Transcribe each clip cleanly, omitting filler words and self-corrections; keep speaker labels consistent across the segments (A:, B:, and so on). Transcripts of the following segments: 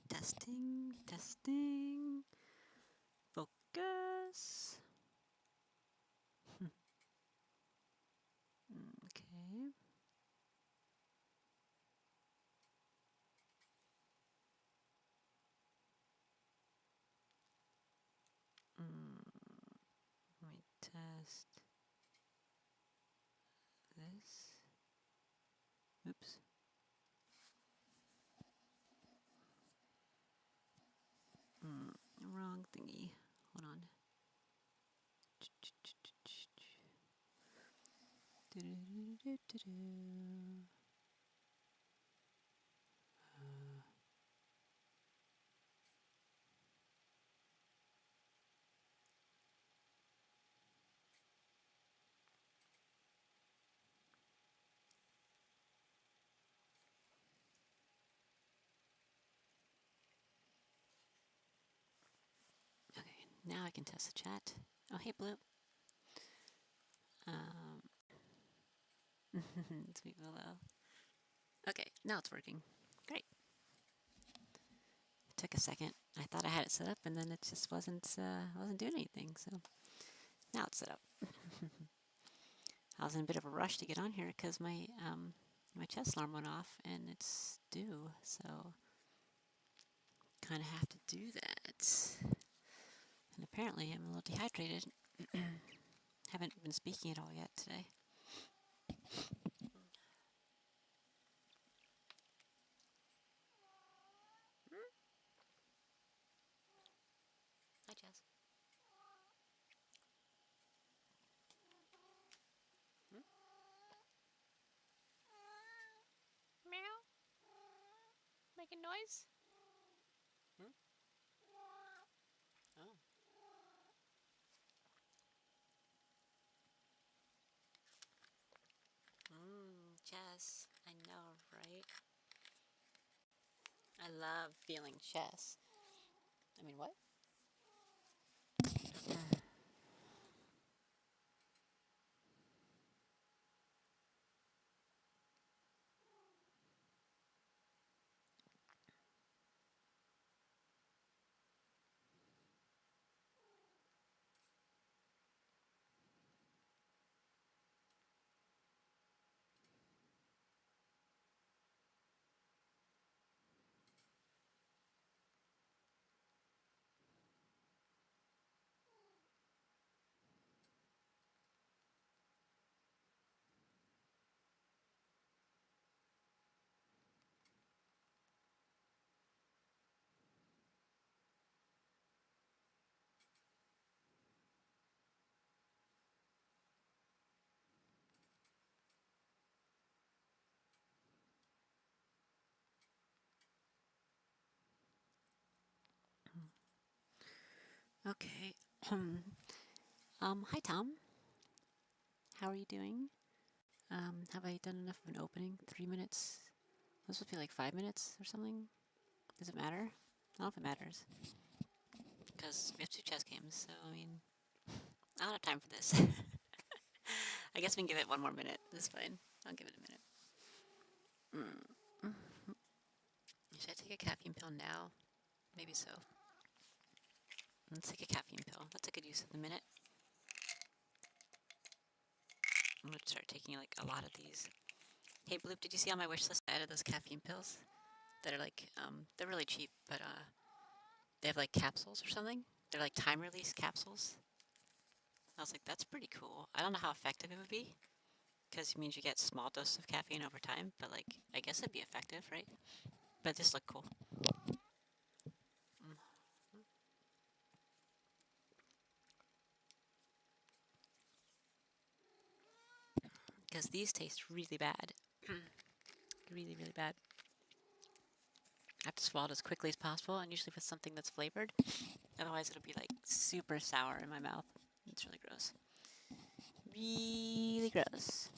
A: Testing, testing. Focus. Okay. Let me test this. Oops. Wrong thingy. Hold on. Okay, now I can test the chat. Oh, hey, Blue. Sweet Willow. Okay, now it's working. Great. It took a second. I thought I had it set up, and then it just wasn't doing anything. So now it's set up. I was in a bit of a rush to get on here because my chest alarm went off and it's due, so kind of have to do that. And apparently I'm a little dehydrated. Haven't been speaking at all yet today. Hi, Jess. Meow. Making noise? Oh. Chess. I know, right? I love feeling chess. I mean, what? Okay. Hi, Tom. How are you doing? Have I done enough of an opening? 3 minutes? This would be like 5 minutes or something? Does it matter? I don't know if it matters. Because we have 2 chess games, so I mean, I don't have time for this. I guess we can give it 1 more minute. That's fine. I'll give it a minute. Should I take a caffeine pill now? Maybe so. Let's take a caffeine pill. That's a good use of the minute. I'm going to start taking like a lot of these. Hey, Bloop, did you see on my wish list I added those caffeine pills? That are like, they're really cheap, but they have like capsules or something. They're like time release capsules. I was like, that's pretty cool. I don't know how effective it would be, because it means you get small doses of caffeine over time, but like, I guess it'd be effective, right? But this looked cool. Because these taste really bad. Really, really bad. I have to swallow it as quickly as possible, and usually with something that's flavored. Otherwise, it'll be like super sour in my mouth. It's really gross. Really gross.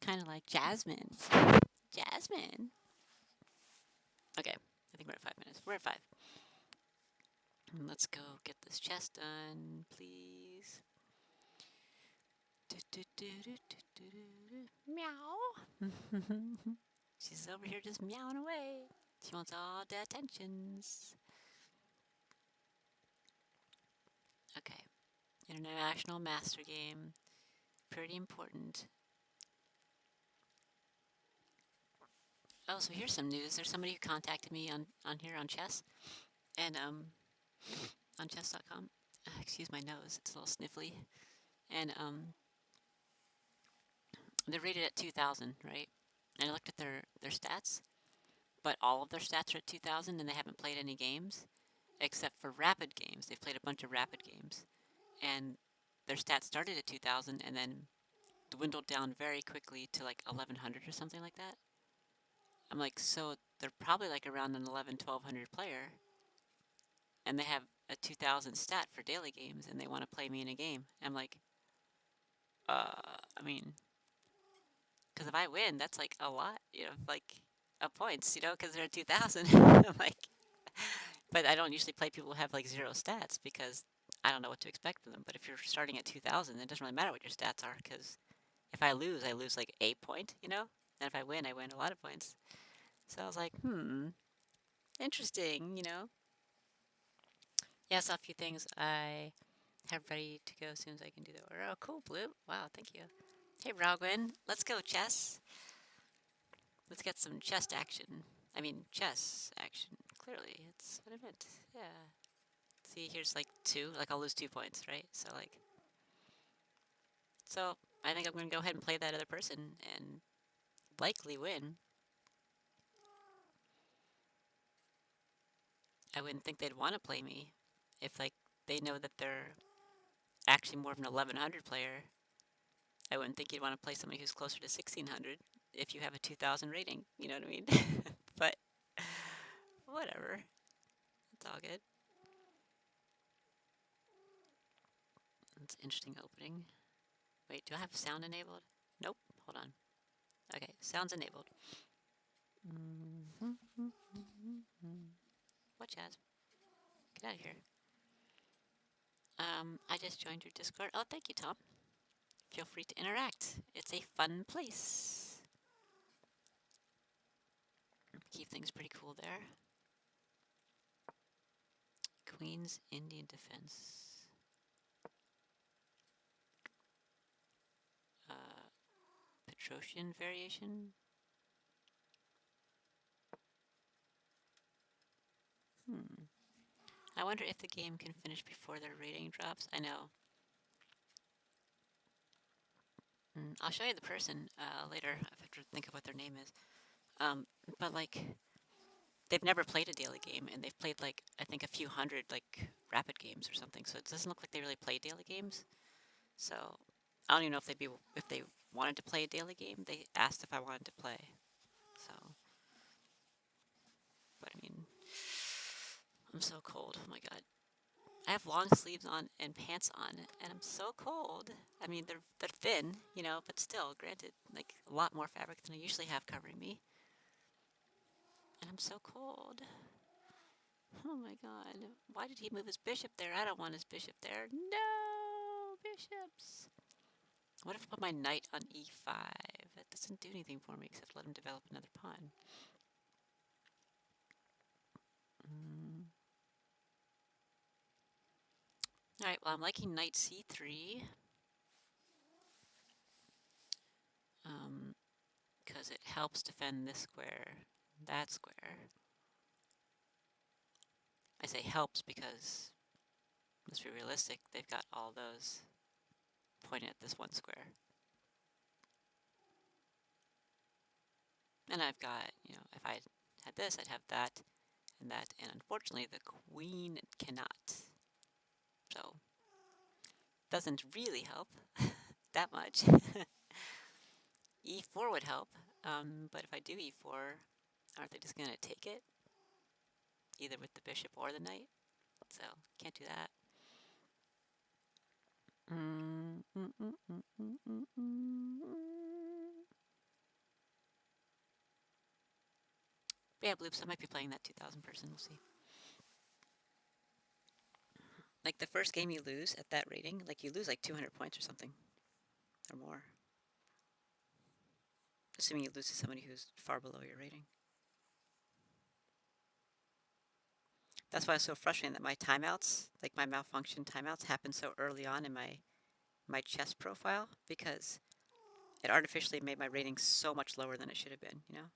A: Kind of like Jasmine. Jasmine. Okay, I think we're at 5 minutes. We're at 5. Let's go get this chest done, please. Meow. She's over here just meowing away. She wants all the attentions. Okay. International Master Game. Pretty important. Oh, so here's some news. There's somebody who contacted me on here on chess. And on chess.com. Excuse my nose, it's a little sniffly. And they're rated at 2,000, right? And I looked at their stats, but all of their stats are at 2,000 and they haven't played any games except for rapid games. They've played a bunch of rapid games. And their stats started at 2,000 and then dwindled down very quickly to like 1,100 or something like that. I'm like, so they're probably like around an 1,100 player, and they have a 2,000 stat for daily games, and they want to play me in a game. I'm like, I mean, because if I win, that's like a lot, like of points, because they're at 2,000. I'm like, but I don't usually play people who have like 0 stats because I don't know what to expect from them. But if you're starting at 2,000, it doesn't really matter what your stats are because if I lose like a point, and if I win a lot of points. So I was like, interesting, Yeah, I saw a few things I have ready to go as soon as I can do that. Oh, cool, Blue. Wow, thank you. Hey, Ralgwin, let's go, chess. Let's get some chess action. I mean, chess action. Clearly, it's what I meant. Yeah. See, here's like 2. Like, I'll lose 2 points, right? So I think I'm going to go ahead and play that other person and likely win. I wouldn't think they'd want to play me if, like, they know that they're actually more of an 1,100 player. I wouldn't think you'd want to play somebody who's closer to 1,600 if you have a 2,000 rating. You know what I mean? But whatever. It's all good. It's an interesting opening. Wait, do I have sound enabled? Nope. Hold on. Okay, sound's enabled. What, Chaz? Get out of here. I just joined your Discord. Oh, thank you, Tom. Feel free to interact. It's a fun place. Keep things pretty cool there. Queen's Indian Defense. Petrosian variation. I wonder if the game can finish before their rating drops. I know. I'll show you the person later. I have to think of what their name is. But like, they've never played a daily game, and they've played like I think a few hundred like rapid games or something. So it doesn't look like they really play daily games. So I don't even know if they wanted to play a daily game. They asked if I wanted to play. So, but I mean, I'm so cold. Oh my god. I have long sleeves on and pants on, and I'm so cold. I mean, they're thin, but still, granted, like a lot more fabric than I usually have covering me. And I'm so cold. Oh my god. Why did he move his bishop there? I don't want his bishop there. No! Bishops! What if I put my knight on e5? That doesn't do anything for me except let him develop another pawn. Alright, well, I'm liking knight c3. Because it helps defend this square, that square. I say helps because, let's be realistic, they've got all those pointing at this one square. And I've got, if I had this, I'd have that, and unfortunately the queen cannot. So, doesn't really help that much. e4 would help, but if I do e4, aren't they just going to take it? Either with the bishop or the knight? So, can't do that. But yeah, Bloops, I might be playing that 2,000 person, we'll see. Like, the first game you lose at that rating, like, you lose like 200 points or something. or more. Assuming you lose to somebody who's far below your rating. That's why it's so frustrating that my timeouts, like my malfunction timeouts, happen so early on in my chess profile, because it artificially made my rating so much lower than it should have been, you know?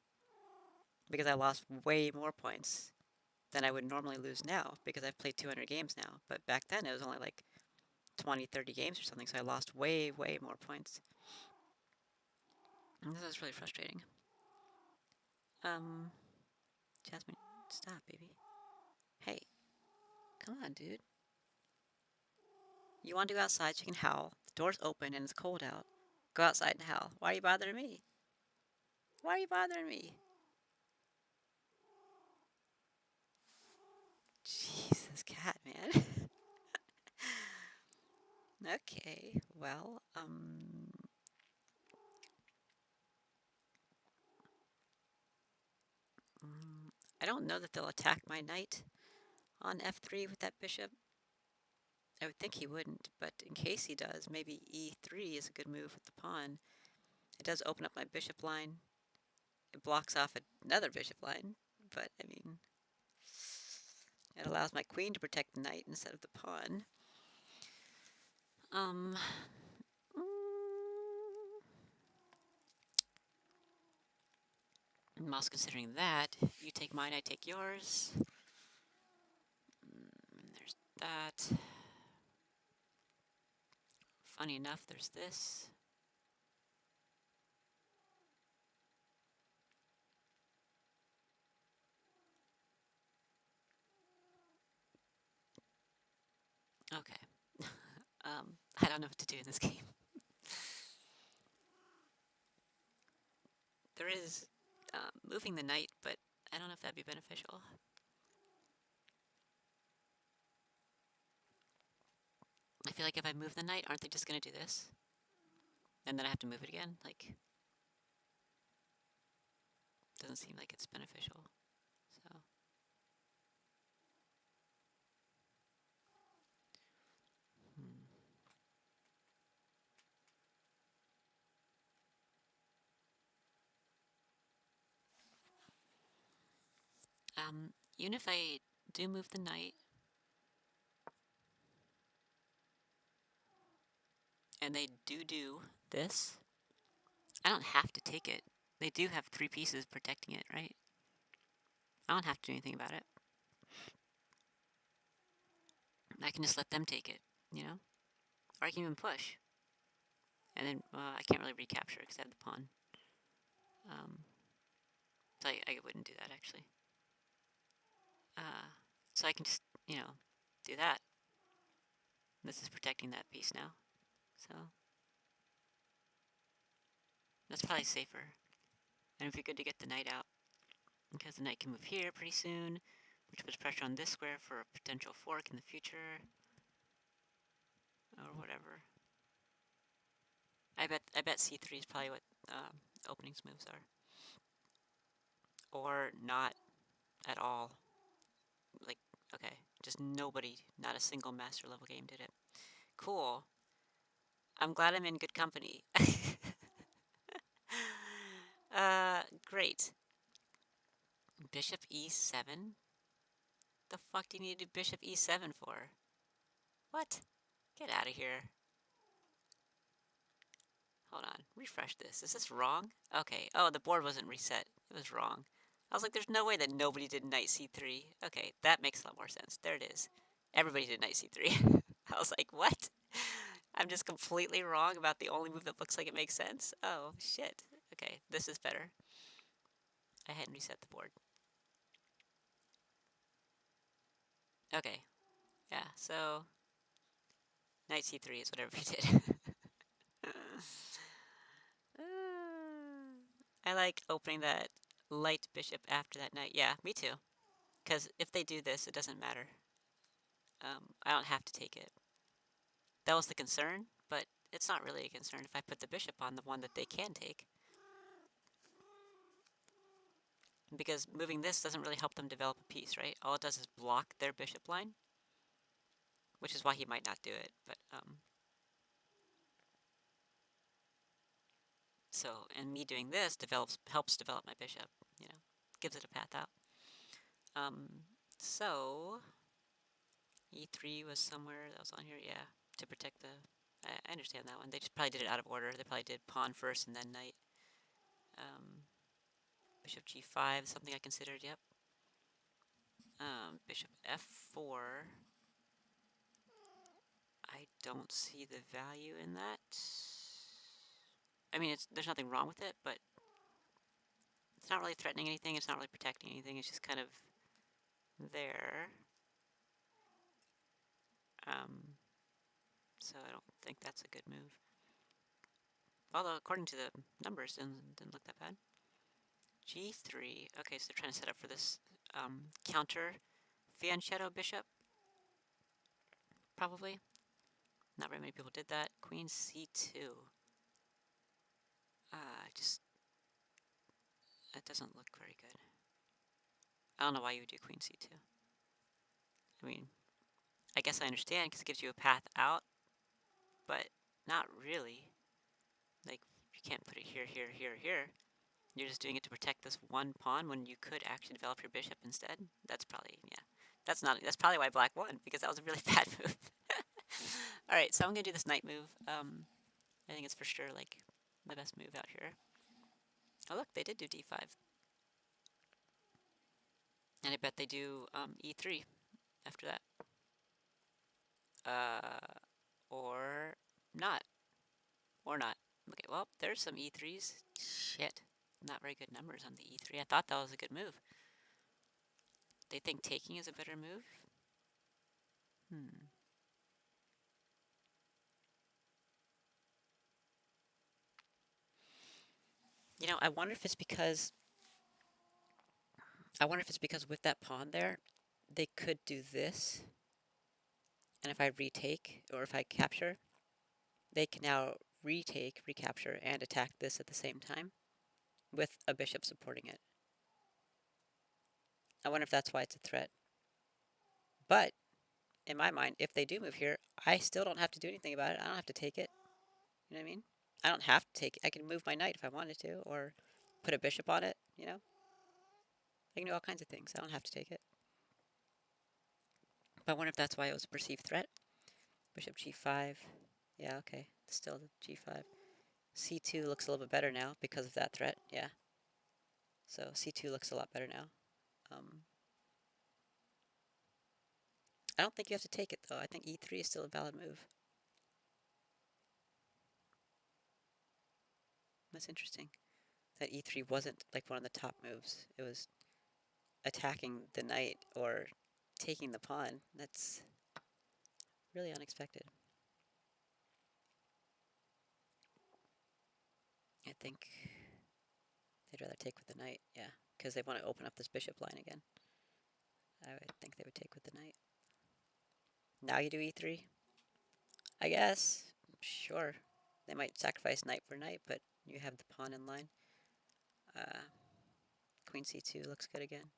A: Because I lost way more points than I would normally lose now, because I've played 200 games now. But back then it was only like 20, 30 games or something, so I lost way, way more points. And this is really frustrating. Jasmine, stop, baby. Hey, come on, dude. You want to go outside so you can howl. The door's open and it's cold out. Go outside and howl. Why are you bothering me? Why are you bothering me? Jesus, cat, man. Okay, well, I don't know that they'll attack my knight on f3 with that bishop. I would think he wouldn't, but in case he does, maybe e3 is a good move with the pawn. It does open up my bishop line. It blocks off another bishop line, but, I mean, it allows my queen to protect the knight instead of the pawn. Mm, I'm also considering that. You take mine, I take yours. There's that. Funny enough, there's this. Okay. I don't know what to do in this game. There is moving the knight, but I don't know if that'd be beneficial. I feel like if I move the knight, aren't they just going to do this? And then I have to move it again? Like, doesn't seem like it's beneficial. So, even if I do move the knight, and they do this, I don't have to take it. They do have 3 pieces protecting it, right? I don't have to do anything about it. I can just let them take it, you know? Or I can even push. And then, I can't really recapture because I have the pawn. So I wouldn't do that, actually. So I can just, you know, do that. This is protecting that piece now. So that's probably safer. And it'd be good to get the knight out, because the knight can move here pretty soon, which puts pressure on this square for a potential fork in the future. Or whatever. I bet c3 is probably what opening's moves are. Or not at all. Like, okay, just nobody, not a single master level game did it. Cool. I'm glad I'm in good company. Great. Bishop e7? The fuck do you need to do bishop e7 for? What? Get out of here. Hold on. Refresh this. Is this wrong? Okay. Oh, the board wasn't reset. It was wrong. I was like, there's no way that nobody did knight c3. Okay, that makes a lot more sense. There it is. Everybody did knight c3. I was like, what? I'm just completely wrong about the only move that looks like it makes sense? Oh, shit. Okay, this is better. I hadn't reset the board. Okay. Yeah, so knight c3 is what everybody did. I like opening that light bishop after that knight. Yeah, me too. Because if they do this, it doesn't matter. I don't have to take it. That was the concern, but it's not really a concern if I put the bishop on the one that they can take. Because moving this doesn't really help them develop a piece, right? All it does is block their bishop line, which is why he might not do it, but, So, and me doing this helps develop my bishop, you know, gives it a path out. So, e3 was somewhere that was on here, yeah, to protect the... I understand that one. They just probably did it out of order. They probably did pawn first and then knight. Bishop g5, something I considered, yep. Bishop f4. I don't see the value in that. I mean, there's nothing wrong with it, but it's not really threatening anything. It's not really protecting anything. It's just kind of there. So I don't think that's a good move. Although, according to the numbers, it didn't look that bad. g3. Okay, so they're trying to set up for this counter fianchetto bishop. Probably. Not very many people did that. Queen c2. That doesn't look very good. I don't know why you would do queen c2. I mean, I guess I understand because it gives you a path out, but not really. Like, you can't put it here, here, here, here. You're just doing it to protect this one pawn when you could actually develop your bishop instead. That's probably, yeah. That's probably why black won, because that was a really bad move. Alright, so I'm gonna do this knight move. I think it's for sure, like, the best move out here. Oh look, they did do d5. And I bet they do e3 after that. Or not. Or not. Okay, well, there's some e3s. Shit. Not very good numbers on the e3. I thought that was a good move. They think taking is a better move? You know, I wonder if it's because with that pawn there, they could do this. And if I retake, or if I capture, they can now retake, recapture, and attack this at the same time with a bishop supporting it. I wonder if that's why it's a threat. But, in my mind, if they do move here, I still don't have to do anything about it. I don't have to take it. You know what I mean? I don't have to take it. I can move my knight if I wanted to, or put a bishop on it, you know? I can do all kinds of things. I don't have to take it. But I wonder if that's why it was a perceived threat. Bishop g5. Yeah, okay. Still g5. c2 looks a little bit better now because of that threat. Yeah. So c2 looks a lot better now. I don't think you have to take it, though. I think e3 is still a valid move. That's interesting. That e3 wasn't like one of the top moves. It was attacking the knight or taking the pawn. That's really unexpected. I think they'd rather take with the knight, yeah, because they want to open up this bishop line again. I would think they would take with the knight. Now you do e3? I guess. Sure. They might sacrifice knight for knight, but you have the pawn in line. Queen c2 looks good again.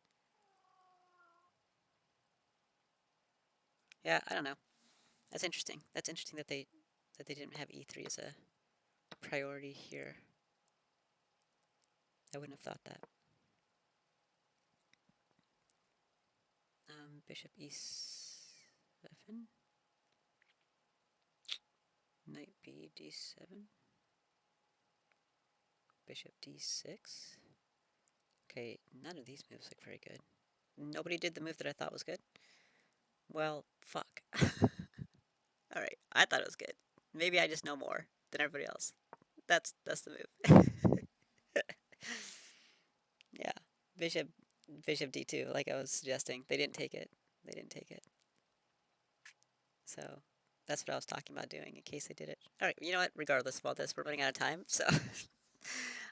A: Yeah, I don't know. That's interesting. That's interesting that they didn't have e3 as a priority here. I wouldn't have thought that. Bishop e7. Knight b d7. Bishop d6. Okay, none of these moves look very good. Nobody did the move that I thought was good. Well, fuck. Alright, I thought it was good. Maybe I just know more than everybody else. That's the move. Yeah. Bishop d2, like I was suggesting. They didn't take it. They didn't take it. So, that's what I was talking about doing in case they did it. Alright, you know what? Regardless of all this, we're running out of time, so...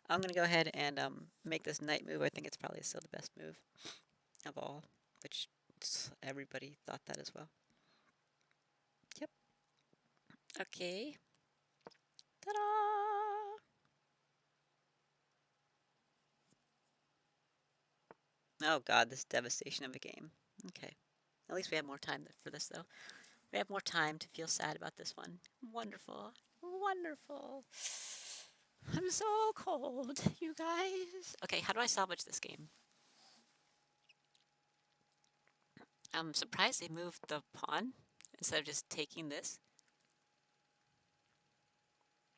A: I'm going to go ahead and make this knight move. I think it's probably still the best move of all, which everybody thought that as well. Yep. Okay. Ta-da! Oh god, this devastation of a game. Okay. At least we have more time for this, though. We have more time to feel sad about this one. Wonderful. Wonderful. I'm so cold, you guys. Okay, how do I salvage this game? I'm surprised they moved the pawn instead of just taking this.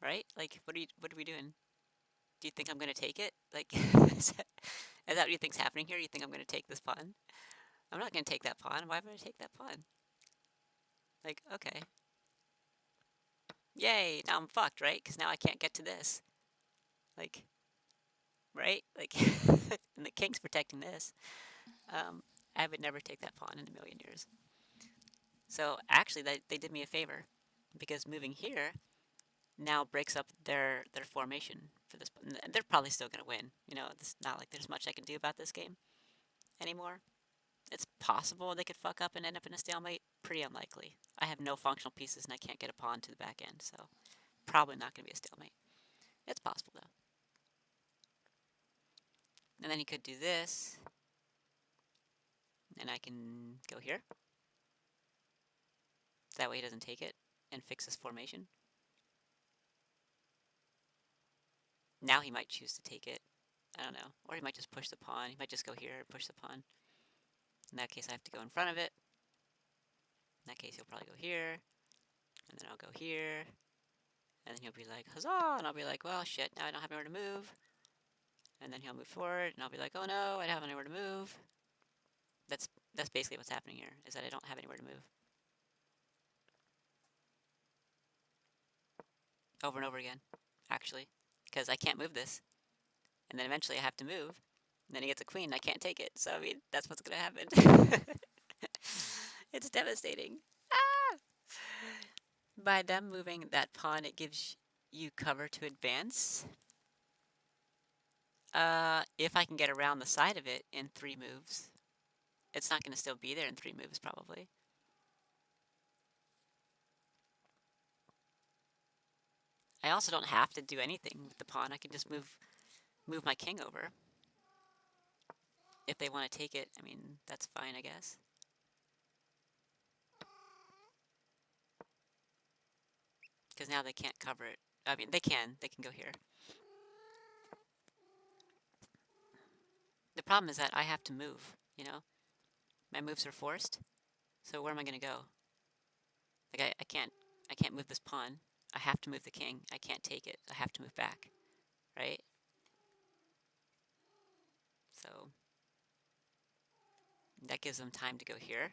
A: Right? Like, what are we doing? Do you think I'm gonna take it? Like, is that what you think's happening here? You think I'm gonna take this pawn? I'm not gonna take that pawn. Why would I take that pawn? Like, okay. Yay, now I'm fucked, right? Because now I can't get to this. Like, right? Like, and the king's protecting this. Um, I would never take that pawn in a million years. So actually, they did me a favor because moving here now breaks up their formation for this. And they're probably still going to win. You know, it's not like there's much I can do about this game anymore. It's possible they could fuck up and end up in a stalemate. Pretty unlikely. I have no functional pieces and I can't get a pawn to the back end, so probably not going to be a stalemate. It's possible though. And then he could do this, and I can go here. That way he doesn't take it and fix his formation. Now he might choose to take it. I don't know. Or he might just push the pawn. He might just go here and push the pawn. In that case, I have to go in front of it. In that case, he'll probably go here. And then I'll go here. And then he'll be like, huzzah! And I'll be like, well, shit, now I don't have anywhere to move. And then he'll move forward. And I'll be like, oh no, I don't have anywhere to move. That's basically what's happening here, is that I don't have anywhere to move. Over and over again, actually. Because I can't move this. And then eventually I have to move. And then he gets a queen and I can't take it. So, I mean, that's what's going to happen. It's devastating. Ah! By them moving that pawn, it gives you cover to advance. If I can get around the side of it in 3 moves. It's not going to still be there in 3 moves, probably. I also don't have to do anything with the pawn. I can just move my king over. If they want to take it, I mean, that's fine, I guess. Because now they can't cover it. I mean, they can go here. The problem is that I have to move, you know? My moves are forced. So where am I going to go? Like, I can't move this pawn. I have to move the king. I can't take it. I have to move back, right? So that gives them time to go here.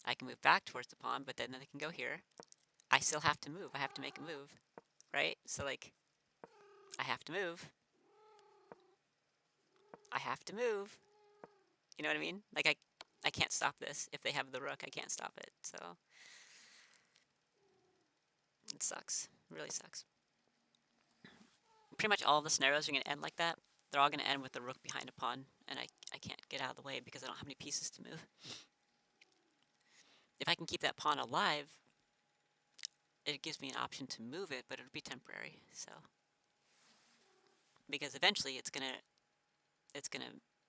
A: I can move back towards the pawn, but then they can go here. I still have to move. I have to make a move, right? So, like, I have to move. I have to move. You know what I mean? Like, I can't stop this. If they have the rook, I can't stop it. So, it sucks. It really sucks. Pretty much all of the scenarios are going to end like that. They're all going to end with the rook behind a pawn, and I can't get out of the way because I don't have any pieces to move. If I can keep that pawn alive, it gives me an option to move it, but it'll be temporary. So, because eventually it's gonna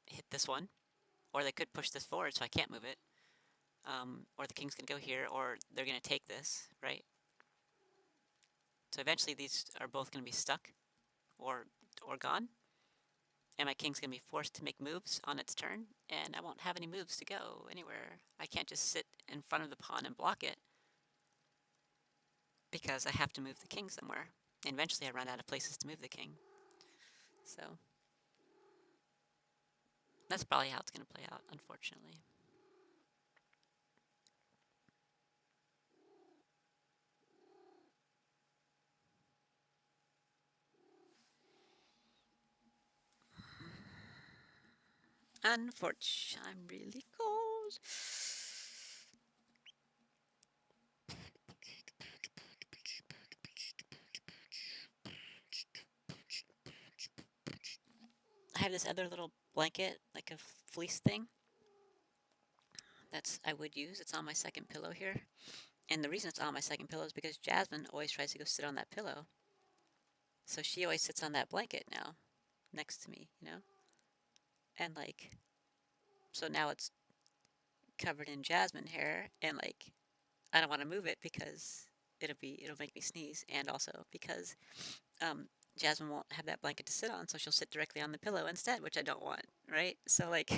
A: hit this one, or they could push this forward, so I can't move it. Or the king's gonna go here, or they're gonna take this, right? So eventually these are both gonna be stuck, or gone, and my king's gonna be forced to make moves on its turn, and I won't have any moves to go anywhere. I can't just sit in front of the pawn and block it, because I have to move the king somewhere. And eventually I run out of places to move the king. So that's probably how it's going to play out, unfortunately. Unfortunately, I'm really cold. I have this other little blanket, like a fleece thing, I would use. It's on my second pillow here. And the reason it's on my second pillow is because Jasmine always tries to go sit on that pillow. So she always sits on that blanket now, next to me, you know? And like, so now it's covered in Jasmine hair, and like, I don't want to move it because it'll make me sneeze, and also because Jasmine won't have that blanket to sit on, so she'll sit directly on the pillow instead, which I don't want, right? So, like,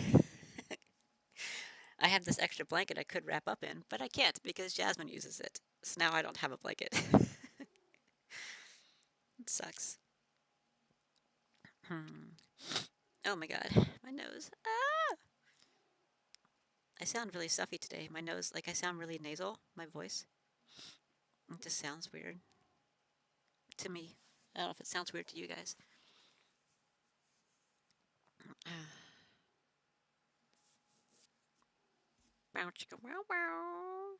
A: I have this extra blanket I could wrap up in, but I can't because Jasmine uses it. So now I don't have a blanket. It sucks. Oh my god, my nose. Ah! I sound really stuffy today. My nose, like, I sound really nasal, my voice. It just sounds weird to me. I don't know if it sounds weird to you guys. Bow chicka wow wow.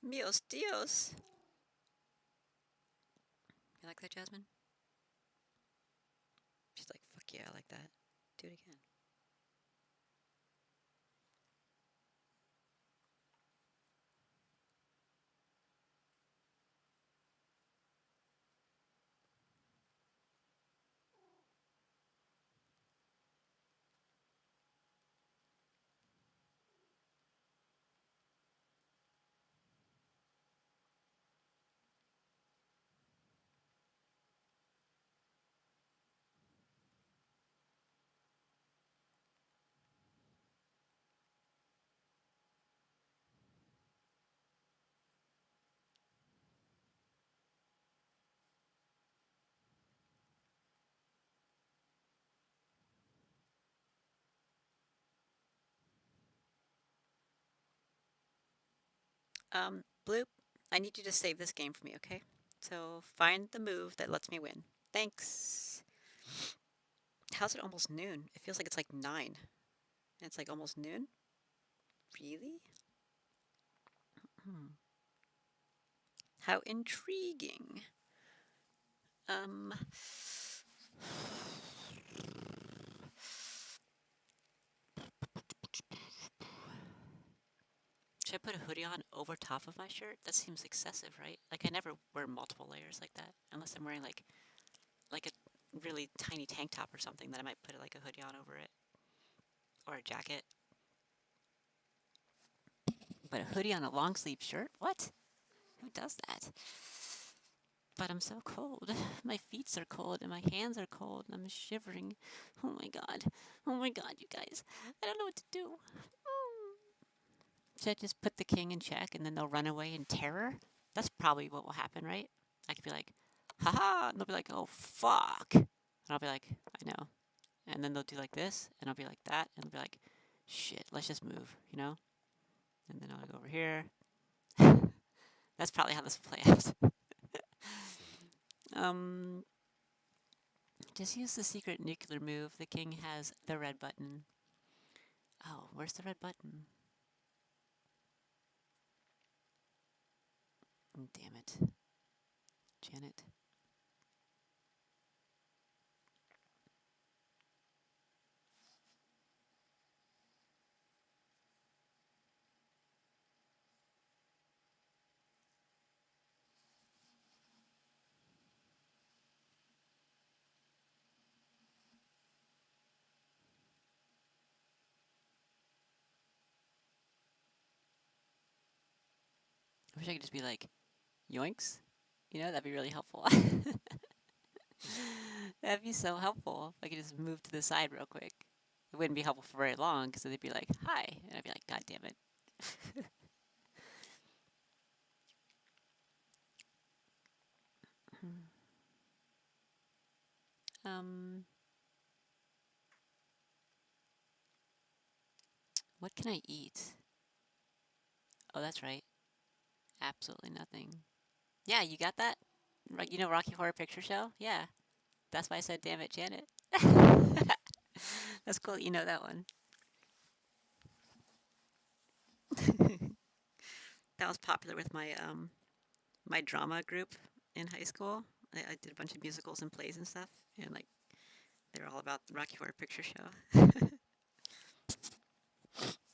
A: Mios Dios. You like that, Jasmine? She's like, fuck yeah, I like that. Do it again. Bloop, I need you to save this game for me, okay? So find the move that lets me win. Thanks. How's it almost noon? It feels like it's like 9. And it's like almost noon? Really? Hmm. How intriguing. Um. Should I put a hoodie on over top of my shirt? That seems excessive, right? Like I never wear multiple layers like that unless I'm wearing like a really tiny tank top or something that I might put like a hoodie on over it or a jacket. But a hoodie on a long sleeve shirt? What? Who does that? But I'm so cold. My feet are cold and my hands are cold and I'm shivering. Oh my god. Oh my god, you guys. I don't know what to do. Should I just put the king in check and then they'll run away in terror? That's probably what will happen, right? I could be like, haha, and they'll be like, oh fuck. And I'll be like, I know. And then they'll do like this, and I'll be like that, and they'll be like, shit, let's just move, you know? And then I'll go over here. That's probably how this will play out. um, just use the secret nuclear move. The king has the red button. Oh, where's the red button? Damn it. Janet. I wish I could just be like, yoinks. You know, that'd be really helpful. That'd be so helpful if I could just move to the side real quick. It wouldn't be helpful for very long because they'd be like, hi. And I'd be like, God damn it. um, what can I eat? Oh, that's right. Absolutely nothing. Yeah, you got that? Right, you know Rocky Horror Picture Show? Yeah. That's why I said, damn it, Janet. That's cool. You know that one. That was popular with my drama group in high school. I did a bunch of musicals and plays and stuff, and like They're all about the Rocky Horror Picture Show. At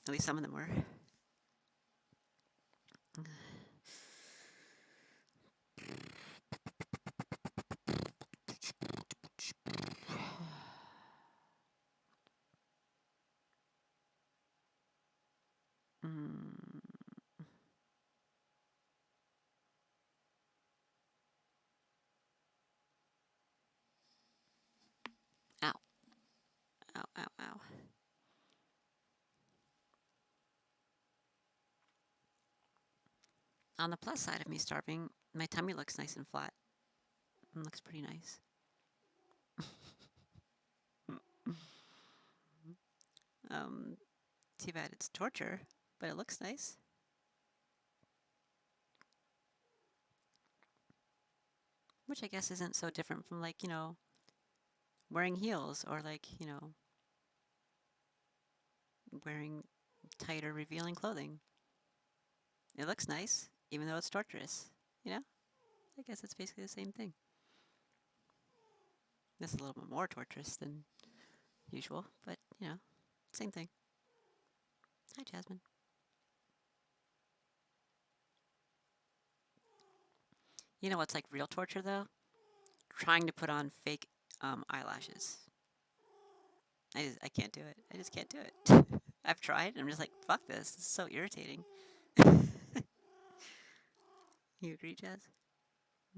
A: least some of them were. Mm. Ow. Ow, ow, ow. On the plus side of me starving, my tummy looks nice and flat. It looks pretty nice. Too bad it's torture, but it looks nice. Which I guess isn't so different from, like, wearing heels or, like, wearing tight or revealing clothing. It looks nice, even though it's torturous, you know? I guess it's basically the same thing. This is a little bit more torturous than usual, but, same thing. Hi, Jasmine. You know what's like real torture, though? Trying to put on fake eyelashes. I can't do it. I just can't do it. I've tried, and I'm just like, fuck this. This is so irritating. You agree, Jazz?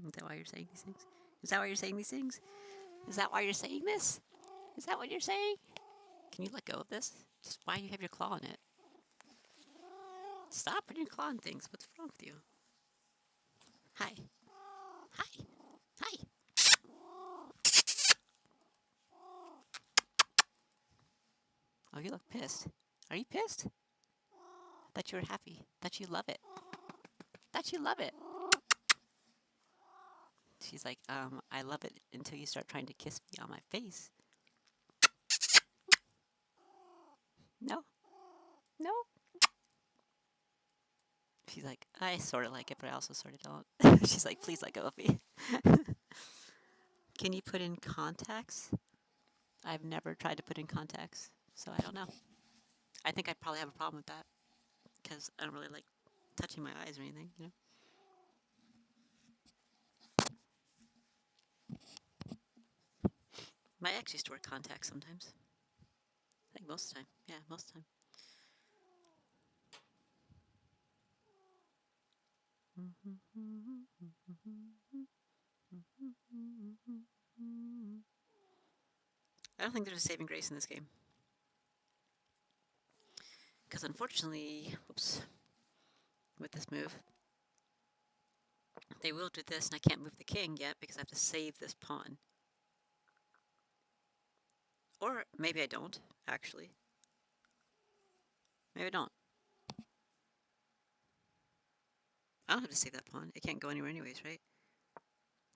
A: Is that why you're saying these things? Is that why you're saying these things? Is that why you're saying this? Is that what you're saying? Can you let go of this? Just why do you have your claw in it? Stop putting your claw in things. What's wrong with you? Hi. Hi. Hi. Oh, you look pissed. Are you pissed? That you were happy. That you love it. That you love it. She's like, I love it until you start trying to kiss me on my face. No. No. She's like, I sort of like it, but I also sort of don't. She's like, please let go of me. Can you put in contacts? I've never tried to put in contacts, so I don't know. I think I'd probably have a problem with that because I don't really like touching my eyes or anything, My ex used to wear contacts sometimes. I think most of the time. Yeah, most of the time. I don't think there's a saving grace in this game. Because unfortunately, whoops, with this move, they will do this, and I can't move the king yet because I have to save this pawn. Or maybe I don't, actually. Maybe I don't. I don't have to save that pawn. It can't go anywhere anyways, right?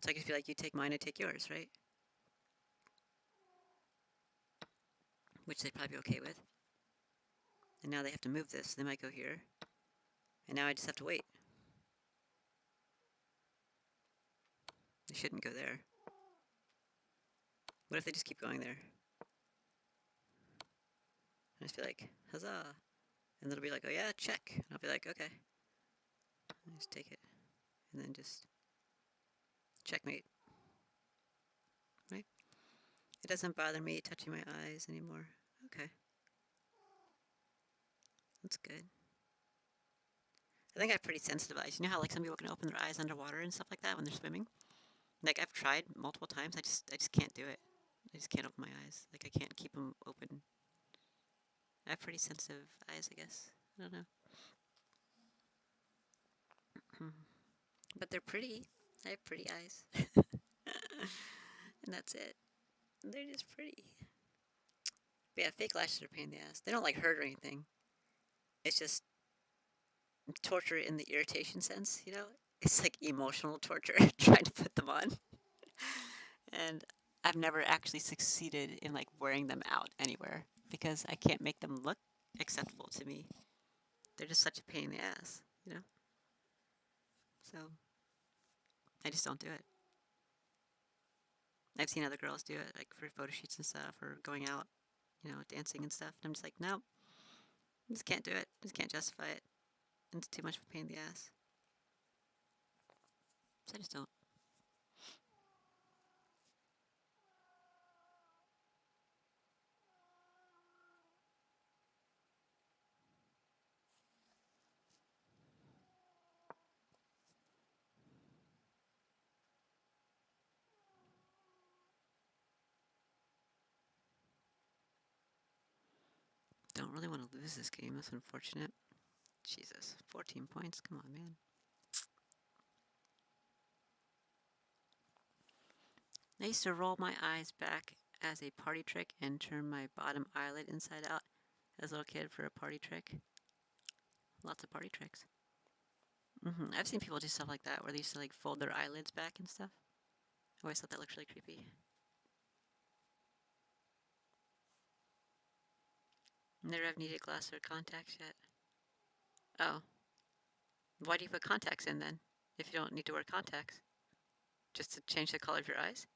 A: So I could feel like you take mine, I take yours, right? Which they'd probably be okay with. And now they have to move this. They might go here. And now I just have to wait. They shouldn't go there. What if they just keep going there? I just be like, huzzah. And they'll be like, oh yeah, check. And I'll be like, okay. I just take it. And then just checkmate. Right? It doesn't bother me touching my eyes anymore. Okay. That's good. I think I have pretty sensitive eyes. You know how like some people can open their eyes underwater and stuff like that when they're swimming? Like I've tried multiple times. I just can't do it. I just can't open my eyes. Like I can't keep them open. I have pretty sensitive eyes, I guess. I don't know. But they're pretty. I have pretty eyes. And that's it. They're just pretty. But yeah, fake lashes are a pain in the ass. They don't like hurt or anything. It's just torture in the irritation sense, It's like emotional torture trying to put them on. And I've never actually succeeded in like wearing them out anywhere because I can't make them look acceptable to me. They're just such a pain in the ass, So I just don't do it. I've seen other girls do it, like for photo shoots and stuff, or going out, dancing and stuff. And I'm just like, no, I just can't do it. I just can't justify it. It's too much of a pain in the ass. So I just don't. Don't really want to lose this game. That's unfortunate. Jesus, 14 points. Come on, man. I used to roll my eyes back as a party trick and turn my bottom eyelid inside out as a little kid for a party trick. Lots of party tricks. I've seen people do stuff like that where they used to like fold their eyelids back and stuff. I always thought that looked really creepy. Never have needed glass or contacts yet. Oh. Why do you put contacts in then, if you don't need to wear contacts? Just to change the color of your eyes?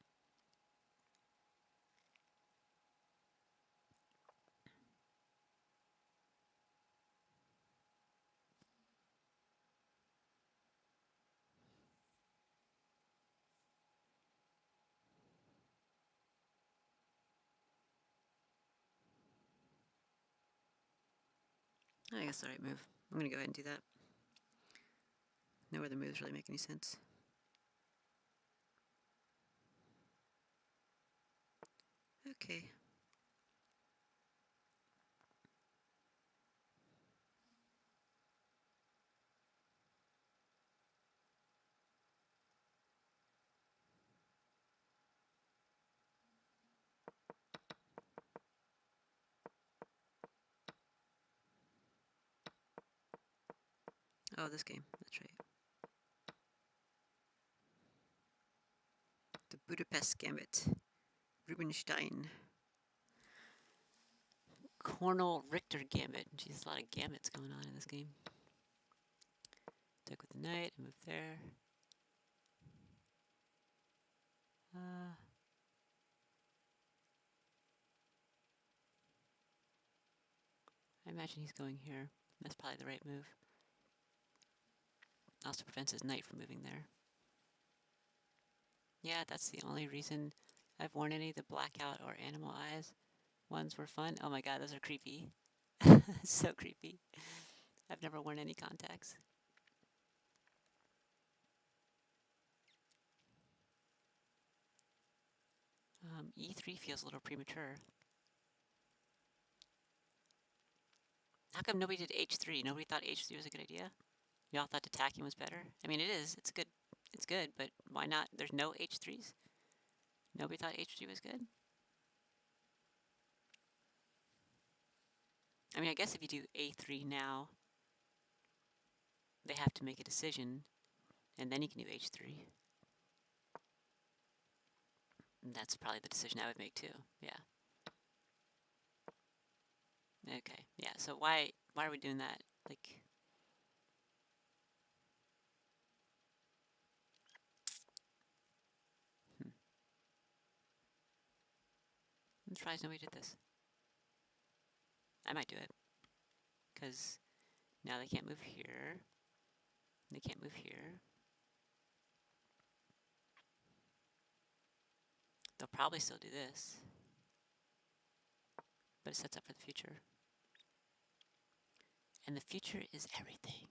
A: I guess the right move. I'm gonna go ahead and do that. No other moves really make any sense. Okay. Oh, this game. That's right. The Budapest Gambit. Rubinstein. Cornel Richter Gambit. Jeez, a lot of gambits going on in this game. Attack with the knight, move there. I imagine he's going here. That's probably the right move. Also prevents his knight from moving there. Yeah, that's the only reason I've worn any of the blackout or animal eyes ones were fun. Oh my god, those are creepy. So creepy. I've never worn any contacts. E3 feels a little premature. How come nobody did H3? Nobody thought H3 was a good idea? Y'all thought attacking was better? I mean, it is. It's good. It's good, but why not? There's no H3s. Nobody thought H3 was good? I mean, I guess if you do A3 now, they have to make a decision, and then you can do H3. And that's probably the decision I would make too. Yeah. Okay. Yeah. So why are we doing that? Like, I'm surprised nobody did this. I might do it because now they can't move here. They can't move here. They'll probably still do this, but it sets up for the future. And the future is everything.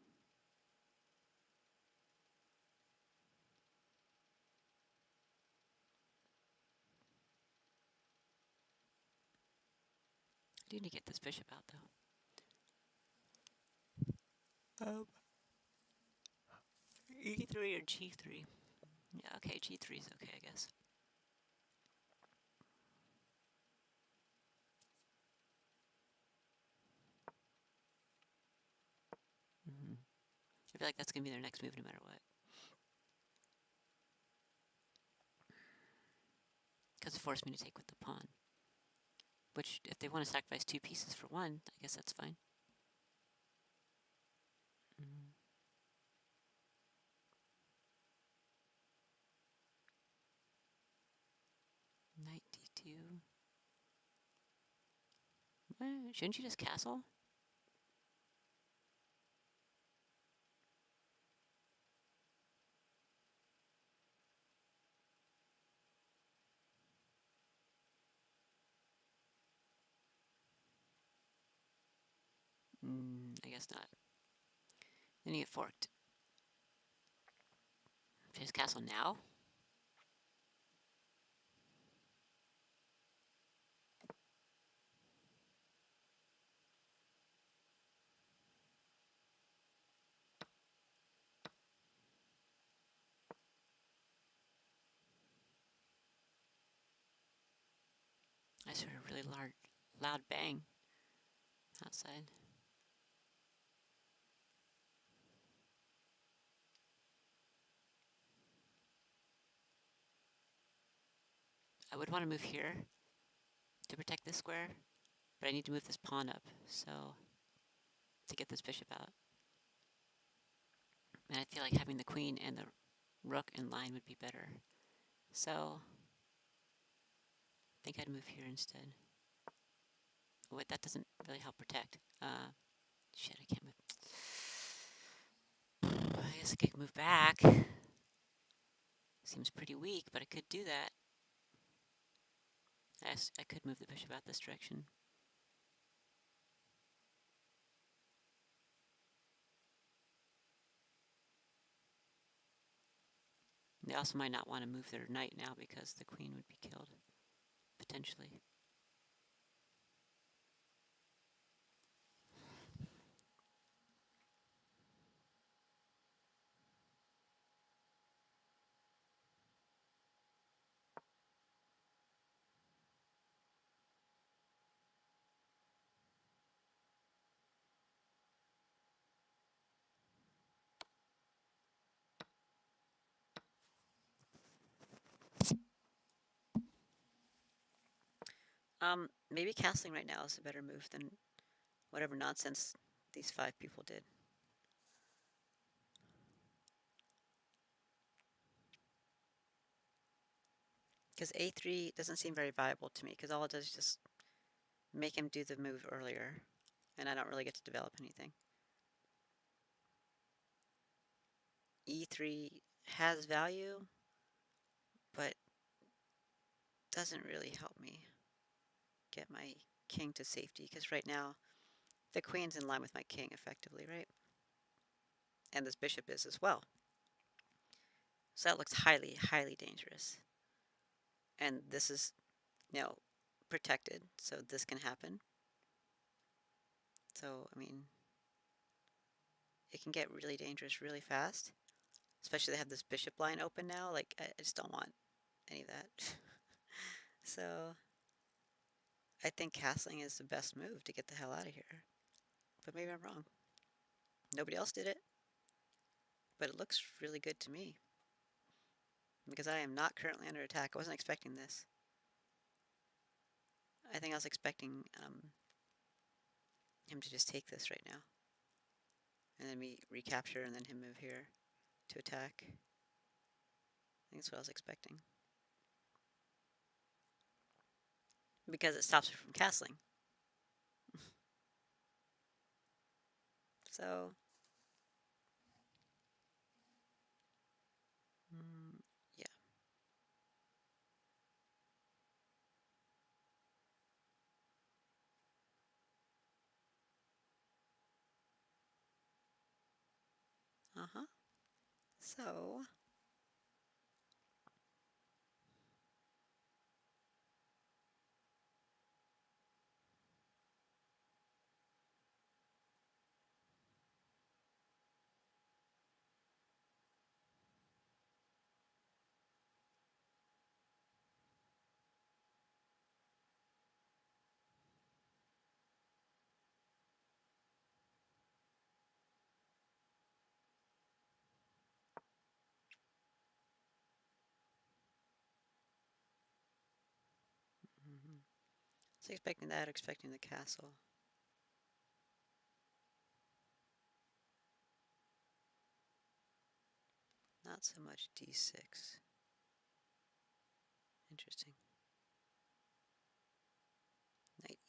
A: I do need to get this bishop out, though. E3 or G3? Yeah, okay, G3 is okay, I guess. I feel like that's going to be their next move no matter what. Because it forced me to take with the pawn. Which, if they want to sacrifice 2 pieces for 1, I guess that's fine. you... What? Shouldn't you just castle? I guess not. Then you get forked. Just castle now? I heard a really loud bang outside. I would want to move here to protect this square, but I need to move this pawn up, so to get this bishop out. And I feel like having the queen and the rook in line would be better. So I think I'd move here instead. Oh, wait, that doesn't really help protect. Shit, I can't move. I guess I could move back. Seems pretty weak, but I could do that. I could move the bishop out this direction. They also might not want to move their knight now because the queen would be killed, potentially. Maybe castling right now is a better move than whatever nonsense these 5 people did. Because a3 doesn't seem very viable to me, because all it does is just make him do the move earlier, and I don't really get to develop anything. e3 has value, but doesn't really help me get my king to safety, because right now the queen's in line with my king effectively, right? And this bishop is as well. So that looks highly, highly dangerous. And this is, protected, so this can happen. So, I mean, it can get really dangerous really fast. Especially they have this bishop line open now. Like, I just don't want any of that. So, I think castling is the best move to get the hell out of here. But maybe I'm wrong. Nobody else did it. But it looks really good to me. Because I am not currently under attack. I wasn't expecting this. I think I was expecting him to just take this right now. And then me recapture and then him move here to attack. I think that's what I was expecting. Because it stops me from castling. So, yeah. Uh-huh. So, so expecting that, expecting the castle. Not so much d6. Interesting.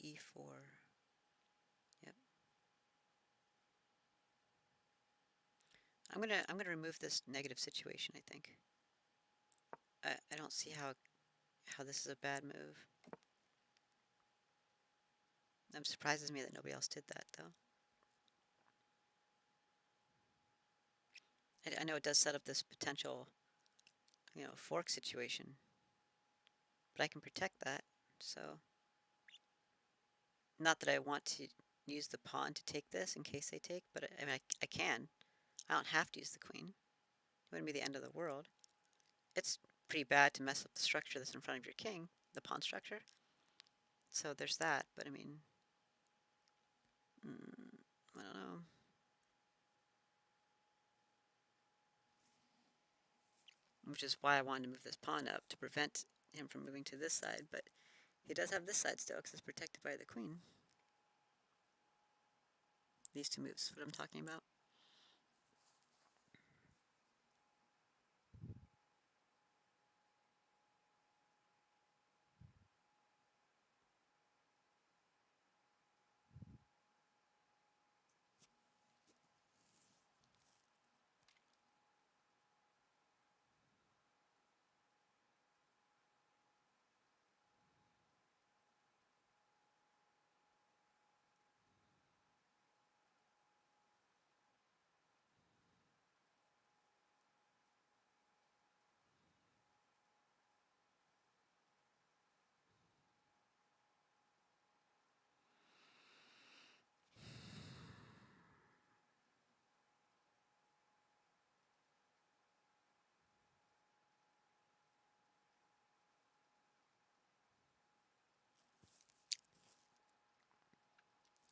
A: e4. Yep. I'm gonna remove this negative situation, I think. I don't see how this is a bad move. It surprises me that nobody else did that, though. I know it does set up this potential, fork situation, but I can protect that, so... Not that I want to use the pawn to take this in case they take, but I mean, I can. I don't have to use the queen. It wouldn't be the end of the world. It's pretty bad to mess up the structure that's in front of your king, the pawn structure. So there's that, but I mean... I don't know. Which is why I wanted to move this pawn up, to prevent him from moving to this side, but he does have this side still, because it's protected by the queen. These two moves, what I'm talking about.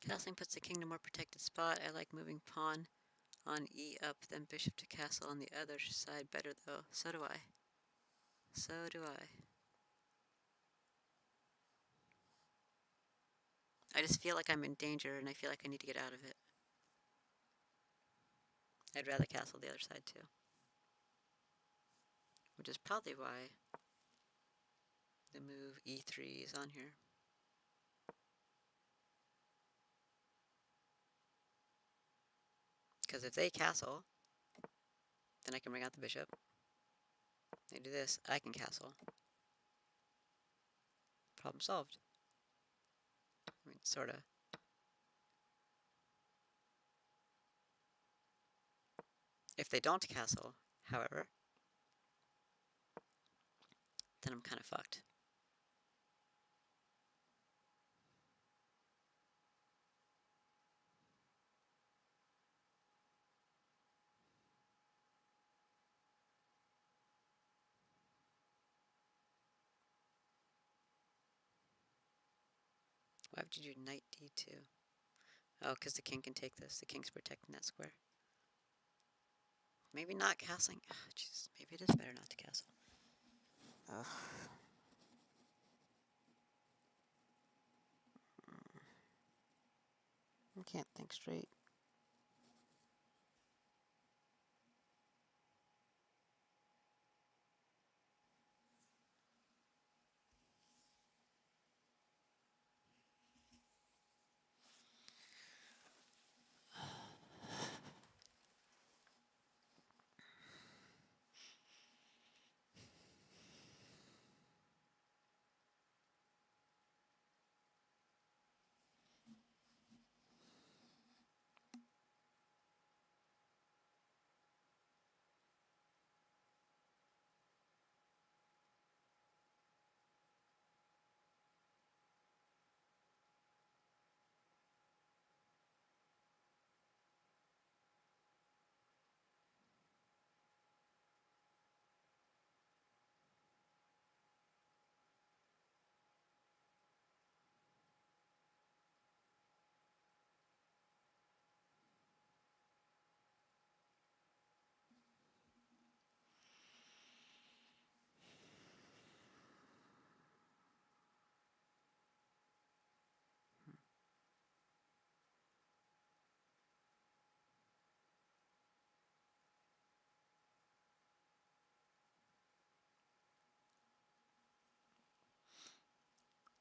A: Castling puts the king in a more protected spot. I like moving pawn on e up, then bishop to castle on the other side better, though. So do I. So do I. I just feel like I'm in danger, and I feel like I need to get out of it. I'd rather castle the other side, too. Which is probably why the move e3 is on here. Because if they castle, then I can bring out the bishop. They do this, I can castle. Problem solved. I mean, sorta. If they don't castle, however, then I'm kind of fucked. Why would you do knight d2? Oh, because the king can take this. The king's protecting that square. Maybe not castling. Jeez, maybe it is better not to castle. Ugh. I can't think straight.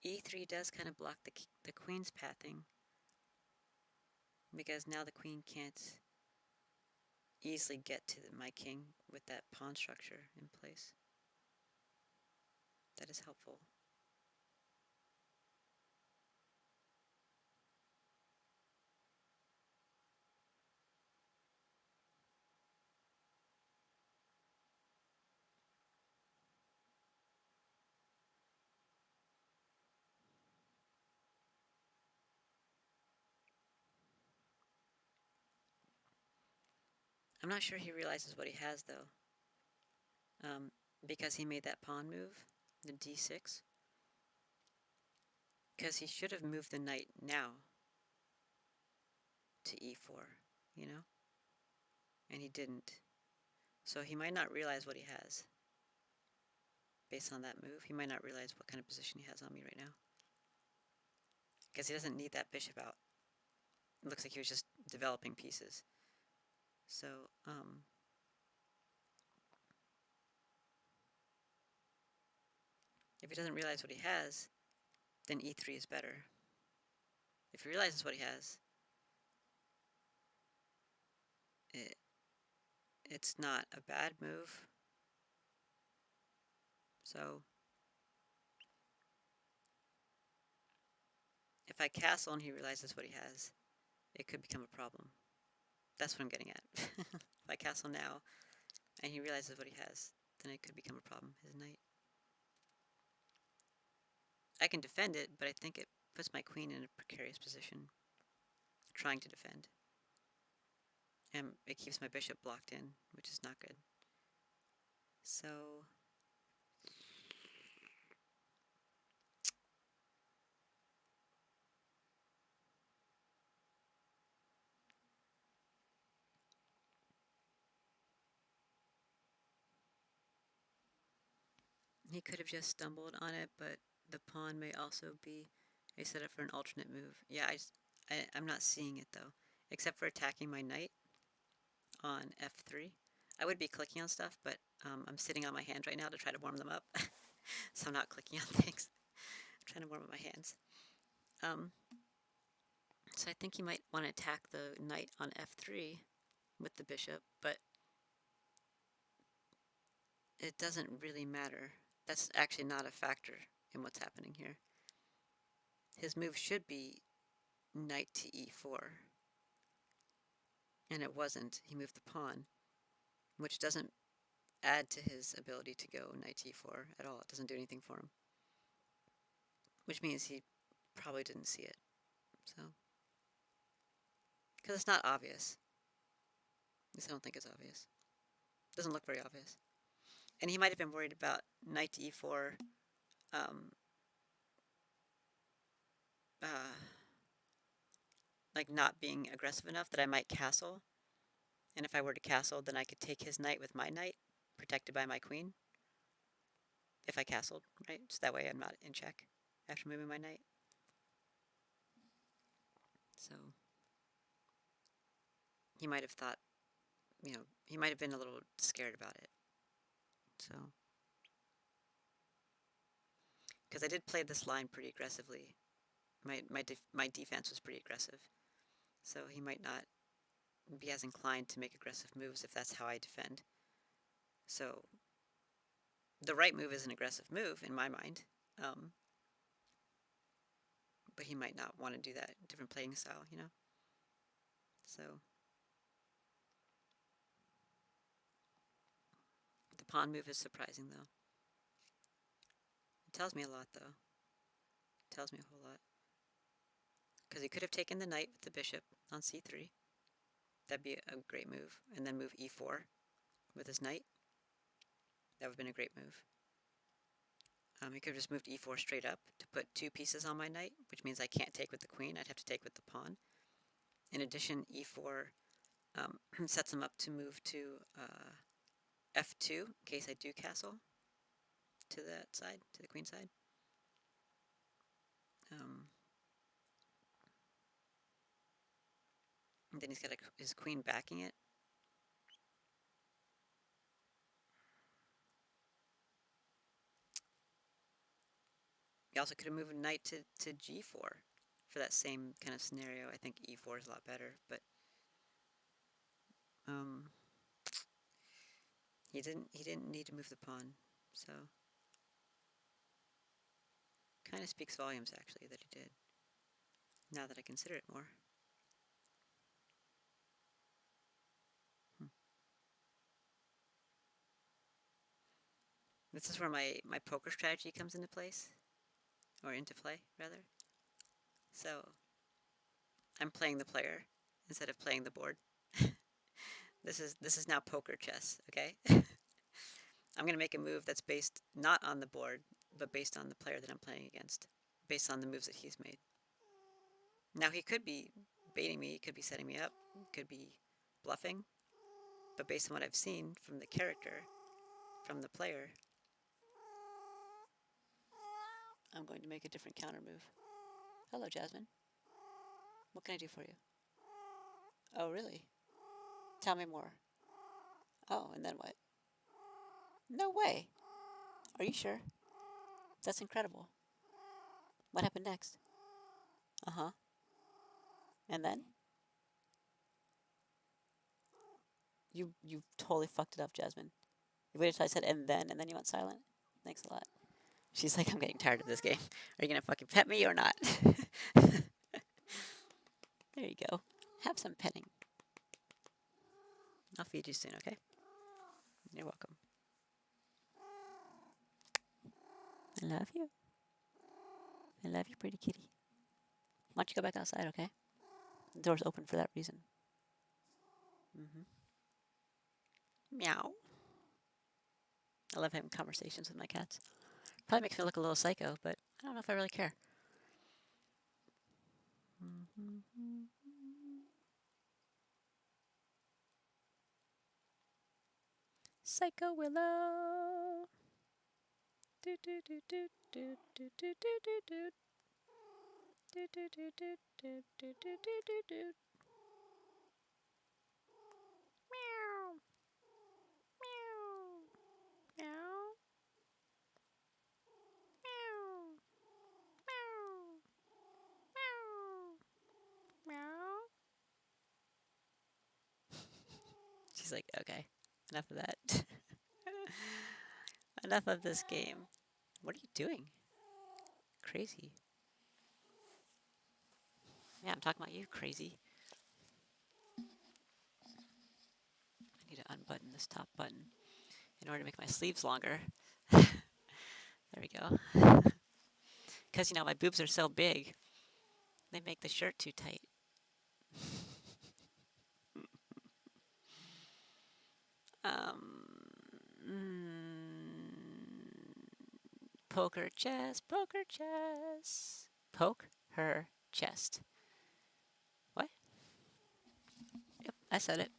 A: E3 does kind of block the queen's pathing, because now the queen can't easily get to my king with that pawn structure in place. That is helpful. I'm not sure he realizes what he has, though, because he made that pawn move, the d6, because he should have moved the knight now to e4, you know? And he didn't. So he might not realize what he has. Based on that move, he might not realize what kind of position he has on me right now. Because he doesn't need that bishop out. It looks like he was just developing pieces. So, if he doesn't realize what he has, then e3 is better. If he realizes what he has, it's not a bad move. So, if I castle and he realizes what he has, it could become a problem. That's what I'm getting at. If I castle now and he realizes what he has, then it could become a problem, his knight. I can defend it, but I think it puts my queen in a precarious position, trying to defend. And it keeps my bishop blocked in, which is not good. So, he could have just stumbled on it, but the pawn may also be a setup for an alternate move. Yeah, I'm not seeing it, though, except for attacking my knight on f3. I would be clicking on stuff, but I'm sitting on my hands right now to try to warm them up, so I'm not clicking on things. I'm trying to warm up my hands. So I think he might want to attack the knight on f3 with the bishop, but it doesn't really matter. That's actually not a factor in what's happening here. His move should be knight to e4, and it wasn't. He moved the pawn, which doesn't add to his ability to go knight to e4 at all. It doesn't do anything for him, which means he probably didn't see it. So, because it's not obvious. At least I don't think it's obvious. It doesn't look very obvious. And he might have been worried about knight to e4 like not being aggressive enough that I might castle. And if I were to castle, then I could take his knight with my knight, protected by my queen. If I castled, right? So that way I'm not in check after moving my knight. So he might have thought, he might have been a little scared about it. So, because I did play this line pretty aggressively. My defense was pretty aggressive. So he might not be as inclined to make aggressive moves if that's how I defend. So the right move is an aggressive move in my mind, but he might not want to do that. Different playing style, So the pawn move is surprising, though. It tells me a lot, though. It tells me a whole lot. Because he could have taken the knight with the bishop on c3. That'd be a great move. And then move e4 with his knight. That would have been a great move. He could have just moved e4 straight up to put 2 pieces on my knight, which means I can't take with the queen. I'd have to take with the pawn. In addition, e4 sets him up to move to f2 in case I do castle to that side, to the queen side. And then he's got his queen backing it. You also could have moved knight to g4 for that same kind of scenario. I think e4 is a lot better, but um, he didn't need to move the pawn, so kind of speaks volumes actually that he did. Now that I consider it more. Hmm. This is where my poker strategy comes into place, or into play rather. So I'm playing the player instead of playing the board. This is now poker chess, okay? I'm going to make a move that's based not on the board, but based on the player that I'm playing against, based on the moves that he's made. Now, he could be baiting me, he could be setting me up, could be bluffing, but based on what I've seen from the character, from the player, I'm going to make a different counter move. Hello, Jasmine. What can I do for you? Oh, really? Tell me more. Oh, and then what? No way. Are you sure? That's incredible. What happened next? Uh-huh. And then? You totally fucked it up, Jasmine. You waited till I said and then you went silent? Thanks a lot. She's like, I'm getting tired of this game. Are you gonna fucking pet me or not? There you go. Have some petting. I'll feed you soon, okay? You're welcome. I love you. I love you, pretty kitty. Why don't you go back outside, okay? The door's open for that reason. Mm-hmm. Meow. I love having conversations with my cats. Probably makes me look a little psycho, but I don't know if I really care. Psycho Willow. Do do do do do do do do do do. Do do do do do do do do do do. Meow. Meow. Meow. Meow. Meow. Meow. Meow. She's like, okay, enough of that. Enough of this game. What are you doing? Crazy. Yeah, I'm talking about you, crazy. I need to unbutton this top button in order to make my sleeves longer. There we go. Because, my boobs are so big, they make the shirt too tight. Um, poker chest, poker chest. Poke her chest. What? Yep, I said it.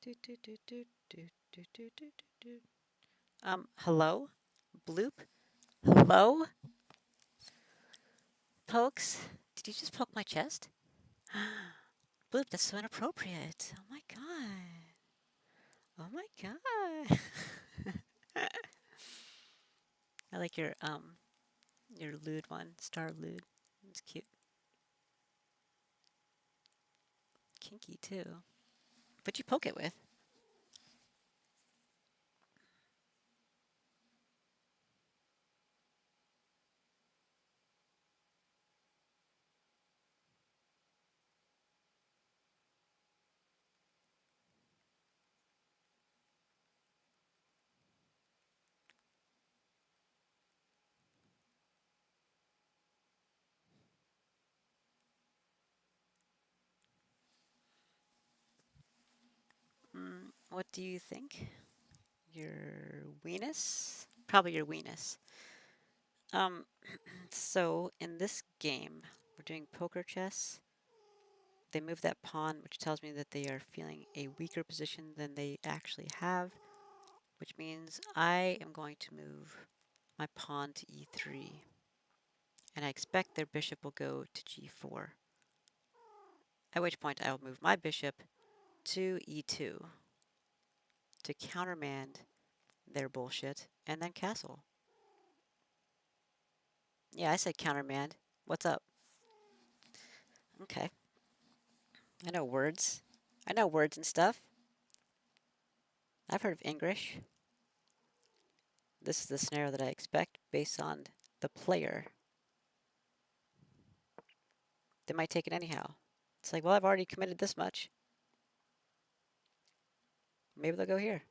A: Do, do, do, do, do, do, do, do, do. Hello? Bloop? Hello? pokes? Did you just poke my chest? Bloop, that's so inappropriate. Oh my god. Oh my god. I like your lewd one, star lewd. It's cute. Kinky too. What'd you poke it with? What do you think? Your weenus? Probably your weenus. Um, so in this game, we're doing poker chess. They move that pawn, which tells me that they are feeling a weaker position than they actually have, which means I am going to move my pawn to e3. And I expect their bishop will go to g4. At which point I will move my bishop to e2 to countermand their bullshit and then castle. Yeah, I said countermand. What's up? Okay. I know words. I know words and stuff. I've heard of English. This is the scenario that I expect based on the player. They might take it anyhow. It's like, well, I've already committed this much. Maybe they'll go here.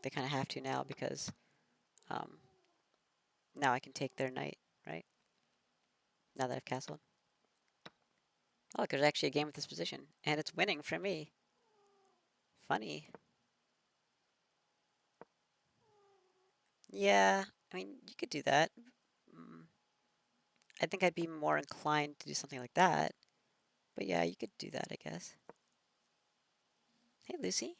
A: They kind of have to now because now I can take their knight, right? Now that I've castled. Oh, look, there's actually a game with this position. And it's winning for me. Funny. Yeah, I mean, you could do that. I think I'd be more inclined to do something like that. But yeah, you could do that, I guess. Hey, Lucy.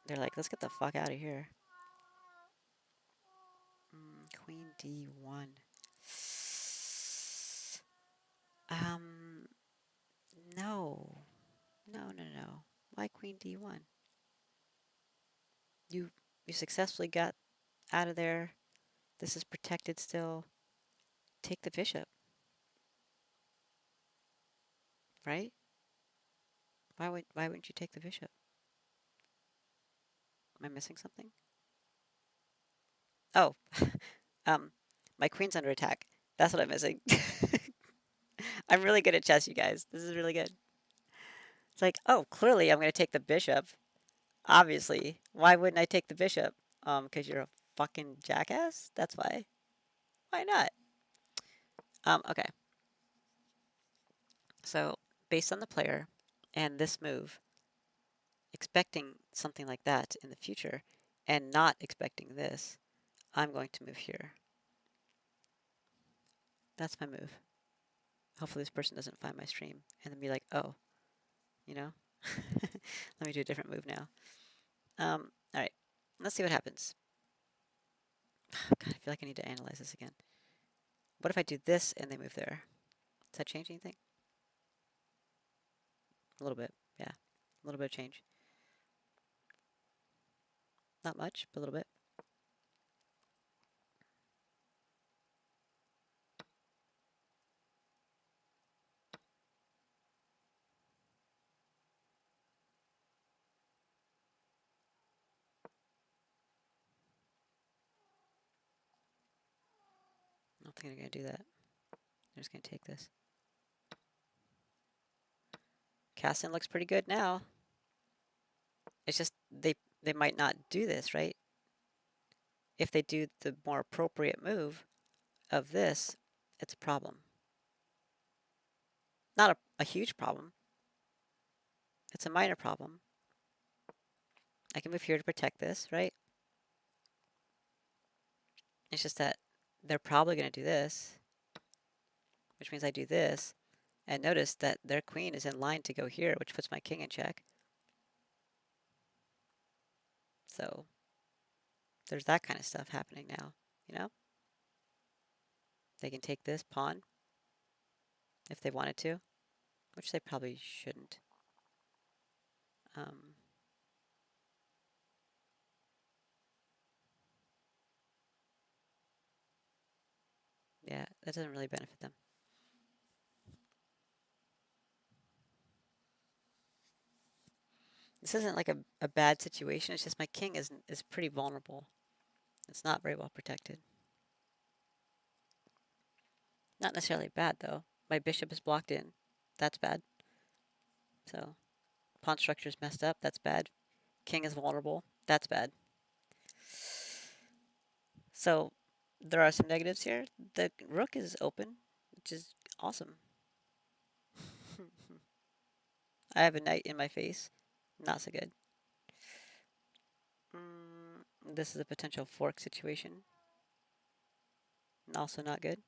A: They're like, let's get the fuck out of here. Queen D1. No. No. Why Queen D1? You successfully got out of there. This is protected still. Take the bishop. Right? Why wouldn't you take the bishop? Am I missing something? Oh. My queen's under attack. That's what I'm missing. I'm really good at chess, you guys. This is really good. It's like, oh, clearly I'm going to take the bishop. Obviously. Why wouldn't I take the bishop? Because you're a fucking jackass? That's why. Why not? Okay. So, based on the player and this move, expecting something like that in the future and not expecting this, I'm going to move here. That's my move. Hopefully this person doesn't find my stream and then be like, oh, you know? Let me do a different move now. All right. Let's see what happens. God, I feel like I need to analyze this again. What if I do this and they move there? Does that change anything? A little bit, yeah. A little bit of change. Not much, but a little bit. I don't think they're going to do that. They're just going to take this. Casting looks pretty good now. It's just they might not do this, right? If they do the more appropriate move of this, it's a problem. Not a huge problem. It's a minor problem. I can move here to protect this, right? It's just that they're probably going to do this, which means I do this, And notice that their queen is in line to go here, which puts my king in check. So there's that kind of stuff happening now, you know? They can take this pawn if they wanted to, which they probably shouldn't. Yeah, that doesn't really benefit them. This isn't like a bad situation. It's just my king is pretty vulnerable. It's not very well protected. Not necessarily bad, though. My bishop is blocked in. That's bad. So, pawn structure is messed up. That's bad. King is vulnerable. That's bad. So, there are some negatives here. The rook is open, which is awesome. I have a knight in my face. Not so good. This is a potential fork situation. Also not good.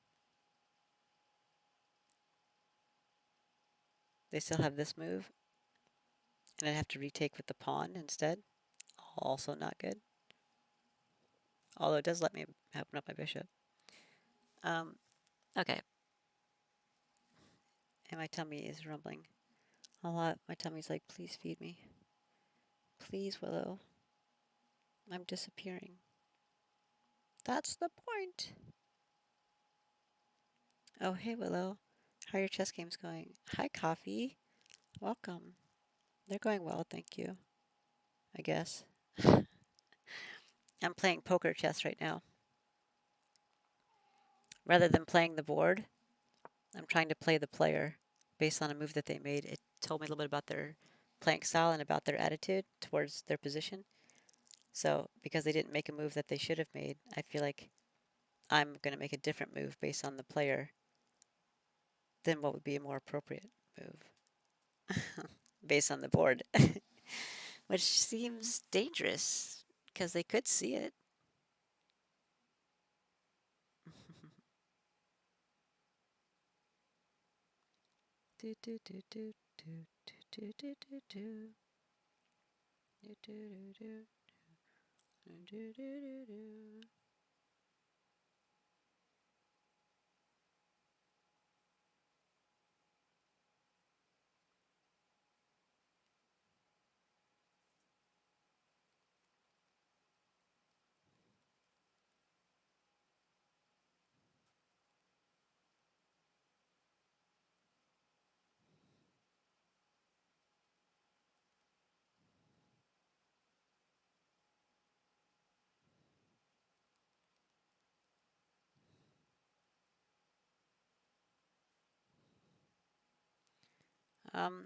A: They still have this move. And I'd have to retake with the pawn instead. Also not good. Although it does let me open up my bishop. Okay. And my tummy is rumbling a lot. My tummy's like, please feed me. Please, Willow. I'm disappearing. That's the point. Oh, hey, Willow. How are your chess games going? Hi, Coffee. Welcome. They're going well, thank you. I guess. I'm playing poker chess right now. Rather than playing the board, I'm trying to play the player based on a move that they made. It told me a little bit about their playing style and about their attitude towards their position. So, because they didn't make a move that they should have made, I feel like I'm going to make a different move based on the player than what would be a more appropriate move based on the board, which seems dangerous because they could see it. do, do, do, do, do, do, do, do, do. Do, do, do, do. Do, do, do, do.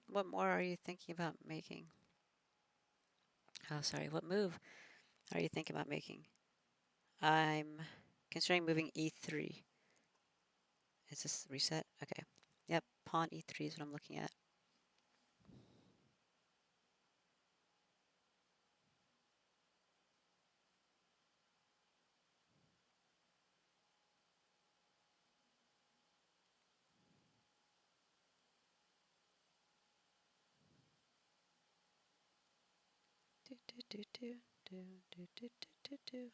A: What more are you thinking about making? Oh, sorry. What move are you thinking about making? I'm considering moving e3. Is this reset? Okay. Yep, pawn e3 is what I'm looking at. Do, do, do, do, do, do, do, do, do.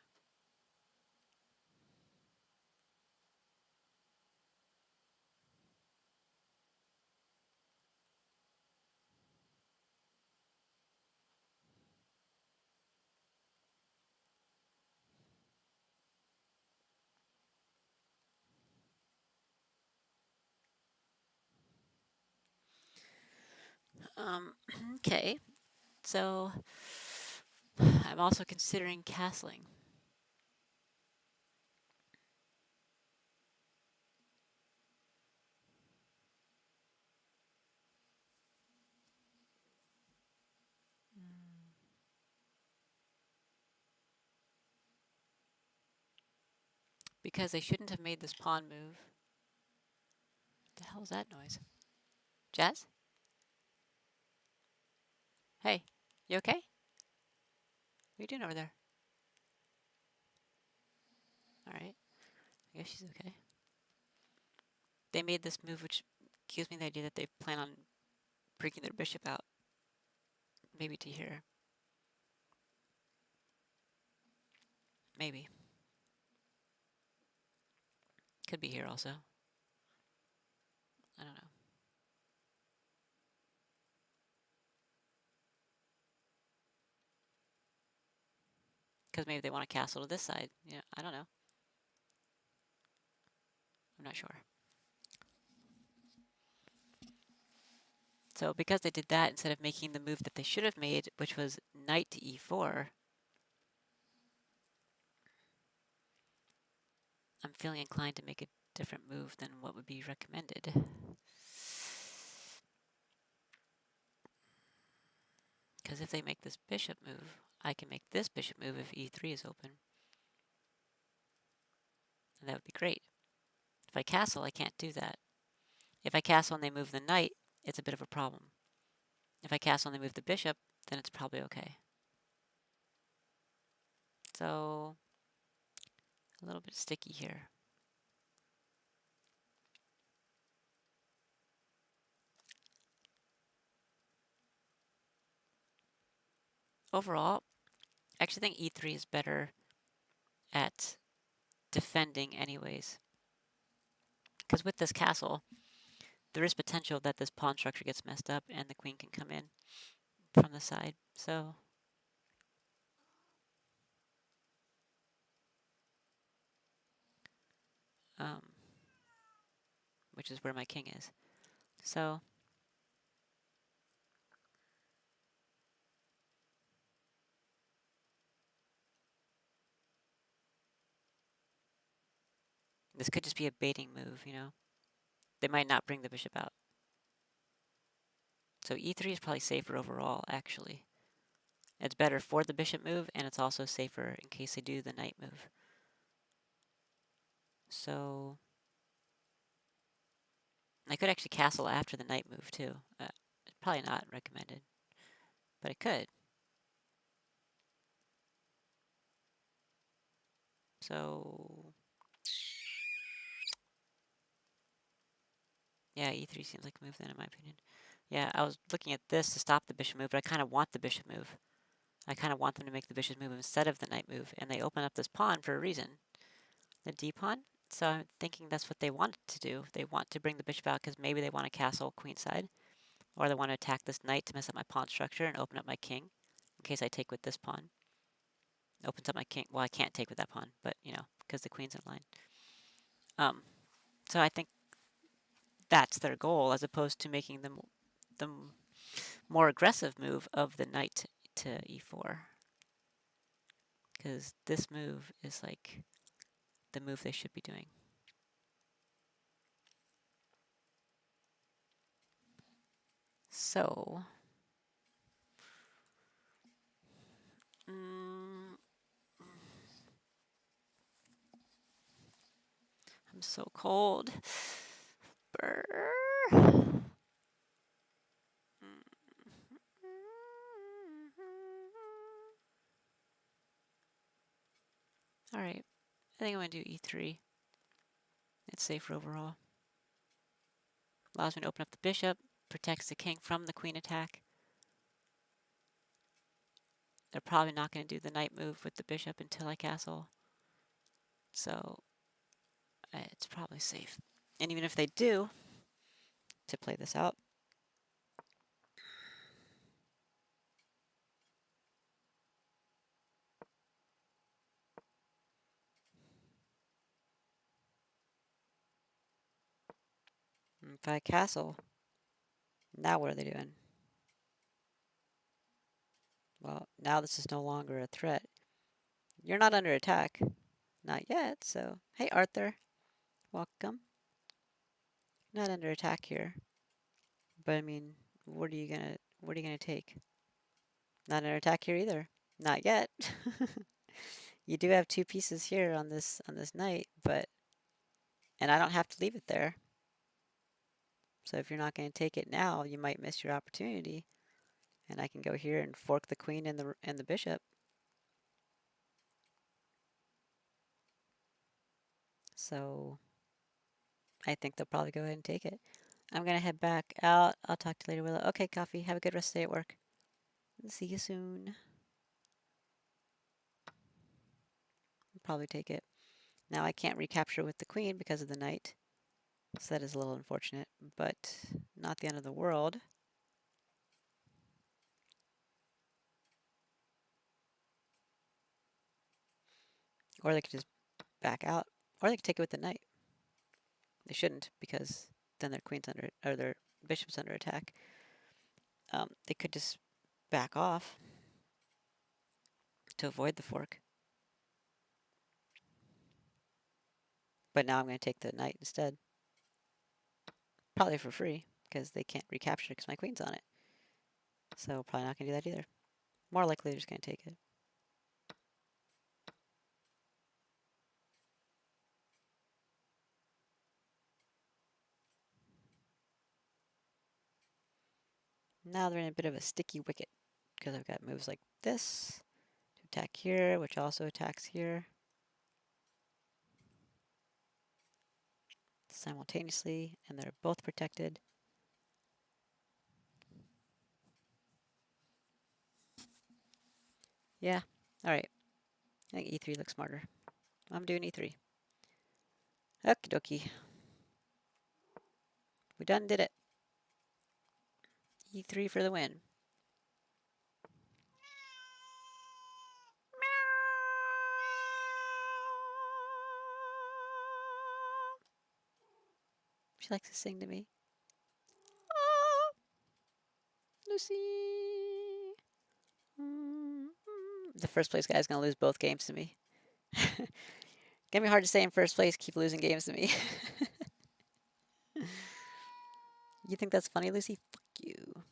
A: Okay. So I'm also considering castling. Because they shouldn't have made this pawn move. What the hell is that noise? Jazz? Hey, you okay? What are you doing over there? Alright. I guess she's okay. They made this move which gives me the idea that they plan on breaking their bishop out, maybe to here. Maybe. Could be here also. I don't know. Because maybe they want to castle to this side. Yeah, I don't know. I'm not sure. So because they did that, instead of making the move that they should have made, which was knight to e4, I'm feeling inclined to make a different move than what would be recommended. Because if they make this bishop move, I can make this bishop move if e3 is open. And that would be great. If I castle, I can't do that. If I castle and they move the knight, it's a bit of a problem. If I castle and they move the bishop, then it's probably okay. So, a little bit sticky here. Overall, I actually think e3 is better at defending anyways. Because with this castle, there is potential that this pawn structure gets messed up and the queen can come in from the side. So, which is where my king is. So, this could just be a baiting move, you know? They might not bring the bishop out. So e3 is probably safer overall, actually. It's better for the bishop move, and it's also safer in case they do the knight move. So, I could actually castle after the knight move, too. Probably not recommended, but it could. So, yeah, e3 seems like a move then, in my opinion. Yeah, I was looking at this to stop the bishop move, but I kind of want the bishop move. I kind of want them to make the bishop move instead of the knight move, and they open up this pawn for a reason. The d pawn. So I'm thinking that's what they want to do. They want to bring the bishop out because maybe they want to castle queenside, or they want to attack this knight to mess up my pawn structure and open up my king in case I take with this pawn. Opens up my king. Well, I can't take with that pawn, but, you know, because the queen's in line. So I think that's their goal, as opposed to making the more aggressive move of the knight to e4. Because this move is like the move they should be doing. So, I'm so cold. Brr. All right, I think I'm going to do e3. It's safer overall. Allows me to open up the bishop, protects the king from the queen attack. They're probably not going to do the knight move with the bishop until I castle. So it's probably safe. And even if they do, to play this out, if I castle, now what are they doing? Well, now this is no longer a threat. You're not under attack. Not yet, so... Hey, Arthur. Welcome. Not under attack here. But, I mean, what are you gonna take? Not under attack here either. Not yet. You do have two pieces here on this knight, but... And I don't have to leave it there. So if you're not going to take it now, you might miss your opportunity. And I can go here and fork the queen and the bishop. So I think they'll probably go ahead and take it. I'm gonna head back out. I'll talk to you later, Willow. Okay, Coffee. Have a good rest of the day at work. See you soon. I'll probably take it. Now I can't recapture with the queen because of the knight. So that is a little unfortunate, but not the end of the world. Or they could just back out. Or they could take it with the knight. They shouldn't, because then their queen's under, or their bishop's under attack. They could just back off to avoid the fork. But now I'm going to take the knight instead. Probably for free, because they can't recapture it because my queen's on it. So probably not going to do that either. More likely they're just going to take it. Now they're in a bit of a sticky wicket, because I've got moves like this to attack here, which also attacks here. Simultaneously, and they're both protected. Yeah, alright. I think e3 looks smarter. I'm doing e3. Okie dokie. We done did it. e3 for the win. She likes to sing to me. Oh, Lucy. The first place guy's gonna lose both games to me. Gonna be hard to stay in first place, keep losing games to me. You think that's funny, Lucy? Fuck you.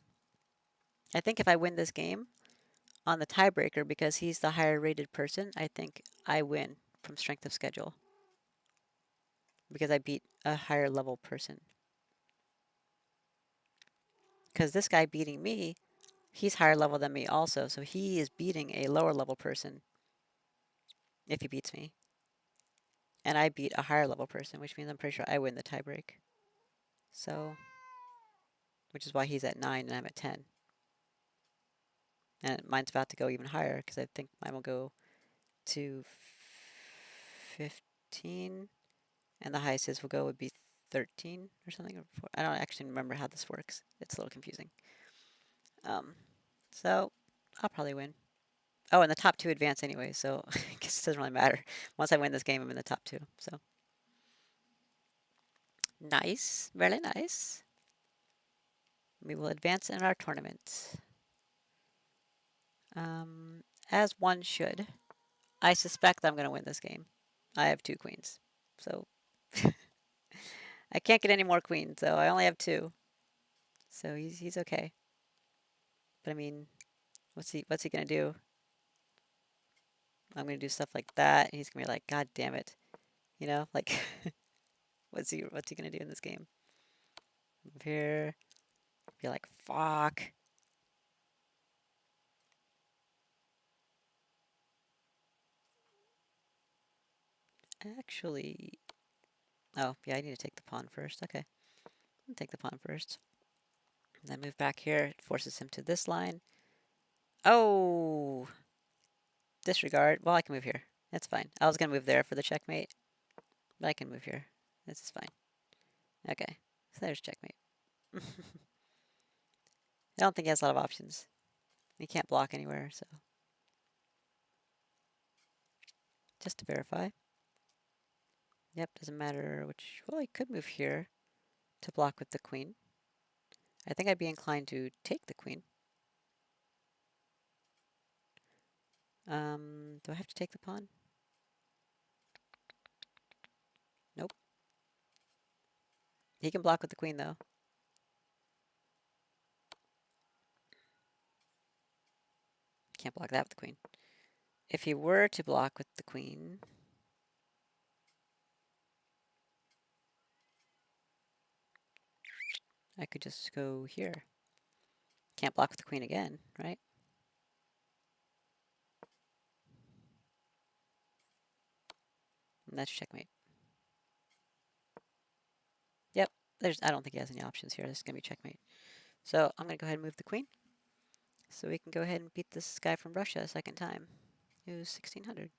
A: I think if I win this game on the tiebreaker because he's the higher rated person, I think I win from strength of schedule. Because I beat a higher level person. Because this guy beating me, he's higher level than me also, so he is beating a lower level person if he beats me. And I beat a higher level person, which means I'm pretty sure I win the tiebreak. So, which is why he's at 9 and I'm at 10. And mine's about to go even higher because I think mine will go to 15, and the highest his will go would be 13 or something. Or I don't actually remember how this works. It's a little confusing. So I'll probably win. Oh, and the top two advance anyway, so I guess it doesn't really matter. Once I win this game, I'm in the top two. So nice, very nice. We will advance in our tournament. As one should. I suspect I'm going to win this game. I have 2 queens, so I can't get any more queens, so I only have 2. So he's okay. But I mean, what's he gonna do? I'm gonna do stuff like that, and he's gonna be like, God damn it, you know, like what's he gonna do in this game? Move here, be like, fuck. Actually, oh yeah, I need to take the pawn first. Okay, I'll take the pawn first. And then move back here. It forces him to this line. Oh, disregard. Well, I can move here. That's fine. I was gonna move there for the checkmate, but I can move here. This is fine. Okay, so there's checkmate. I don't think he has a lot of options. He can't block anywhere, so. Just to verify. Yep, doesn't matter which. Well, he could move here to block with the queen. I think I'd be inclined to take the queen. Do I have to take the pawn? Nope. He can block with the queen, though. Can't block that with the queen. If he were to block with the queen, I could just go here. Can't block with the queen again, right? And that's checkmate. Yep, I don't think he has any options here. This is going to be checkmate. So I'm going to go ahead and move the queen. So we can go ahead and beat this guy from Russia a second time. Who's 1600.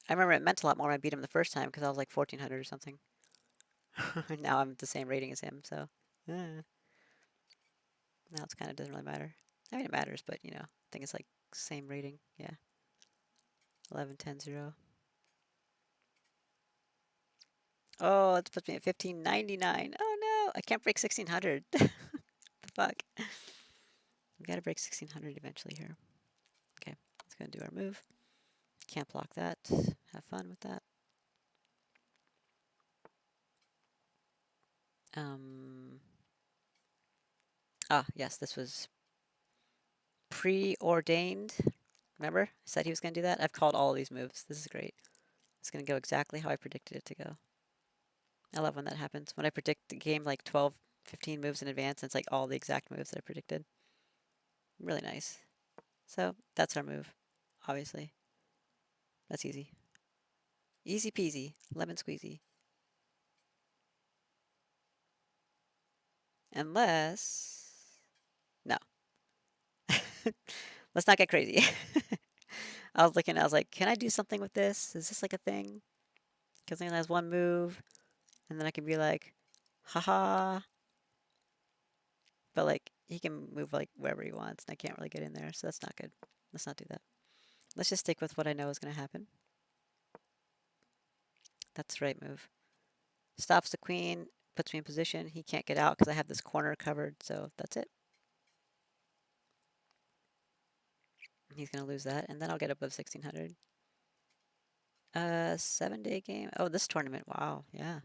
A: I remember it meant a lot more when I beat him the first time because I was like 1400 or something. Now I'm the same rating as him, so now it kind of doesn't really matter. I mean, it matters, but I think it's like same rating. Yeah, 11, 10, 0. Oh, it's puts me at 1599. Oh no, I can't break 1600. The fuck? We gotta break 1600 eventually here. Okay, let's go and do our move. Can't block that. Have fun with that. Yes, this was preordained. Remember? I said he was going to do that? I've called all of these moves. This is great. It's going to go exactly how I predicted it to go. I love when that happens. When I predict the game like 12, 15 moves in advance, and it's like all the exact moves that I predicted. Really nice. So that's our move, obviously. That's easy. Easy peasy. Lemon squeezy. Unless... No. Let's not get crazy. I was like, can I do something with this? Is this like a thing? Because he only has one move, and then I can be like, haha. But like, he can move like wherever he wants, and I can't really get in there, so that's not good. Let's not do that. Let's just stick with what I know is going to happen. That's the right move. Stops the queen, puts me in position. He can't get out because I have this corner covered, so that's it. He's going to lose that, and then I'll get above 1600. 7-day game. Oh, this tournament. Wow, yeah.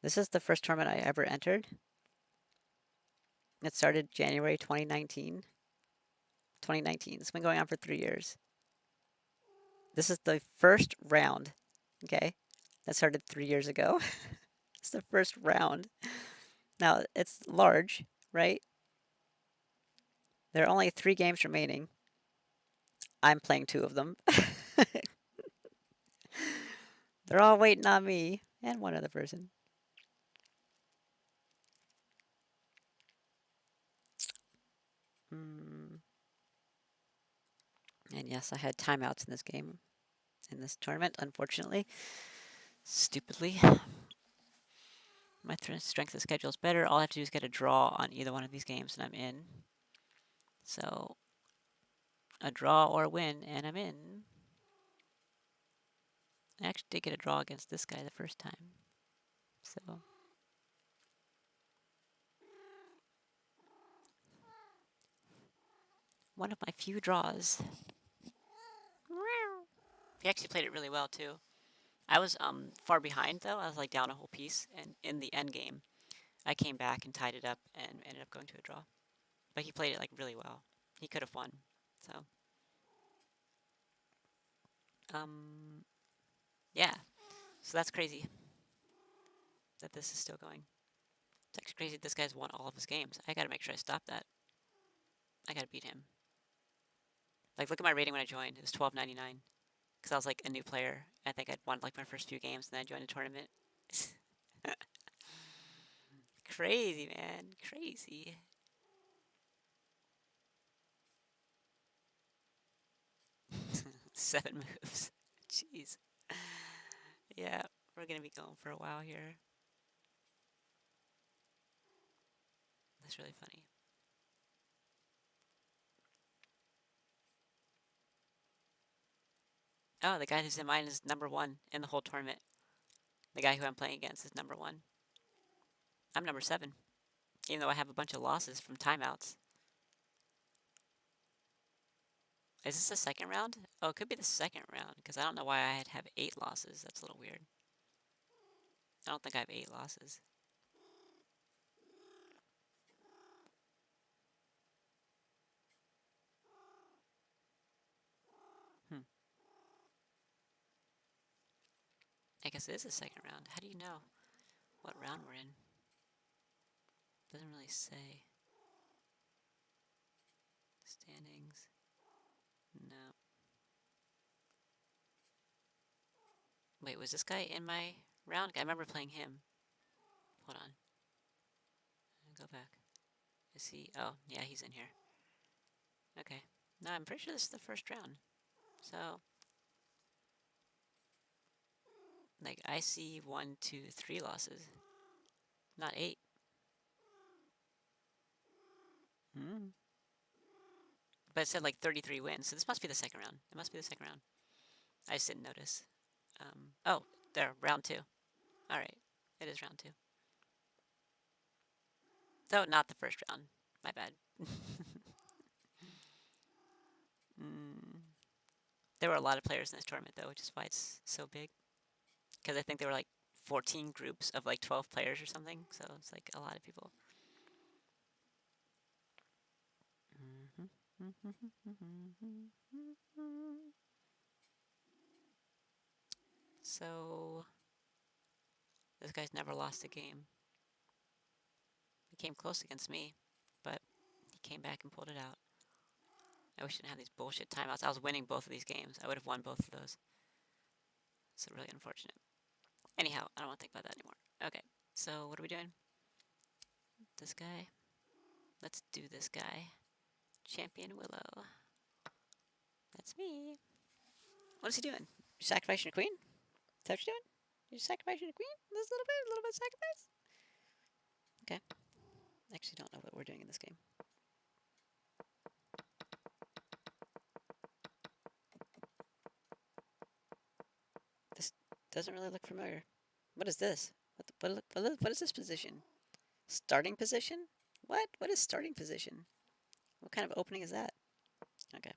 A: This is the first tournament I ever entered. It started January 2019. 2019. It's been going on for 3 years. This is the first round, okay? That started 3 years ago. It's the first round. Now, it's large, right? There are only 3 games remaining. I'm playing 2 of them. They're all waiting on me and one other person. And yes, I had timeouts in this game, in this tournament, unfortunately. Stupidly. My strength of schedule is better. All I have to do is get a draw on either one of these games, and I'm in. So, a draw or a win, and I'm in. I actually did get a draw against this guy the first time. So, one of my few draws. He actually played it really well, too. I was far behind, though. I was like down a whole piece, and in the end game, I came back and tied it up and ended up going to a draw. But he played it like really well. He could have won. So, yeah. So that's crazy that this is still going. It's actually crazy this guy's won all of his games. I gotta make sure I stop that. I gotta beat him. Like, look at my rating when I joined. It was 1299. Because I was like a new player. I think I'd won like my first few games, and then I joined a tournament. Crazy, man. Crazy. Seven moves. Jeez. Yeah, we're gonna be going for a while here. That's really funny. Oh, the guy who's in mine is #1 in the whole tournament. The guy who I'm playing against is #1. I'm #7, even though I have a bunch of losses from timeouts. Is this the second round? Oh, it could be the second round, because I don't know why I'd have 8 losses. That's a little weird. I don't think I have 8 losses. I guess it is the second round. How do you know what round we're in? Doesn't really say. Standings. No. Wait, was this guy in my round? I remember playing him. hold on. Go back. Is he? Oh, yeah, he's in here. Okay. No, I'm pretty sure this is the first round. So, like, I see 1, 2, 3 losses, not 8. Hmm. But it said like 33 wins, so this must be the second round. It must be the second round. I just didn't notice. Oh, there, round 2. All right, it is round 2. Though not the first round. My bad. mm. There were a lot of players in this tournament, though, which is why it's so big. Because I think there were like 14 groups of like 12 players or something, so it's like a lot of people. So, this guy's never lost a game. He came close against me, but he came back and pulled it out. I wish I didn't have these bullshit timeouts. I was winning both of these games. I would have won both of those. So really unfortunate. Anyhow, I don't want to think about that anymore. Okay, so what are we doing? This guy. Let's do this guy. Champion Willow. That's me. What is he doing? You sacrificing a queen? Is that what you're doing? You're sacrificing a queen? This a little bit of sacrifice? Okay. I actually don't know what we're doing in this game. This doesn't really look familiar. What is this? What is this position? Starting position? What? What is starting position? What kind of opening is that? Okay.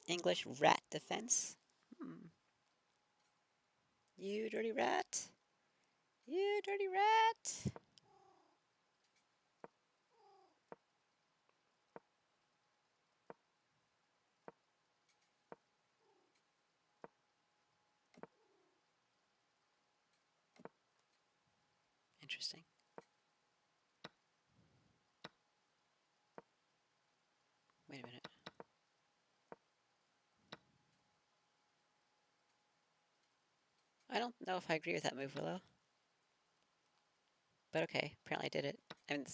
A: English rat defense. You dirty rat. You dirty rat. Interesting. Wait a minute. I don't know if I agree with that move, Willow. But okay, apparently I did it. And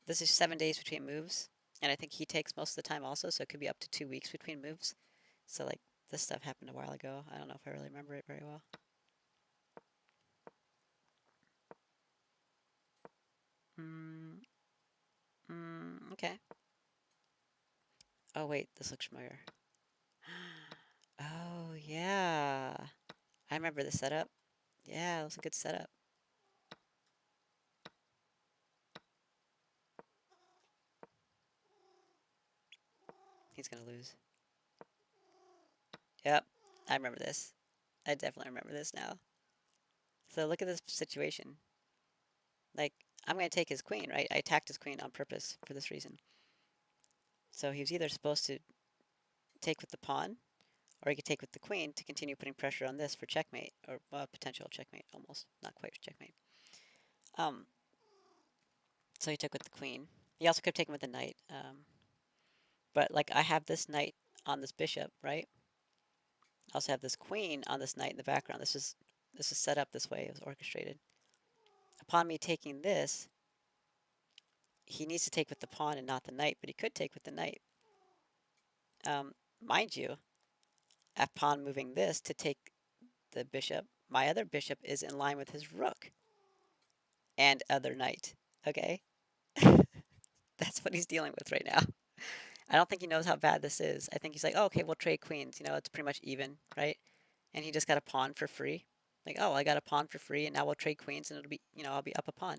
A: this is 7 days between moves, and I think he takes most of the time also, so it could be up to 2 weeks between moves. So, like, this stuff happened a while ago. I don't know if I really remember it very well. Okay. Oh, wait, this looks familiar. Oh, yeah. I remember the setup. Yeah, it was a good setup. He's gonna lose. Yep, I remember this. I definitely remember this now. So look at this situation. Like, I'm gonna take his queen, right? I attacked his queen on purpose for this reason. So he was either supposed to take with the pawn, or he could take with the queen to continue putting pressure on this for checkmate, or potential checkmate, almost. Not quite checkmate. So he took with the queen. He also could have taken with the knight. But, like, I have this knight on this bishop, right? I also have this queen on this knight in the background. This is set up this way. It was orchestrated. Upon me taking this, he needs to take with the pawn and not the knight, but he could take with the knight. Mind you, upon moving this to take the bishop, my other bishop is in line with his rook and other knight. Okay? That's what he's dealing with right now. I don't think he knows how bad this is. I think he's like, oh, okay, we'll trade queens. You know, it's pretty much even, right? And he just got a pawn for free. Like, oh, I got a pawn for free, and now we'll trade queens, and it'll be, you know, I'll be up a pawn.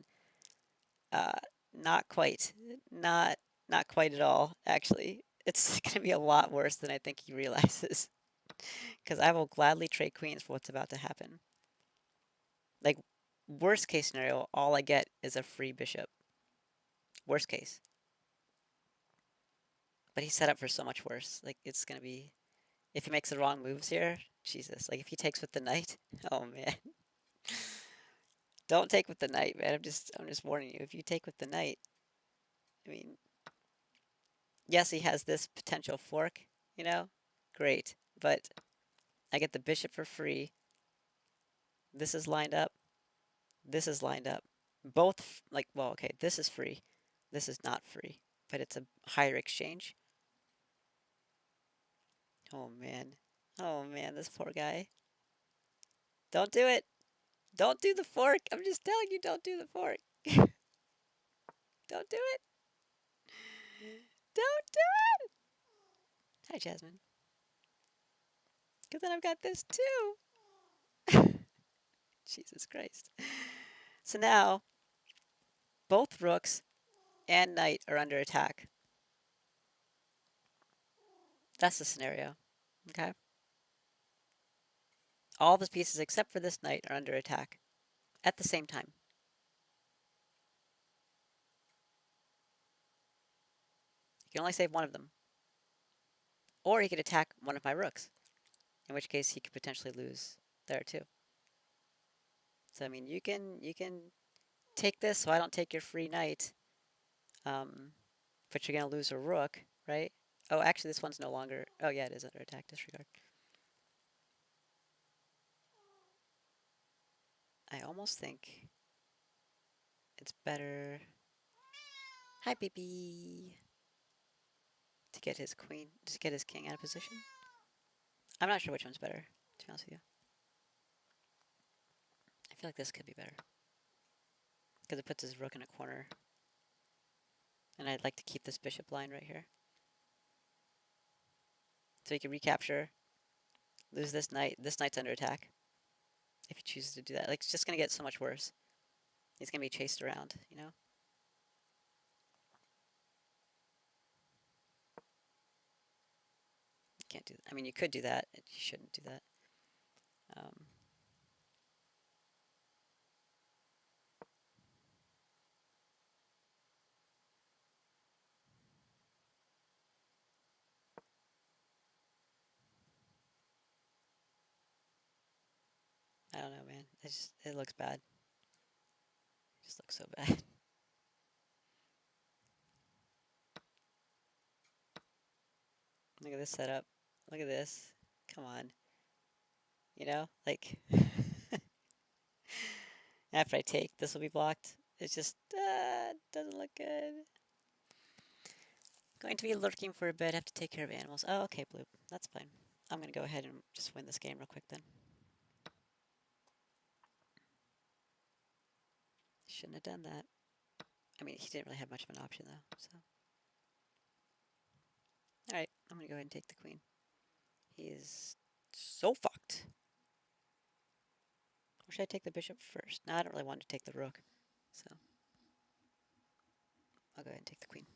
A: Uh, not quite. Not quite at all, actually. It's going to be a lot worse than I think he realizes. Because I will gladly trade queens for what's about to happen. Like, worst case scenario, all I get is a free bishop. Worst case. But he's set up for so much worse. Like, it's going to be... If he makes the wrong moves here, Jesus. Like, if he takes with the knight, oh, man. Don't take with the knight, man. I'm just warning you. If you take with the knight, I mean... Yes, he has this potential fork, you know? Great. But I get the bishop for free. This is lined up. This is lined up. Both, like, well, okay, this is free. This is not free, but it's a higher exchange. Oh, man. Oh, man, this poor guy. Don't do it. Don't do the fork. I'm just telling you, don't do the fork. Don't do it. Don't do it. Hi, Jasmine. Because then I've got this too. Jesus Christ. So now, both rooks and knight are under attack. That's the scenario. Okay? All the pieces except for this knight are under attack at the same time. You can only save one of them. Or he could attack one of my rooks, in which case he could potentially lose there too. So I mean, you can take this so I don't take your free knight, but you're gonna lose a rook, right? Oh, actually, this one's no longer. Oh yeah, it is under attack. Disregard. I almost think it's better. Hi, baby. To get his queen, to get his king out of position. I'm not sure which one's better, to be honest with you. I feel like this could be better. Because it puts his rook in a corner. And I'd like to keep this bishop line right here. So he can recapture, lose this knight. This knight's under attack. If he chooses to do that. Like, it's just going to get so much worse. He's going to be chased around, you know? You can't do that. I mean, you could do that. You shouldn't do that. I don't know, man. It looks bad. It just looks so bad. Look at this setup. Look at this. Come on. You know, like, after I take, this will be blocked. It just doesn't look good. Going to be lurking for a bit. Have to take care of animals. Oh, okay, Blue. That's fine. I'm going to go ahead and just win this game real quick then. Shouldn't have done that. I mean, he didn't really have much of an option, though, so. Alright, I'm going to go ahead and take the queen. He is so fucked. Or should I take the bishop first? No, I don't really want to take the rook, so. I'll go ahead and take the queen.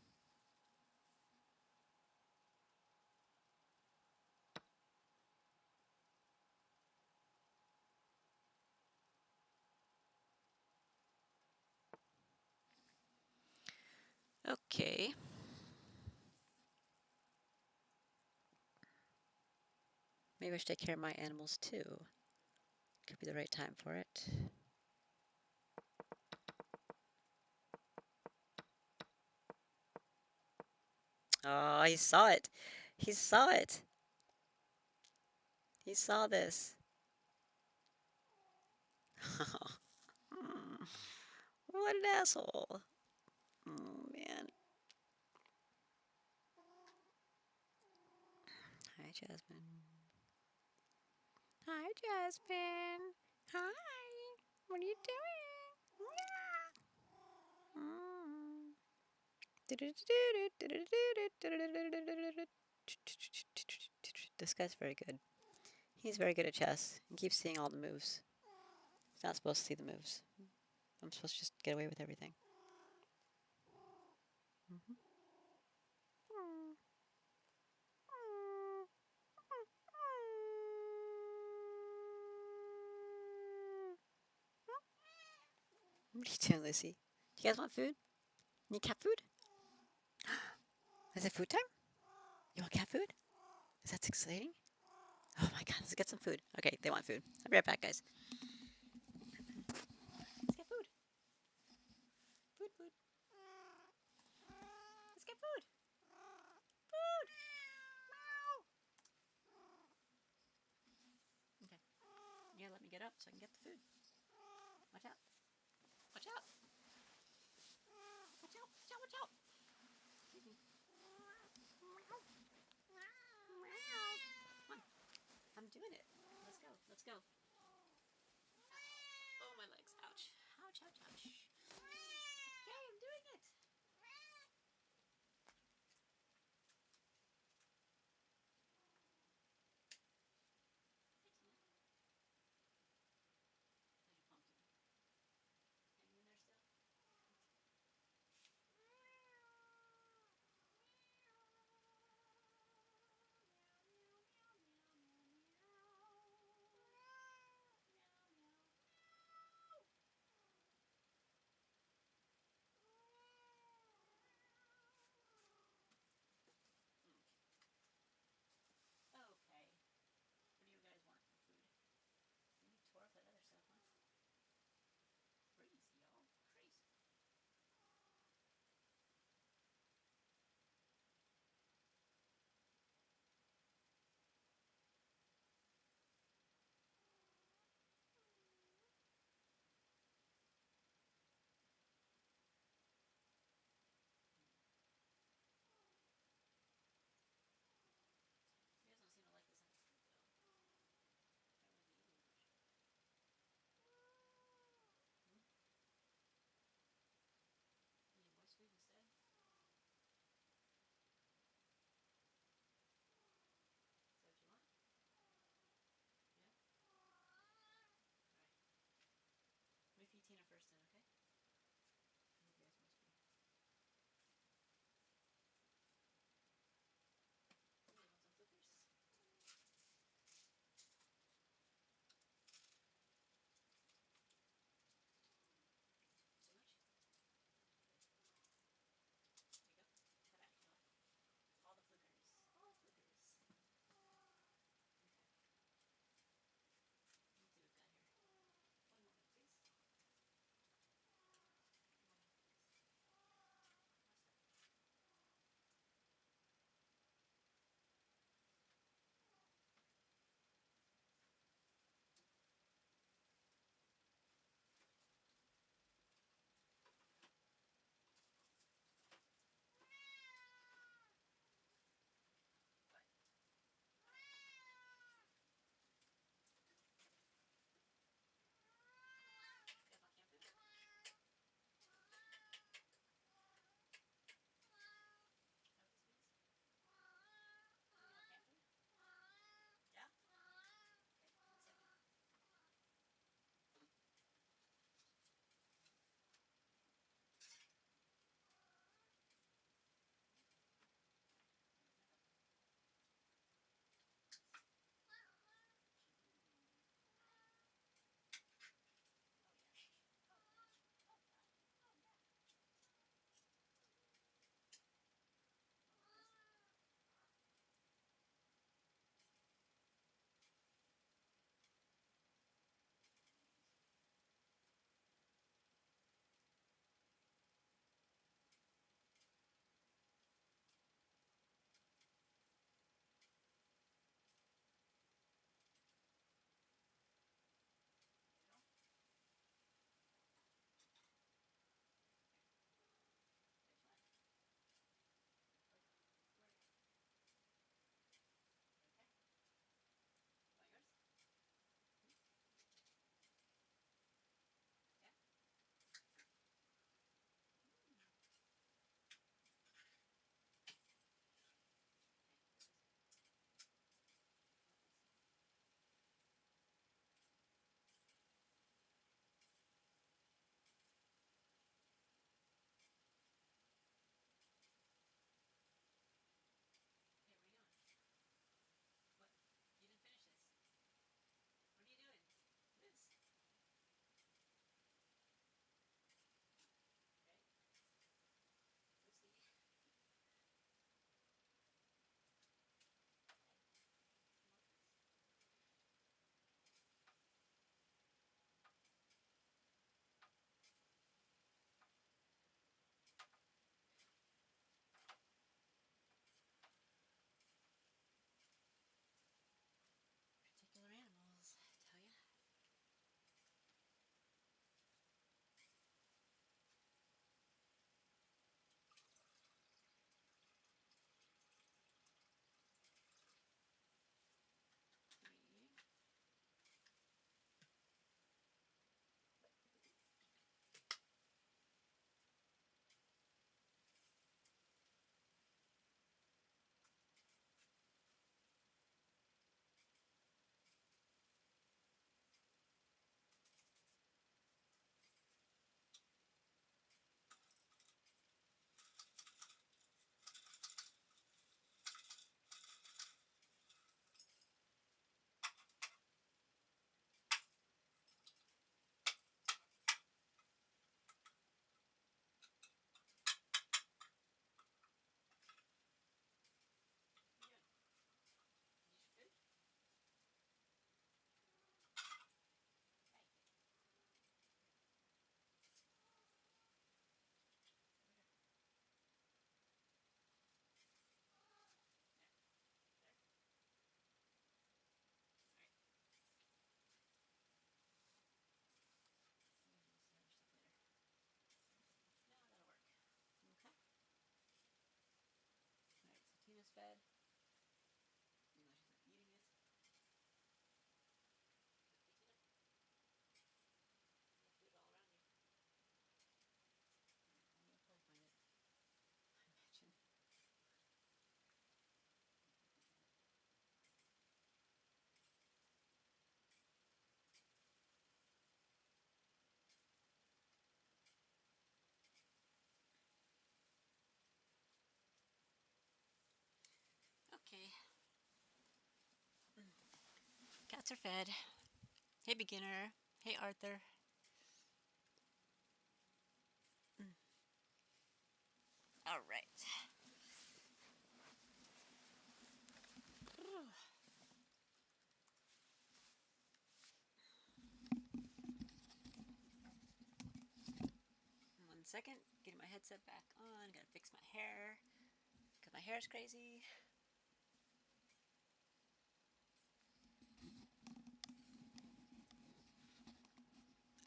A: Okay. Maybe I should take care of my animals too. Could be the right time for it. Oh, he saw it. He saw it. He saw this. What an asshole. Oh, man. Hi, Jasmine. Hi, Jasmine. Hi. What are you doing? This guy's very good. He's very good at chess. He keeps seeing all the moves. He's not supposed to see the moves. I'm supposed to just get away with everything. What are you doing, Lucy? Do you guys want food? Need cat food? Is it food time? You want cat food? Is that exciting? Oh my god, let's get some food. Okay, they want food. I'll be right back, guys. Let's get food. Food, food. Let's get food. Food! Meow! get up so I can get the food. Watch out. Watch out. Watch out. Watch out. Watch out. Come on. I'm doing it. Let's go. Let's go. Oh, my legs. Ouch. Ouch, ouch, ouch. Okay, I'm doing it. There's your pumpkin. Hanging in there still? Cats are fed. Hey, beginner. Hey, Arthur. All right. One second. Getting my headset back on. Gotta fix my hair. Because my hair's crazy.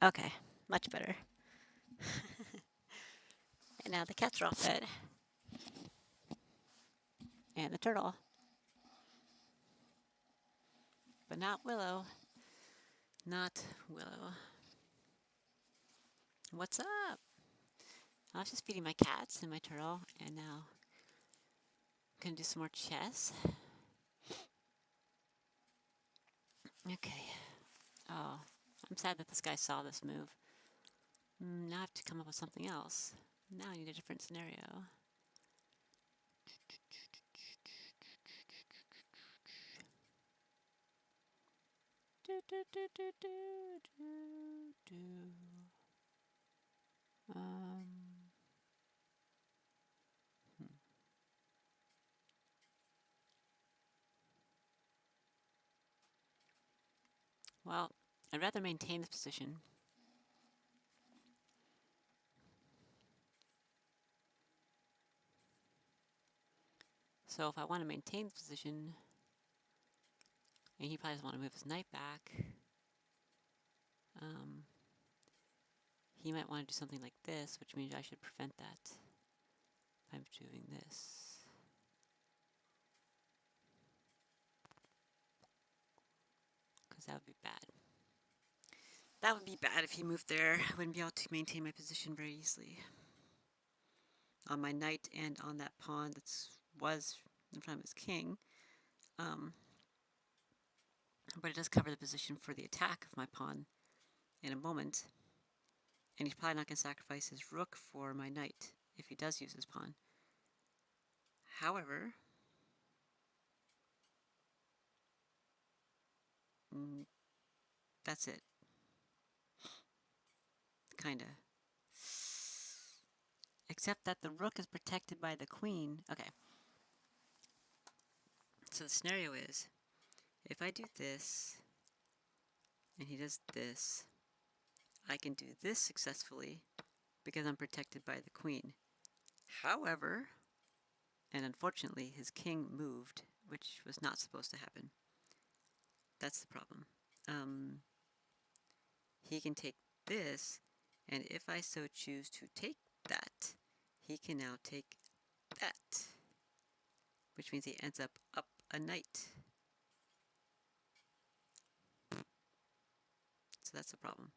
A: Okay. Much better. And now the cats are all fed. And the turtle. But not Willow. Not Willow. What's up? I was just feeding my cats and my turtle, and now I'm gonna do some more chess. Okay. Oh, I'm sad that this guy saw this move. Now I have to come up with something else. Now I need a different scenario. Do, do, do, do, do, do, do. Um. Well, I'd rather maintain this position. So if I want to maintain the position, and he probably doesn't want to move his knight back, he might want to do something like this, which means I should prevent that if I'm doing this. Because that would be bad. That would be bad if he moved there. I wouldn't be able to maintain my position very easily. On my knight and on that pawn that was in front of his king. But it does cover the position for the attack of my pawn in a moment. And he's probably not going to sacrifice his rook for my knight if he does use his pawn. However, that's it. Kinda. Except that the rook is protected by the queen. Okay. So the scenario is, if I do this, and he does this, I can do this successfully because I'm protected by the queen. However, and unfortunately, his king moved, which was not supposed to happen. That's the problem. He can take this, and if I so choose to take that, he can now take that, which means he ends up a knight. So that's a problem.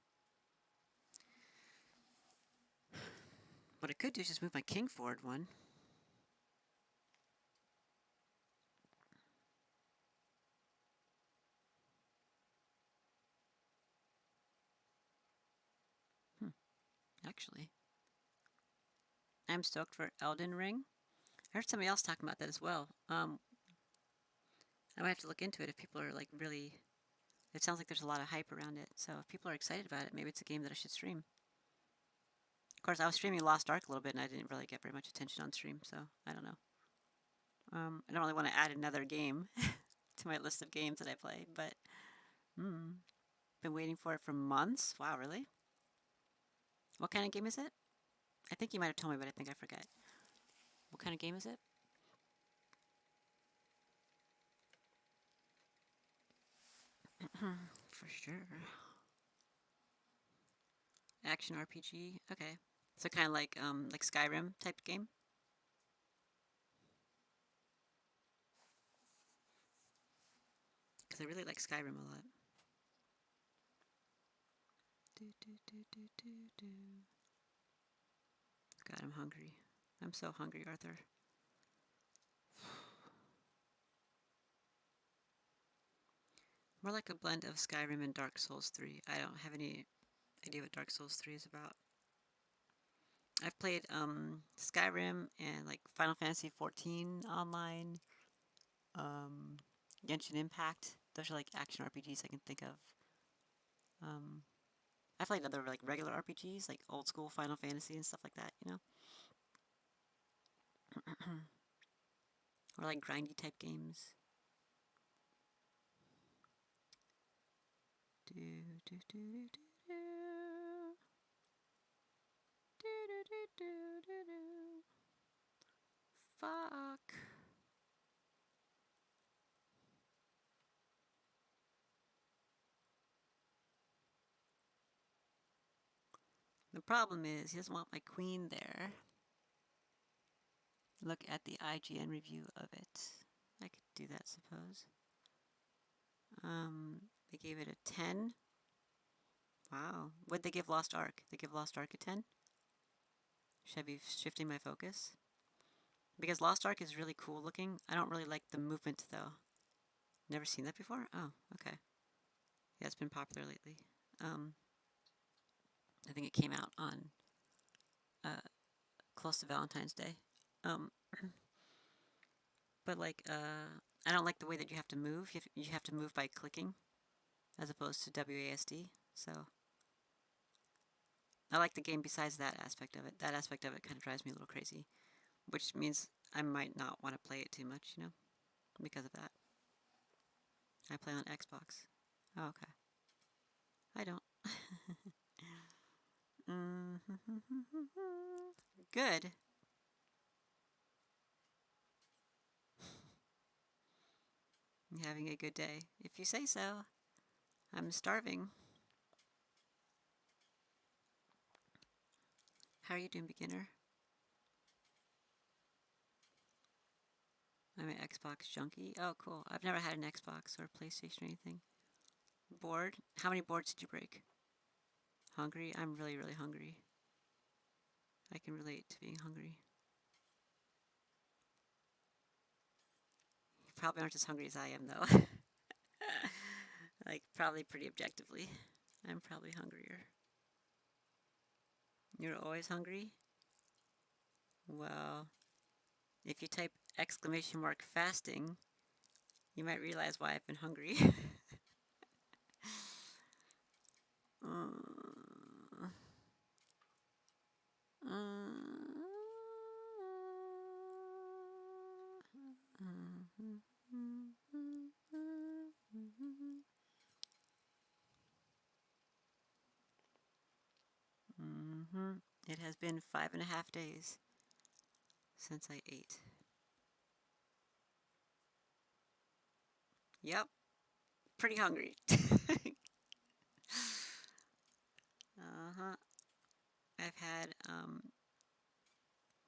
A: What I could do is just move my king forward one. Actually. I'm stoked for Elden Ring. I heard somebody else talking about that as well. I might have to look into it if people are like really... It sounds like there's a lot of hype around it, so if people are excited about it, maybe it's a game that I should stream. Of course, I was streaming Lost Ark a little bit, and I didn't really get very much attention on stream, so I don't know. I don't really want to add another game to my list of games that I play, but... Been waiting for it for months? Wow, really? What kind of game is it? I think you might have told me, but I think I forgot. What kind of game is it? For sure. Action RPG? Okay. So kind of like Skyrim type game? Because I really like Skyrim a lot. God, I'm hungry. I'm so hungry, Arthur. More like a blend of Skyrim and Dark Souls 3. I don't have any idea what Dark Souls 3 is about. I've played Skyrim and like Final Fantasy 14 online, Genshin Impact those are like action RPGs I can think of. I've played other like regular RPGs, like old school Final Fantasy and stuff like that, you know, or like grindy type games. Do do do do do do do do do do do. Fuck. The problem is he doesn't want my queen there. Look at the IGN review of it. I could do that, suppose. They gave it a 10. Wow. What'd they give Lost Ark? They give Lost Ark a 10? Should I be shifting my focus? Because Lost Ark is really cool looking. I don't really like the movement, though. Never seen that before? Oh, okay. Yeah, it's been popular lately. I think it came out on close to Valentine's Day. But like, I don't like the way that you have to move. You have to move by clicking, as opposed to WASD. So I like the game besides that aspect of it. That aspect of it kind of drives me a little crazy, which means I might not want to play it too much, you know, because of that. I play on Xbox. Oh, okay. I don't. Good. I'm having a good day. If you say so. I'm starving. How are you doing, beginner? I'm an Xbox junkie. Oh, cool. I've never had an Xbox or a PlayStation or anything. Bored? How many boards did you break? Hungry? I'm really, really hungry. I can relate to being hungry. You probably aren't as hungry as I am, though. Like, probably pretty objectively. I'm probably hungrier. You're always hungry? Well, if you type exclamation mark fasting, you might realize why I've been hungry. It has been 5.5 days since I ate. Yep, pretty hungry. Uh-huh. I've had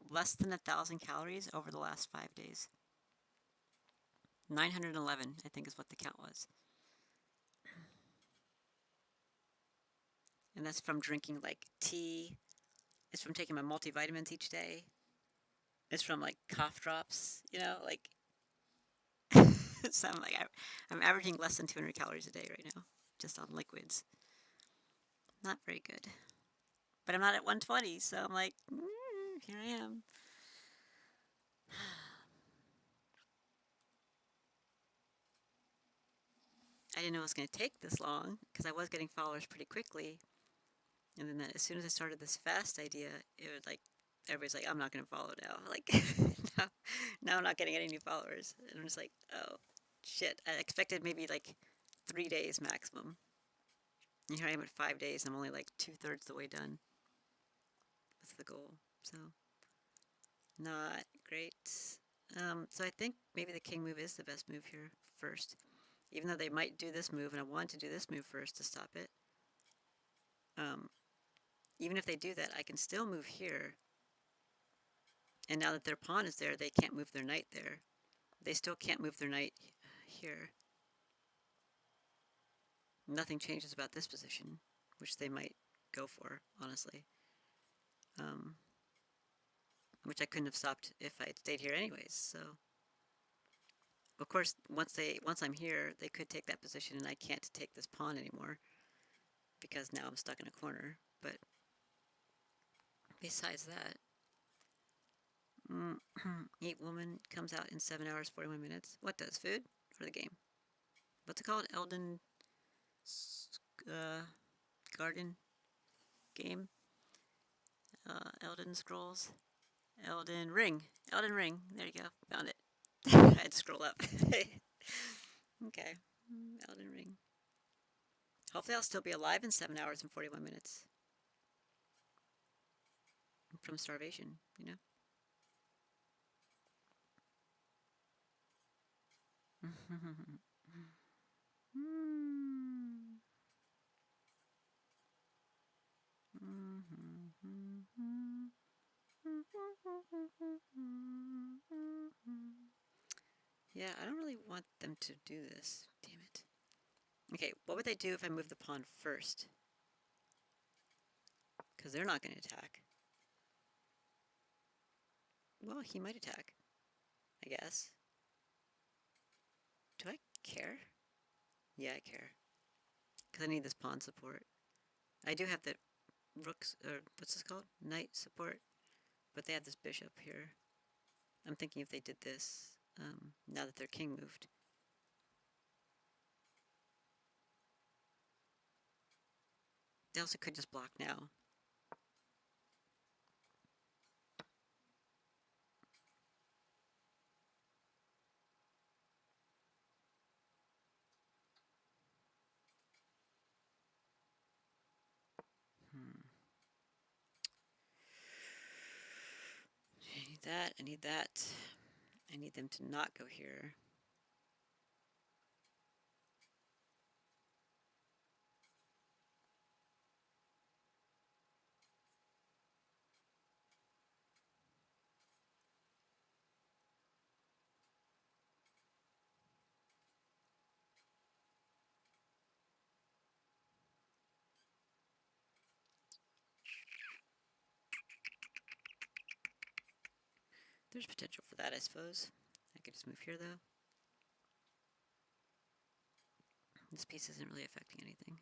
A: less than 1,000 calories over the last 5 days. 911, I think, is what the count was. And that's from drinking like tea. It's from taking my multivitamins each day. It's from like cough drops, you know, like. So I'm averaging less than 200 calories a day right now, just on liquids. Not very good. But I'm not at 120, so I'm like, here I am. I didn't know it was going to take this long, because I was getting followers pretty quickly. And then as soon as I started this fast idea, it was like, everybody's like, I'm not going to follow now. Like, now I'm not getting any new followers. And I'm just like, oh, shit. I expected maybe like 3 days maximum. And here I am at 5 days, and I'm only like 2/3 the way done. That's the goal. So, not great. So I think maybe the king move is the best move here first. Even though they might do this move, and I want to do this move first to stop it. Even if they do that, I can still move here. And now that their pawn is there, they can't move their knight there. They still can't move their knight here. Nothing changes about this position, which they might go for, honestly. Which I couldn't have stopped if I had stayed here anyways, so... Of course, once I'm here, they could take that position, and I can't take this pawn anymore, because now I'm stuck in a corner. But besides that, Eat Woman comes out in 7 hours, 41 minutes. What does? Food or the game? what's it called? Garden game. Elden Scrolls. Elden Ring. Elden Ring. There you go. Found it. I had to scroll up. Okay. Elden Ring. Hopefully I'll still be alive in 7 hours and 41 minutes. From starvation, you know? Yeah, I don't really want them to do this. Damn it. Okay, what would they do if I move the pawn first? Because they're not going to attack. Well, he might attack, I guess. Do I care? Yeah, I care. Because I need this pawn support. I do have the rooks, or what's this called? Knight support. But they have this bishop here. I'm thinking if they did this, now that their king moved. They also could just block now. I need that, I need that. I need them to not go here. There's potential for that, I suppose. I could just move here, though. This piece isn't really affecting anything.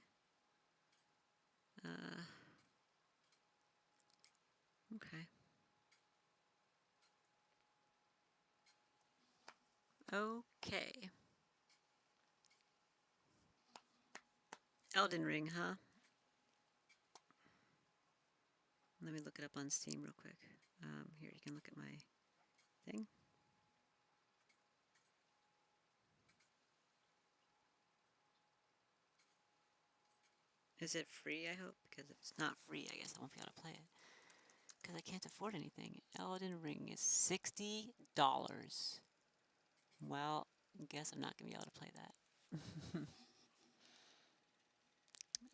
A: Okay. Okay. Elden Ring, huh? Let me look it up on Steam real quick. Here, you can look at my thing. Is it free, I hope? Because if it's not free, I guess I won't be able to play it. Because I can't afford anything. Elden Ring is $60. Well, I guess I'm not going to be able to play that.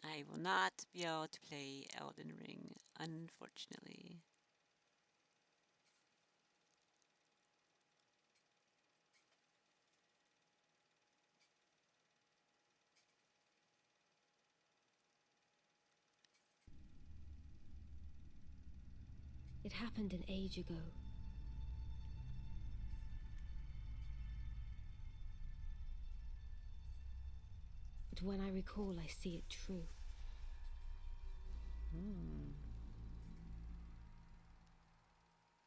A: I will not be able to play Elden Ring, unfortunately.
B: It happened an age ago. But when I recall, I see it true.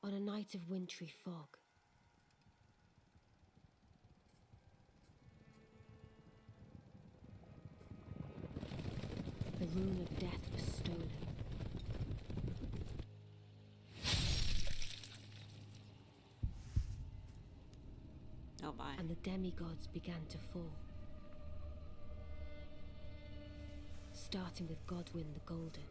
B: On a night of wintry fog, the rune of death was stolen.
A: Oh my.
B: And the demigods began to fall. Starting with Godwyn the Golden.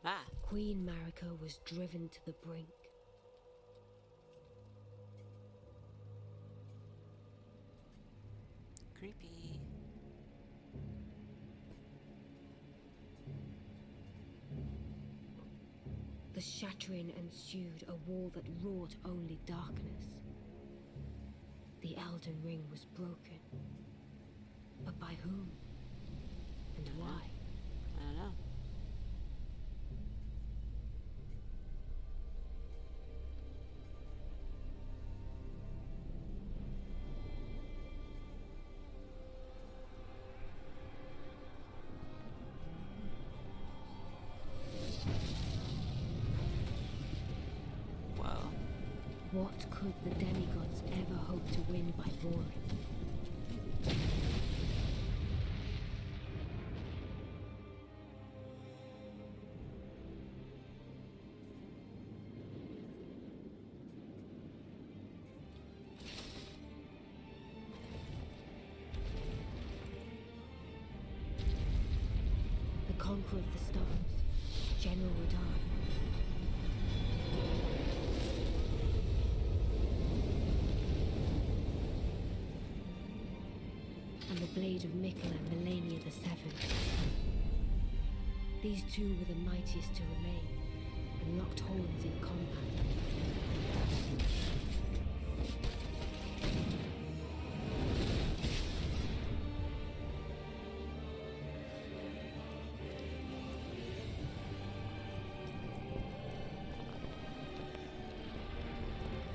A: Ah.
B: Queen Marika was driven to the brink.
A: Creepy.
B: The shattering ensued, a war that wrought only darkness. The Elden Ring was broken. But by whom? And why?
A: I don't know.
B: What could the demigods ever hope to win by warring? The conqueror of the stars, General Radahn. And the blade of Mikkel and Melania the Seventh. These two were the mightiest to remain, and locked horns in combat.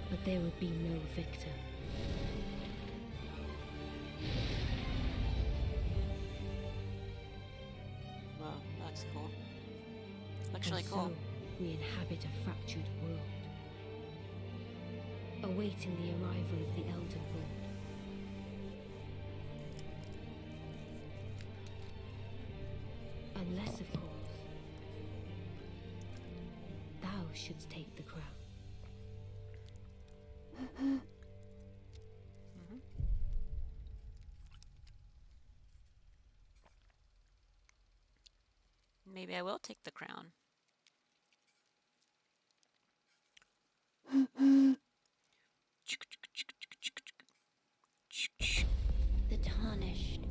B: But there would be no victor.
A: Wow, that's cool. Looks really
B: And
A: cool.
B: so, we inhabit a fractured world, awaiting the arrival of the Elden Lord. Unless, of course, thou shouldst take the crown.
A: Maybe I will take the crown.
C: The Tarnished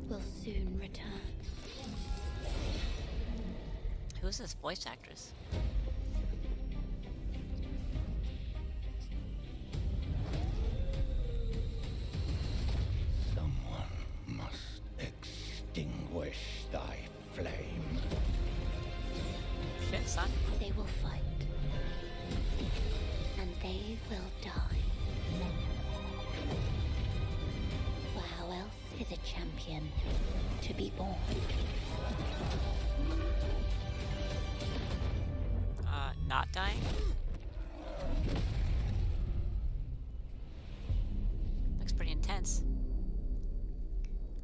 C: will soon return.
A: Who's this voice actress?
D: Someone must extinguish thy flame.
A: Shit, son.
C: They will fight. And they will die. For how else is a champion to be born?
A: Not dying? Looks pretty intense.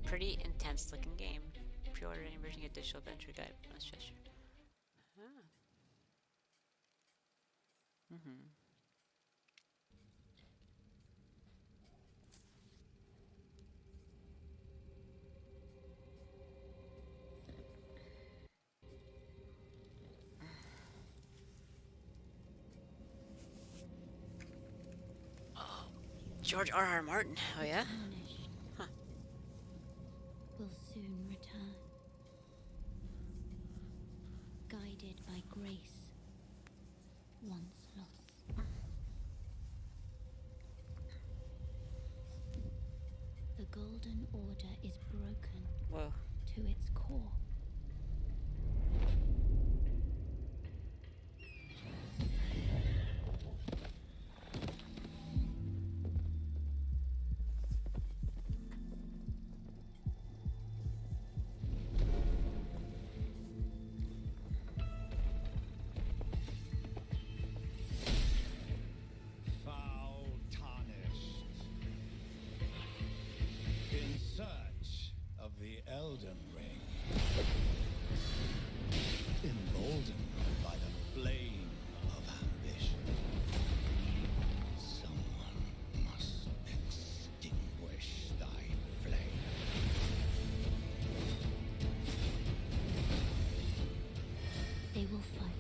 A: Pretty intense looking game. Pre-order any version, get digital adventure guide. Let's just. George R.R. Martin. Oh yeah?
C: Tarnished
A: Huh.
C: will soon return. Guided by grace, once lost. The Golden Order is broken
A: Whoa.
C: to its core.
D: Foul tarnished. In search of the Elden Ring. Emboldened by the flame of ambition. Someone must extinguish thy flame.
C: They will fight,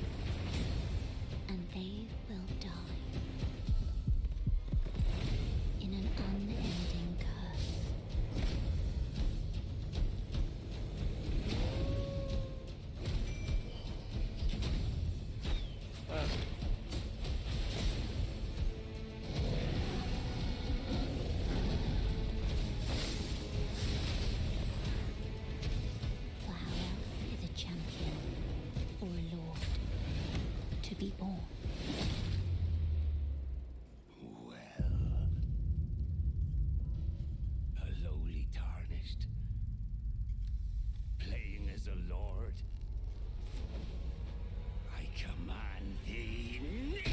C: and they will die. In an unending curse. For how else is a champion or a lord to be born?
D: Well, a lowly tarnished, playing as a lord. I command thee now.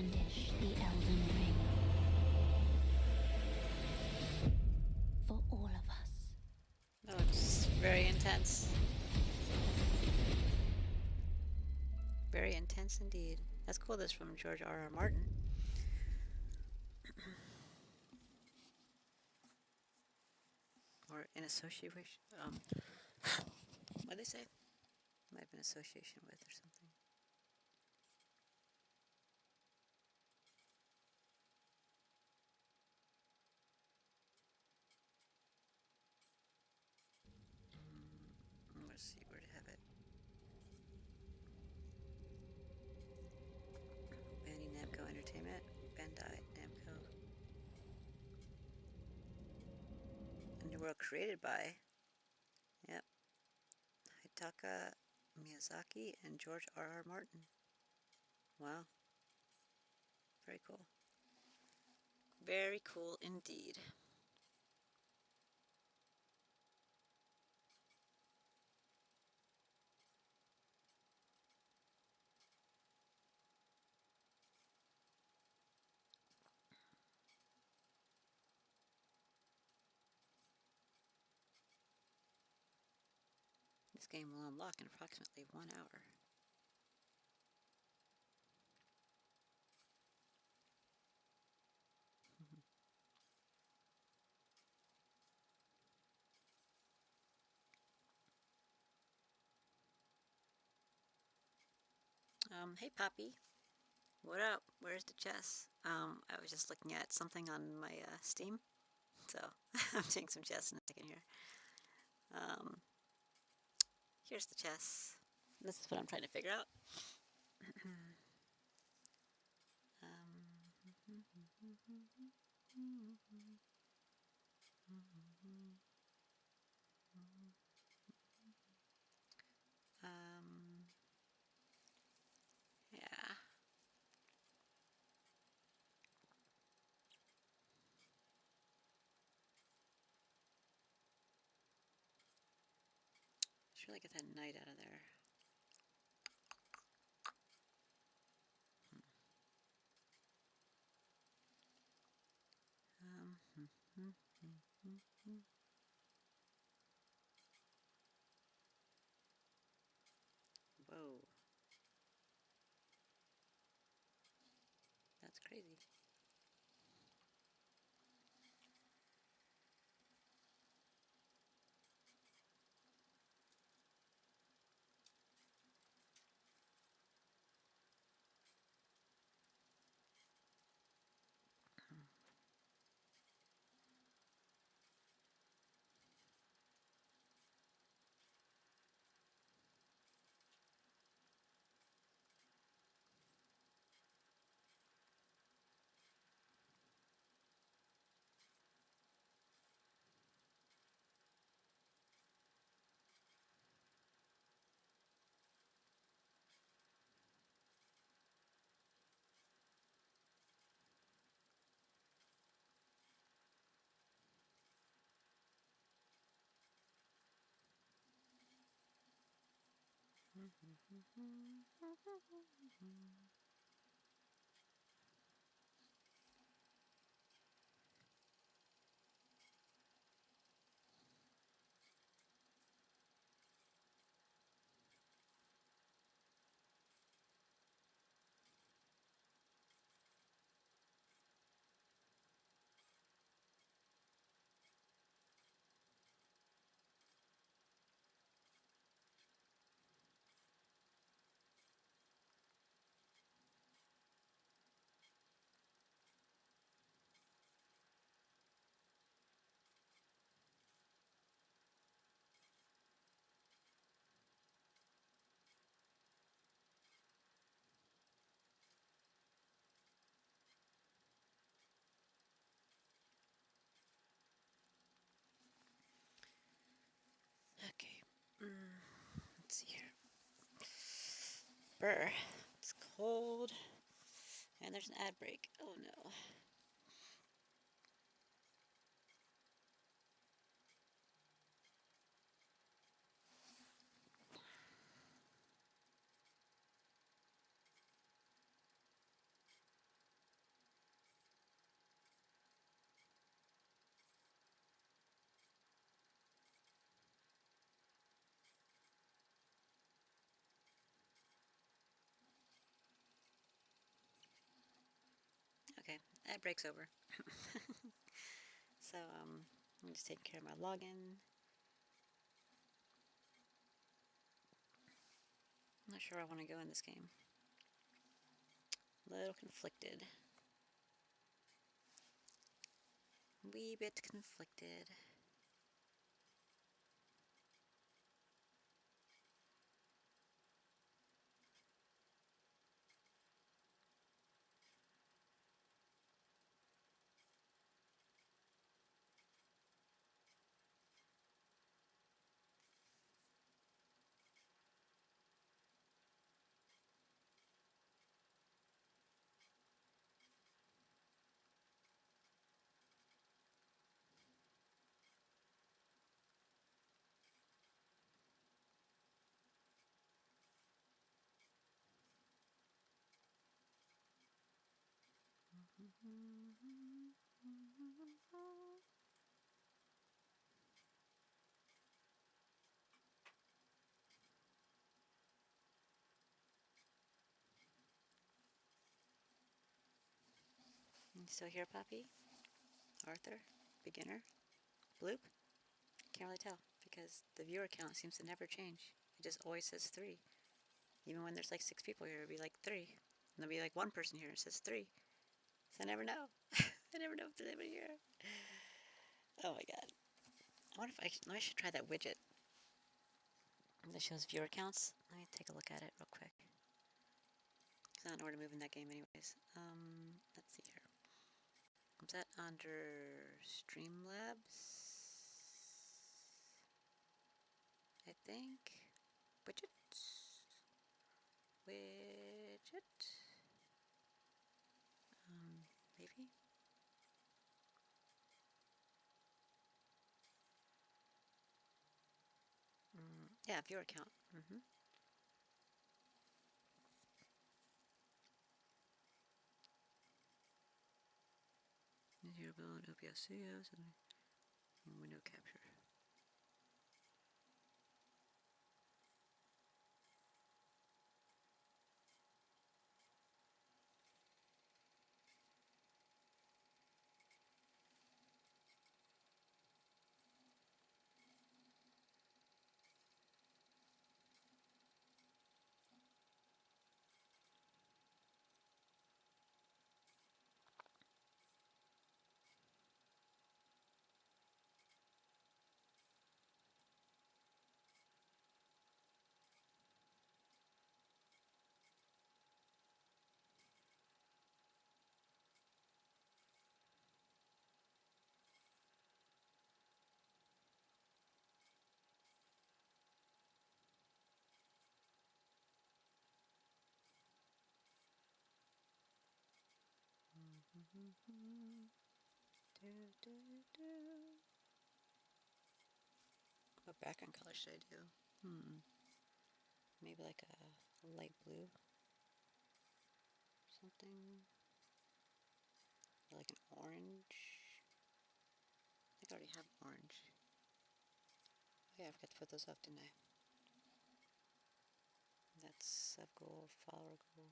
C: brandish the Elden Ring. For all of us.
A: Oh, it's very intense. Very intense indeed. That's cool. This from George R.R. Martin. Or in association. What'd they say? Might have been association with or something. Let's see where to have it. Bandai Namco Entertainment. Bandai Namco. A New World created by. Yep. Hidetaka Miyazaki and George R.R. Martin. Wow. Very cool. Very cool indeed. This game will unlock in approximately 1 hour. Hey Poppy. What up? Where's the chess? I was just looking at something on my Steam. So, I'm doing some chess in a second here. Here's the chess. This is what I'm trying to figure out. Yeah. Just really get that knight out of there. Whoa. That's crazy. Okay. Let's see here. Brr. It's cold. And there's an ad break. Oh no. that breaks over. So, I'm just taking care of my login. I'm not sure I want to go in this game. A little conflicted. Wee bit conflicted. You still here, Poppy? Arthur? Beginner? Bloop? Can't really tell because the viewer count seems to never change. It just always says 3. Even when there's like 6 people here, it'll be like 3. And there'll be like 1 person here, it says 3. So I never know. I never know if there's anybody here. Oh my god. I wonder if I should try that widget that shows viewer counts. Let me take a look at it real quick. Because I don't know where to move in that game anyways. Let's see here. Is that under Streamlabs? I think. Widget. Widget. Maybe. Yeah, viewer count. Here build OBS Studios and window capture. What background color should I do? Maybe like a light blue or something. Or like an orange. I think I already have orange. Oh yeah, I forgot to put those up, didn't I? That's subgoal, follower goal.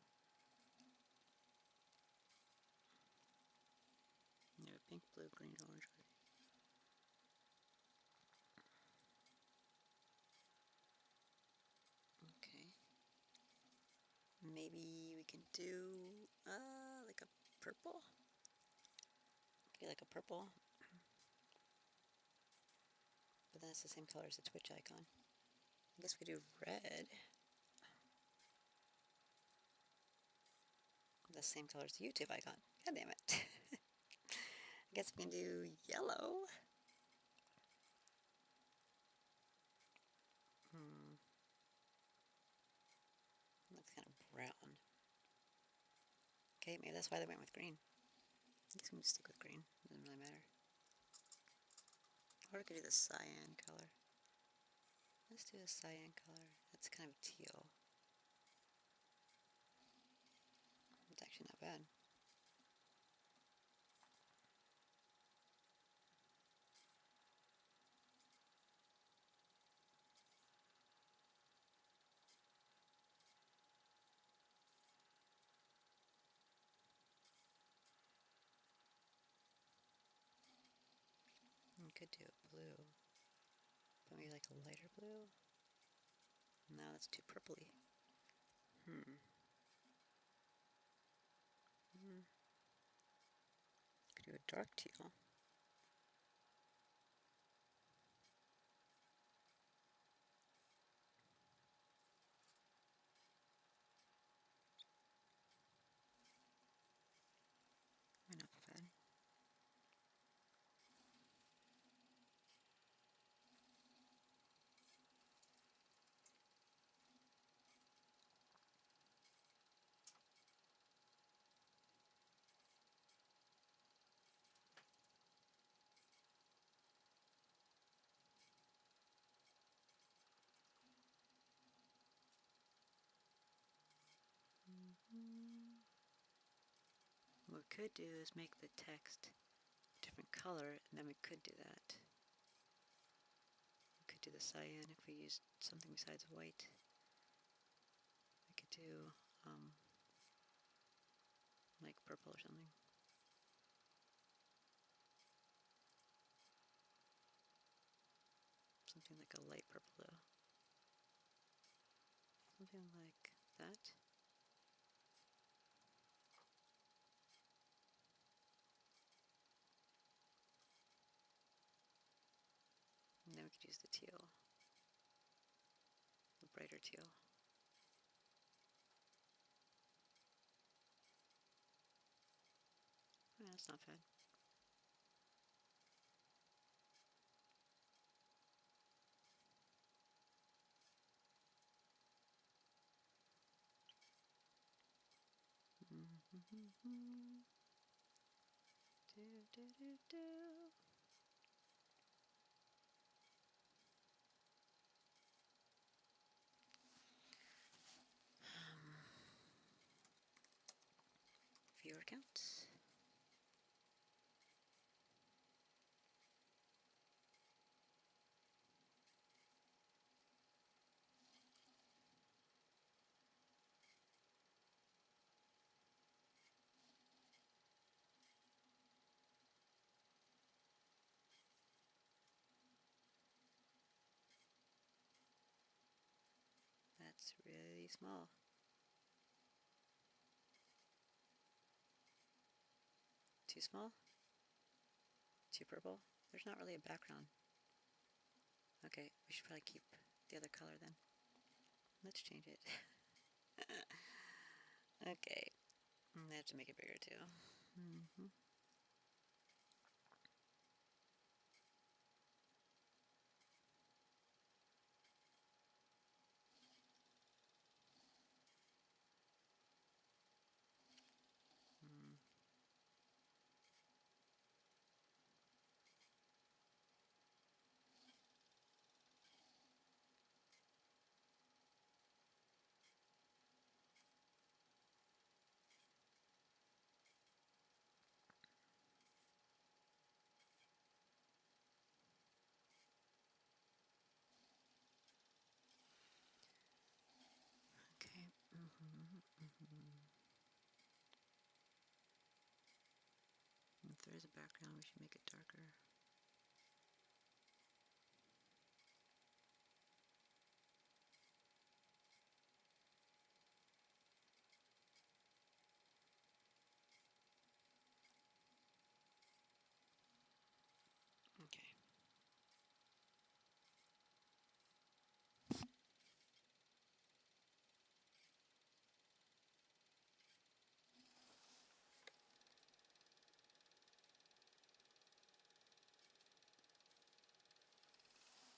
A: Yeah, pink, blue, green, orange. Okay. Maybe we can do like a purple. Maybe like a purple. But then it's the same color as the Twitch icon. I guess we do red. The same color as the YouTube icon. God damn it. I guess we can do yellow. Looks kind of brown. Okay, maybe that's why they went with green. I guess we can just stick with green. Doesn't really matter. Or we could do the cyan color. Let's do a cyan color. That's kind of teal. It's actually not bad. We could do a blue. But maybe like a lighter blue? No, that's too purpley. Could do a dark teal. Might not be bad. What we could do is make the text a different color, and then we could do that. We could do the cyan if we used something besides white. We could do like purple or something. Something like a light purple though. Something like that. And then we could use the teal. The brighter teal. Yeah, that's not bad. Do, do, do, do. Viewer counts. That's really small. Too small? Too purple? There's not really a background. Okay, we should probably keep the other color then. Let's change it. Okay, I have to make it bigger too. Okay. If there is a background, we should make it darker. Okay.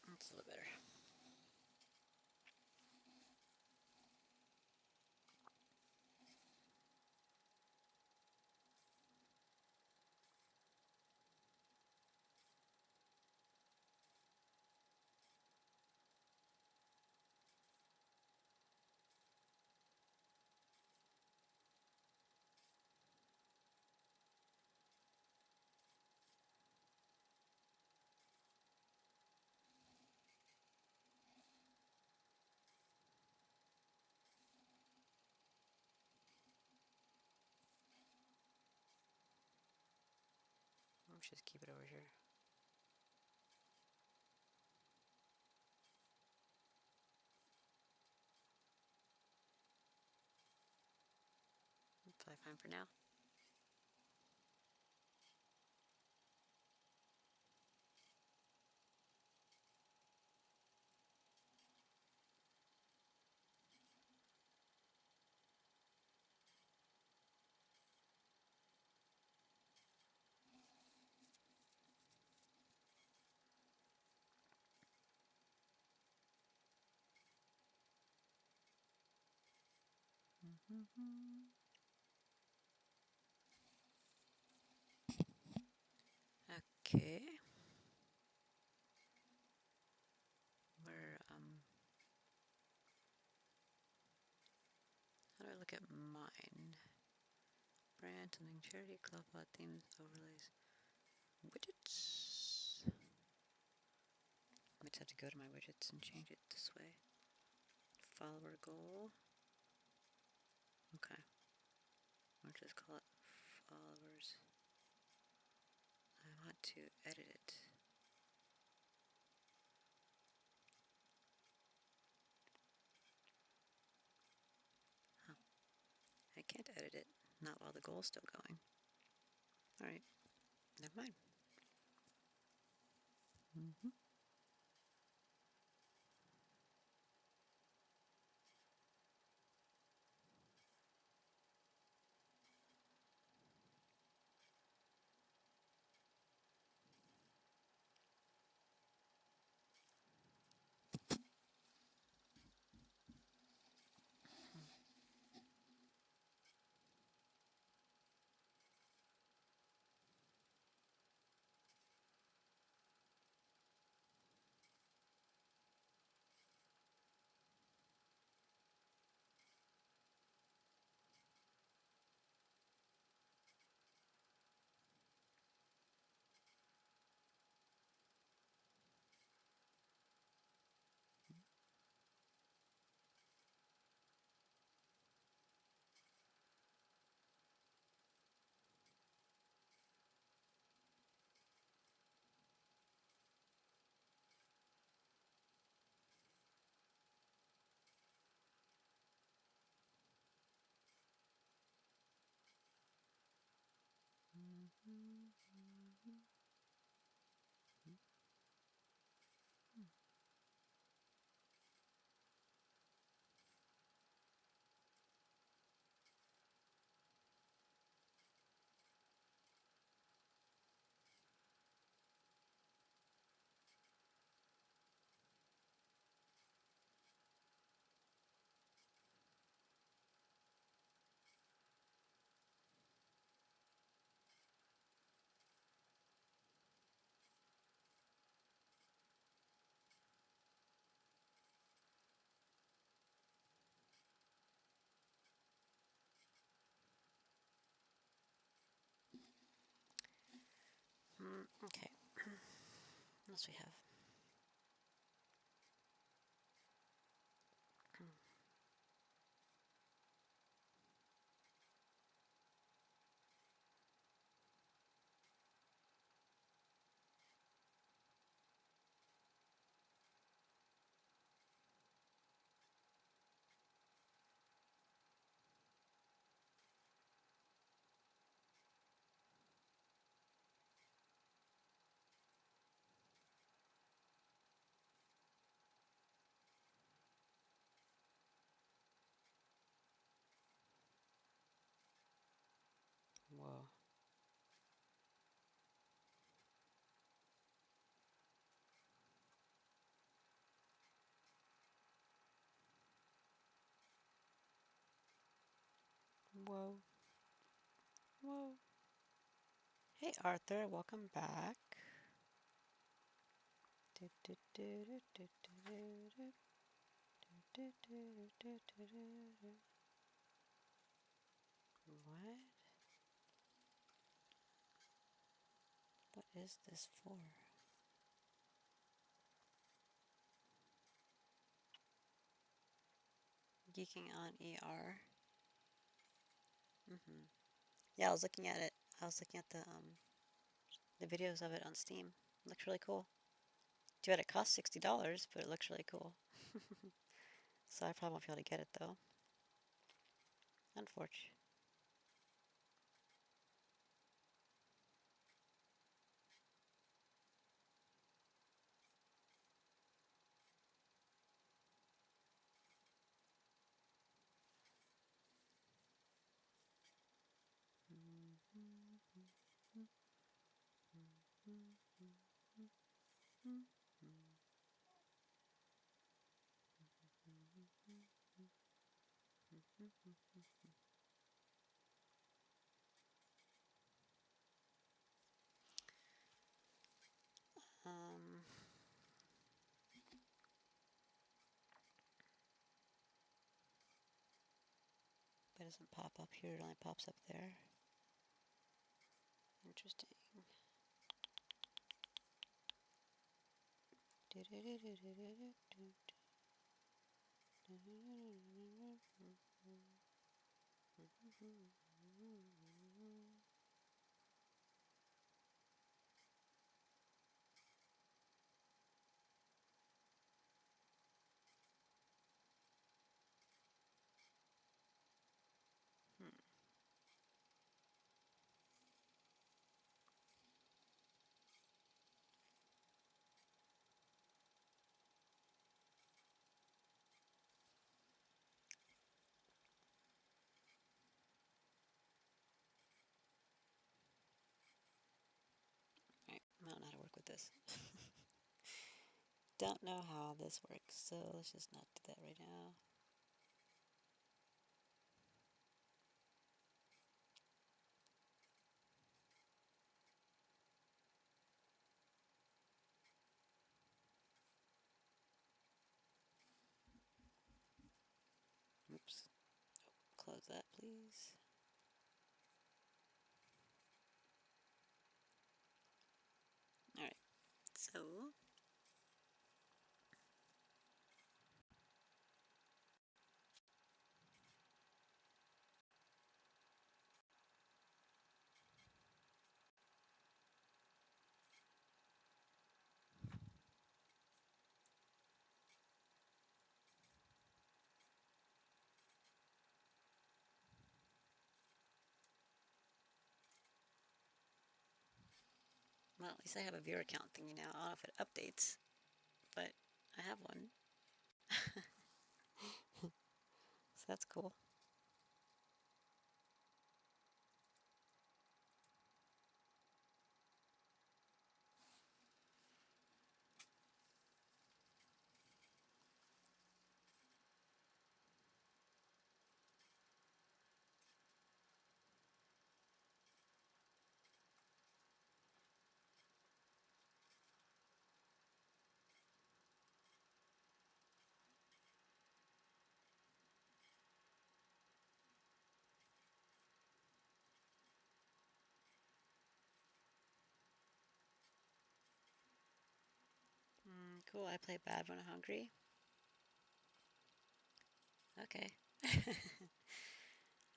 A: That's a little better. Let's just keep it over here. time for now. Okay. Where, how do I look at mine? Brand, something, charity, club, plot, themes, overlays, widgets. I might have to go to my widgets and change it this way. Follower goal. Okay. I'll just call it followers. I want to edit it. Huh. I can't edit it. Not while the goal's still going. Alright. Never mind. Okay. What else we have? Whoa. Whoa. Whoa. Hey Arthur, welcome back. What? What is this for? Geeking on ER. Yeah, I was looking at it. I was looking at the videos of it on Steam. It looks really cool. Too bad it costs $60, but it looks really cool. So I probably won't be able to get it though. Unfortunate. But it doesn't pop up here, it only pops up there. Interesting. Alright, I don't know how to work with this. Don't know how this works, so let's just not do that right now. Oops. Oh, close that, please. Alright, so well, at least I have a viewer count thingy now. I don't know if it updates, but I have one. So that's cool. Cool, I play bad when I'm hungry. Okay.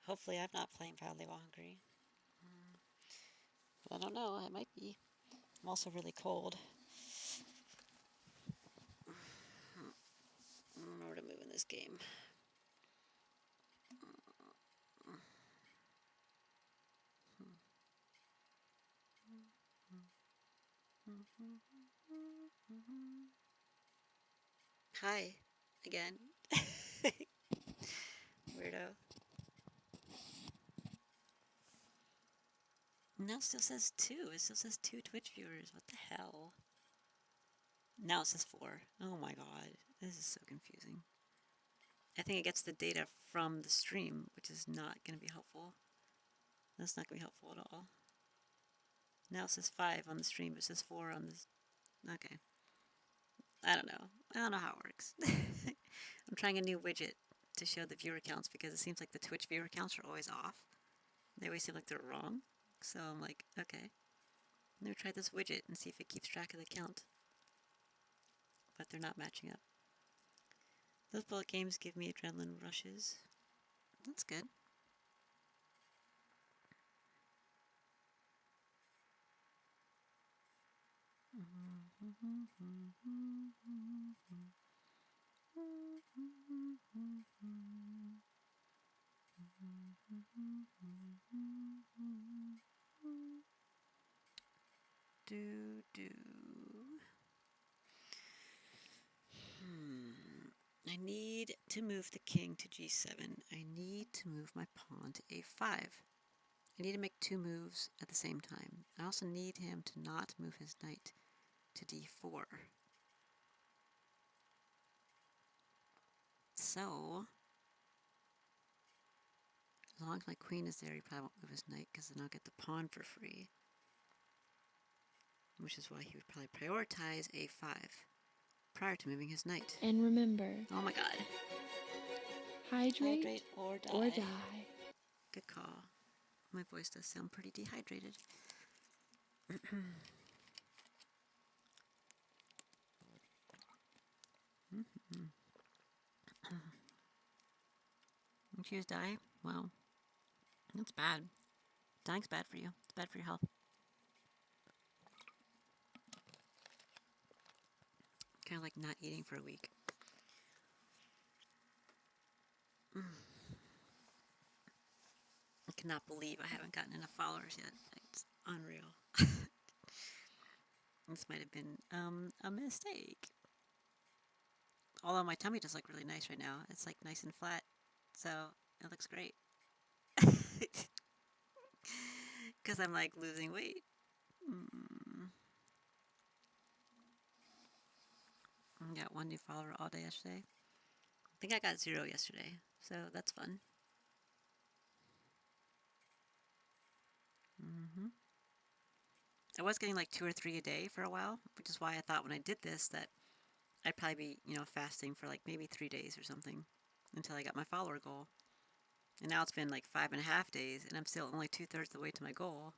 A: Hopefully I'm not playing badly while hungry. But I don't know, I might be. I'm also really cold. I don't know where to move in this game. Hi, again. Weirdo. No, it still says 2. It still says 2 Twitch viewers. What the hell? Now it says 4. Oh my god. This is so confusing. I think it gets the data from the stream, which is not going to be helpful. That's not going to be helpful at all. Now it says 5 on the stream, but it says 4 on this. Okay. I don't know. I don't know how it works. I'm trying a new widget to show the viewer counts because it seems like the Twitch viewer counts are always off. They always seem like they're wrong. So I'm like, okay. Let me try this widget and see if it keeps track of the count. But they're not matching up. Those bullet games give me adrenaline rushes. That's good. Do. I need to move the king to g7. I need to move my pawn to a5. I need to make 2 moves at the same time. I also need him to not move his knight to d4. So, as long as my queen is there, he probably won't move his knight, because then I'll get the pawn for free. Which is why he would probably prioritize a5 prior to moving his knight.
E: And remember,
A: Oh my god.
E: hydrate,
A: or die.
E: or die.
A: Good call. My voice does sound pretty dehydrated. You choose die? Well, that's bad. Dying's bad for you. It's bad for your health. Kind of like not eating for a week. I cannot believe I haven't gotten enough followers yet. It's unreal. This might have been a mistake. Although my tummy does look really nice right now. It's like nice and flat. So it looks great. Because I'm like losing weight. I got 1 new follower all day yesterday. I think I got 0 yesterday. So that's fun. I was getting like 2 or 3 a day for a while, which is why I thought when I did this that I'd probably be, fasting for like maybe 3 days or something until I got my follower goal. And now it's been like 5.5 days, and I'm still only 2/3 the way to my goal.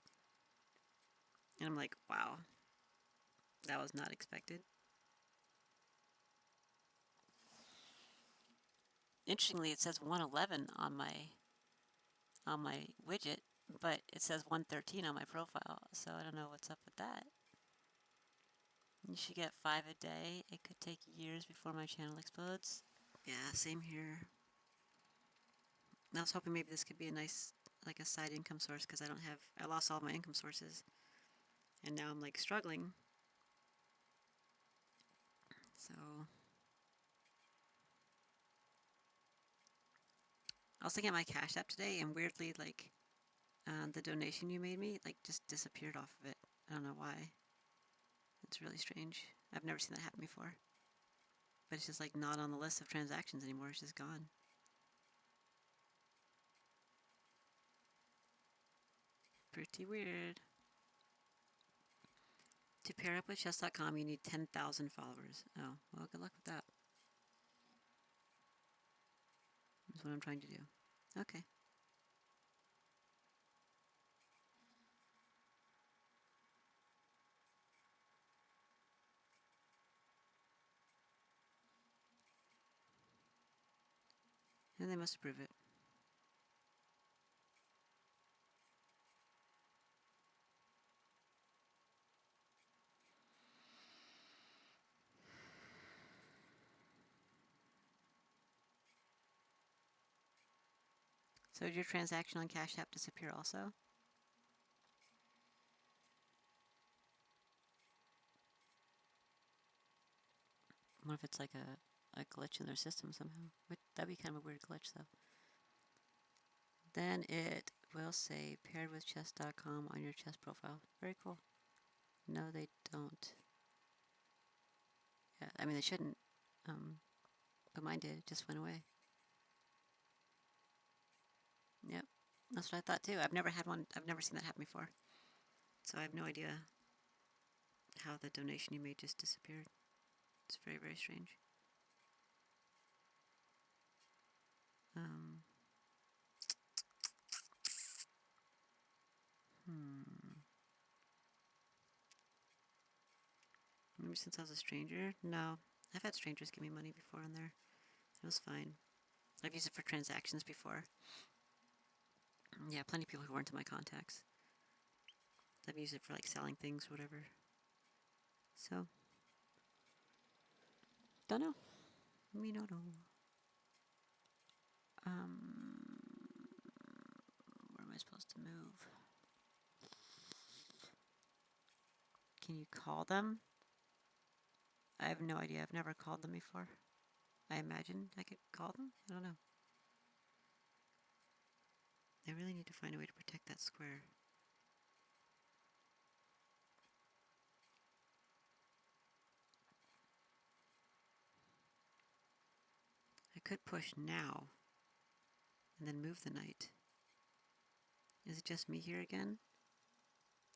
A: And I'm like, wow, that was not expected. Interestingly, it says 111 on my widget, but it says 113 on my profile, so I don't know what's up with that. You should get 5 a day. It could take years before my channel explodes. Yeah, same here. I was hoping maybe this could be a nice, like a side income source, because I lost all of my income sources. And now I'm like struggling. So I was looking at my Cash App today, and weirdly, like, the donation you made me, like, just disappeared off of it. I don't know why. It's really strange. I've never seen that happen before. But it's just, like, not on the list of transactions anymore. It's just gone. Pretty weird. To pair up with chess.com, you need 10,000 followers. Oh, well, good luck with that. That's what I'm trying to do. Okay. And they must approve it. So did your transaction on Cash App disappear also? What if it's like a glitch in their system somehow? That'd be kind of a weird glitch, though. Then it will say paired with chess.com on your chess profile. Very cool. No, they don't. Yeah, I mean, they shouldn't. But mine did. It just went away. Yep. That's what I thought, too. I've never had one. I've never seen that happen before. So I have no idea how the donation you made just disappeared. It's very, very strange. Maybe since I was a stranger? No. I've had strangers give me money before on there. It was fine. I've used it for transactions before. Yeah, plenty of people who weren't in my contacts. I've used it for like selling things, whatever. So, don't know. Me no know. Where am I supposed to move? Can you call them? I have no idea. I've never called them before. I imagine I could call them? I don't know. I really need to find a way to protect that square. could push now and then move the knight. Is it just me here again?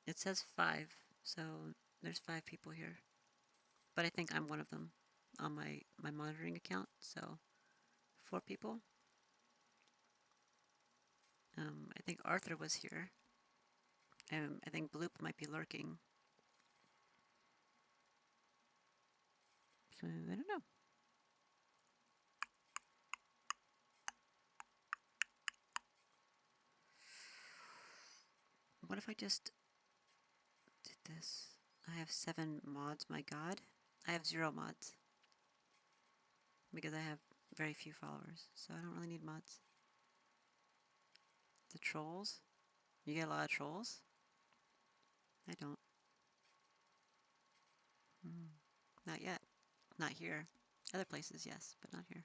A: It says 5, so there's 5 people here. But I think I'm one of them on my monitoring account, so 4 people. I think Arthur was here. I think Bloop might be lurking. So, I don't know. What if I just did this? I have 7 mods, my god. I have 0 mods. Because I have very few followers, so I don't really need mods. The trolls? You get a lot of trolls? I don't. Not yet. Not here. Other places, yes, but not here.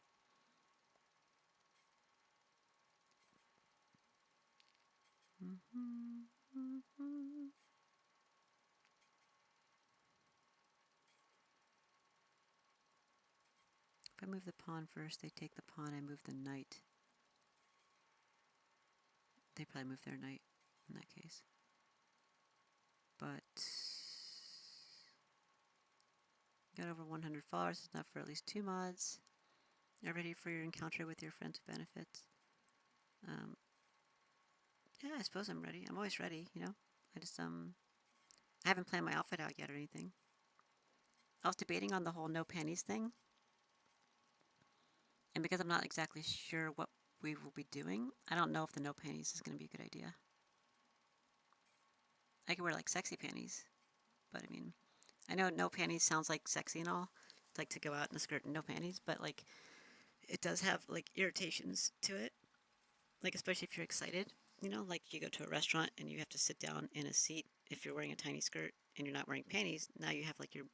A: If I move the pawn first, they take the pawn, I move the knight. They probably move their knight in that case. But got over 100 followers, is enough for at least 2 mods. Are ready for your encounter with your friends with benefits. Yeah, I suppose I'm ready. I'm always ready, you know. I just I haven't planned my outfit out yet or anything. I was debating on the whole no panties thing. And because I'm not exactly sure what we will be doing, I don't know if the no panties is going to be a good idea. I could wear like sexy panties, but I mean, I know no panties sounds like sexy and all, like to go out in a skirt and no panties, but like it does have like irritations to it, like especially if you're excited, you know, like you go to a restaurant and you have to sit down in a seat if you're wearing a tiny skirt and you're not wearing panties. Now you have like your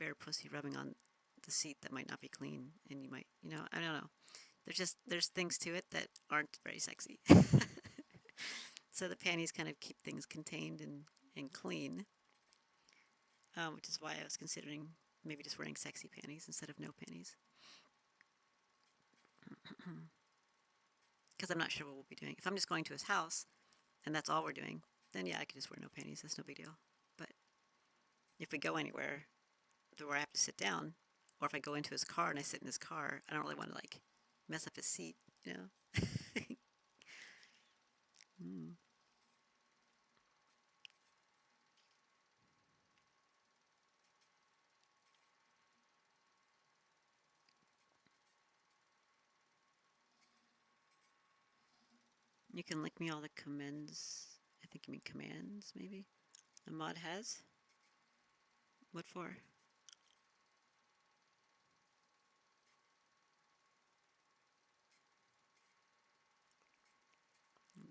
A: bare pussy rubbing on the seat that might not be clean, and you might, you know, I don't know. There's things to it that aren't very sexy. So the panties kind of keep things contained and clean, which is why I was considering maybe just wearing sexy panties instead of no panties. Because I'm not sure what we'll be doing. If I'm just going to his house and that's all we're doing, then yeah, I could just wear no panties. That's no big deal. But if we go anywhere where I have to sit down, or if I go into his car and I sit in his car, I don't really want to like mess up his seat, you know? You can link me all the commands. I think you mean commands, maybe? A mod has? What for?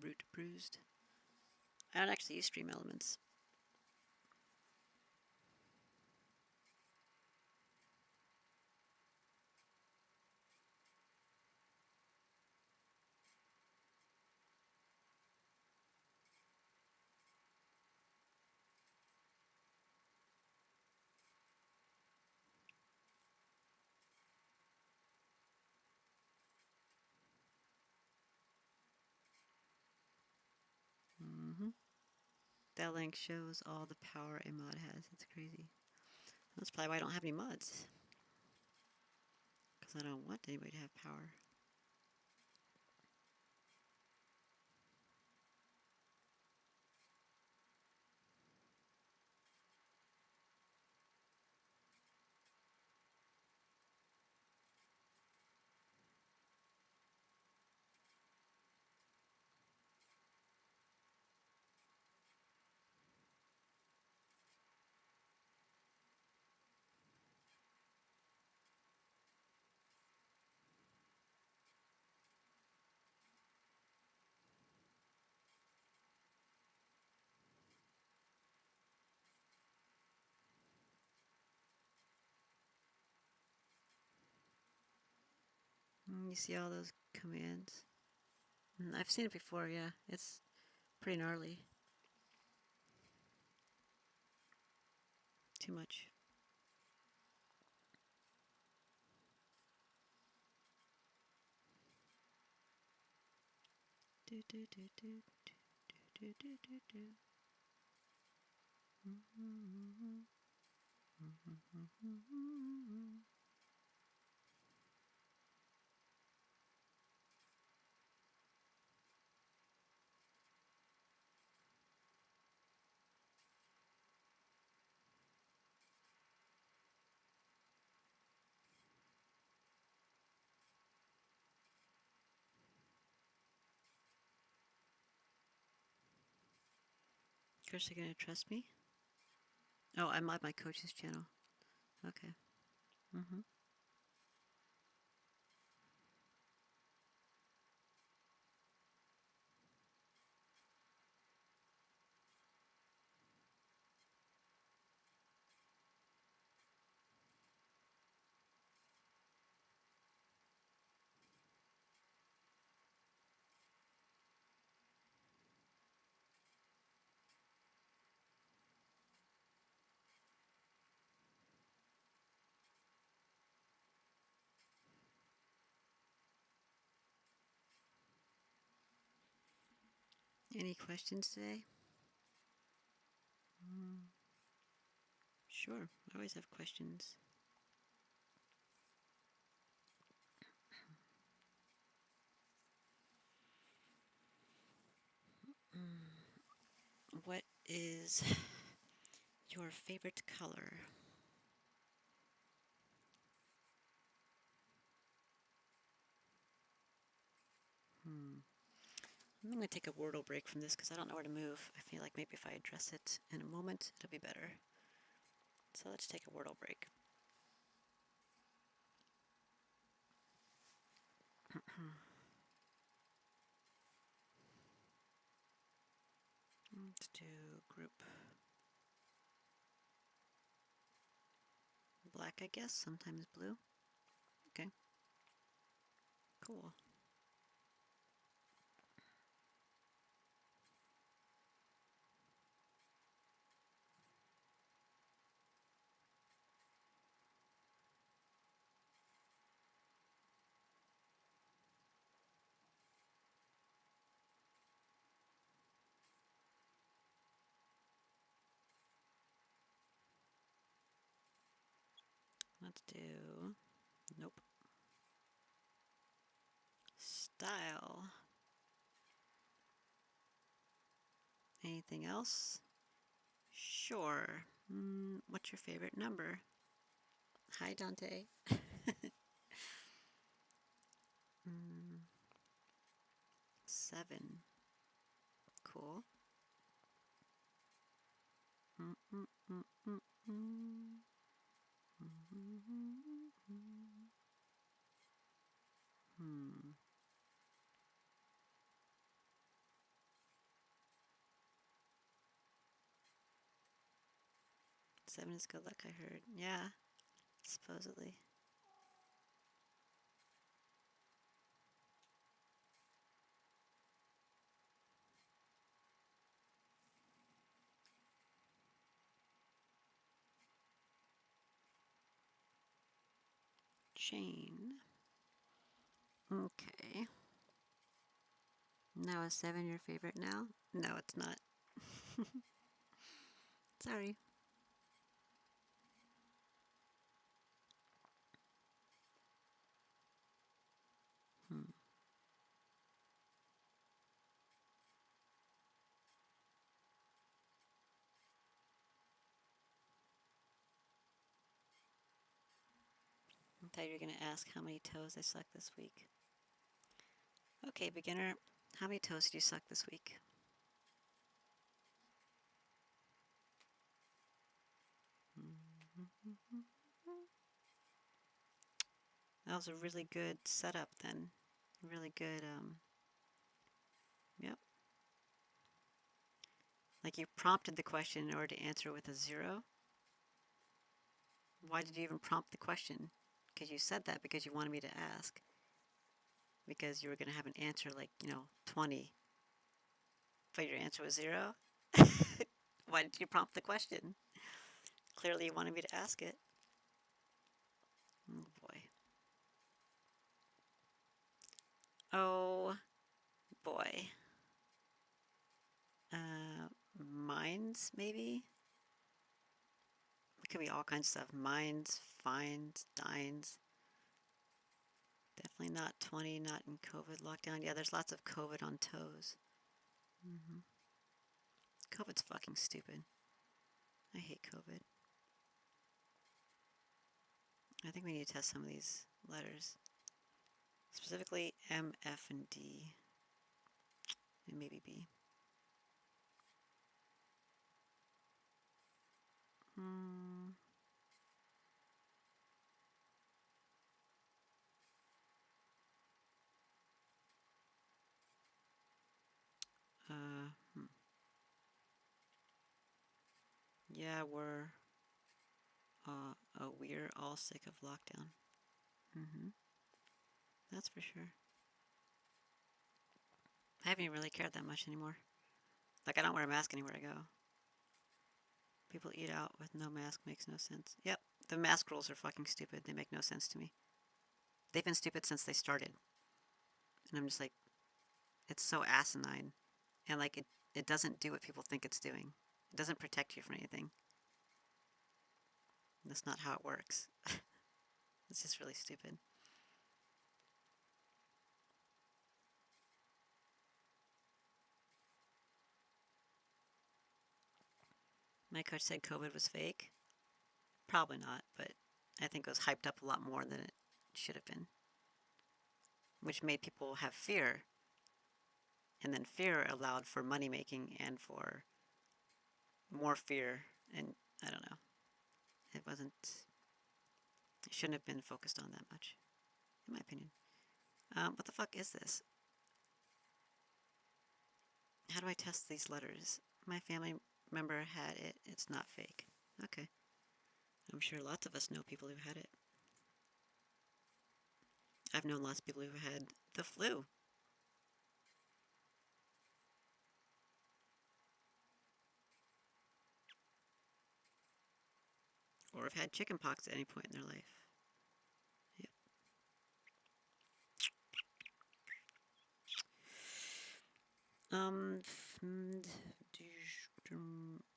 A: Root bruised. I don't actually use Stream Elements. That link shows all the power a mod has. It's crazy. That's probably why I don't have any mods. Because I don't want anybody to have power. You see all those commands? I've seen it before, yeah. It's pretty gnarly. Too much. Do do do do do do do do do. Of course, they're gonna trust me. Oh, I'm on my coach's channel. Okay. Mm-hmm. Any questions today? Sure, I always have questions. What is your favorite color? I'm going to take a Wordle break from this because I don't know where to move. I feel like maybe if I address it in a moment, it'll be better. So let's take a Wordle break. Let's do group black, I guess, sometimes blue. Okay, cool. Let's do, nope. Style. Anything else? Sure. What's your favorite number? Hi, Dante. 7. Cool. Seven is good luck, I heard. Yeah, supposedly. Jane. Okay. Now is 7 your favorite now? No, it's not. Sorry. I thought you were going to ask how many toes I sucked this week. Okay, beginner, how many toes did you suck this week? That was a really good setup then. Really good, yep. Like you prompted the question in order to answer with a 0. Why did you even prompt the question? Because you said that because you wanted me to ask. Because you were going to have an answer like, 20. But your answer was 0? Why did you prompt the question? Clearly you wanted me to ask it. Oh boy. Oh boy. Mines, maybe? It could be all kinds of stuff. Mines, fines, dines. Definitely not 20, not in COVID lockdown. Yeah, there's lots of COVID on toes. COVID's fucking stupid. I hate COVID. I think we need to test some of these letters. Specifically M, F, and D. And maybe B. Uh, hmm. Yeah, we're all sick of lockdown. That's for sure. I haven't even really cared that much anymore. Like, I don't wear a mask anywhere I go. People eat out with no mask makes no sense. Yep, the mask rules are fucking stupid. They make no sense to me. They've been stupid since they started. And I'm just like, it's so asinine. And like, it doesn't do what people think it's doing. It doesn't protect you from anything. That's not how it works. It's just really stupid. My coach said COVID was fake. Probably not, but I think it was hyped up a lot more than it should have been. Which made people have fear. And then fear allowed for money making and for more fear. And I don't know. It shouldn't have been focused on that much, in my opinion. What the fuck is this? How do I test these letters? My family member had it. It's not fake. Okay. I'm sure lots of us know people who had it. I've known lots of people who had the flu. Or have had chickenpox at any point in their life. Yep.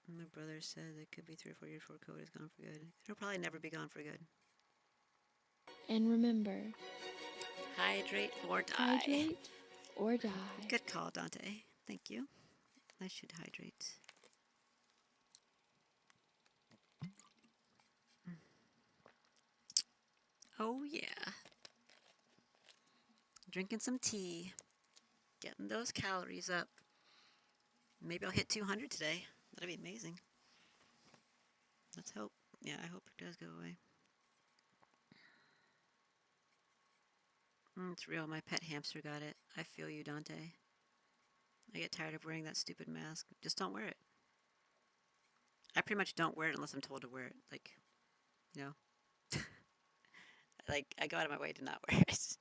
A: My brother said it could be 3 or 4 years before COVID is gone for good. It'll probably never be gone for good.
E: And remember,
A: Hydrate or die.
E: hydrate or die.
A: Good call, Dante. Thank you. I should hydrate. Oh, yeah. Drinking some tea. Getting those calories up. Maybe I'll hit 200 today. That'd be amazing. Let's hope. Yeah, I hope it does go away. It's real. My pet hamster got it. I feel you, Dante. I get tired of wearing that stupid mask. Just don't wear it. I pretty much don't wear it unless I'm told to wear it. Like, you know? Like, I go out of my way to not wear it.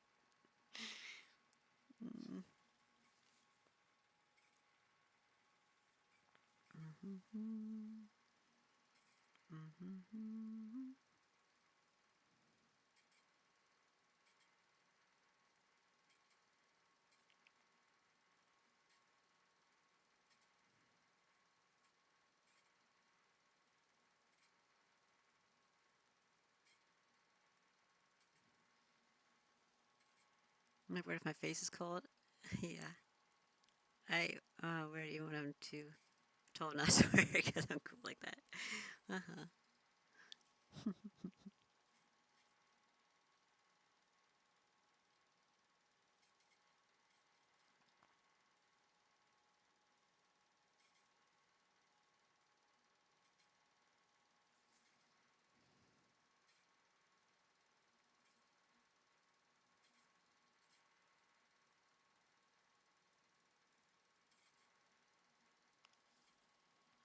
A: I'm like, what if my face is cold? Yeah. I wear it even when I'm too told not to wear it because I'm cool like that. Uh-huh.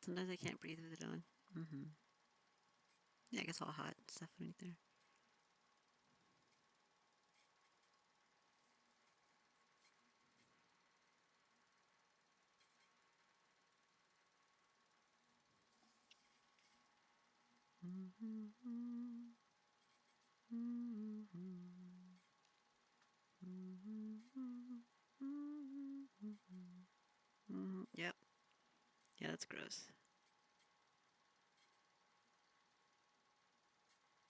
A: Sometimes I can't breathe with it on. Yeah, it gets all hot and stuff underneath there. Yep. Yeah, that's gross.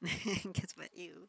A: Guess what? You.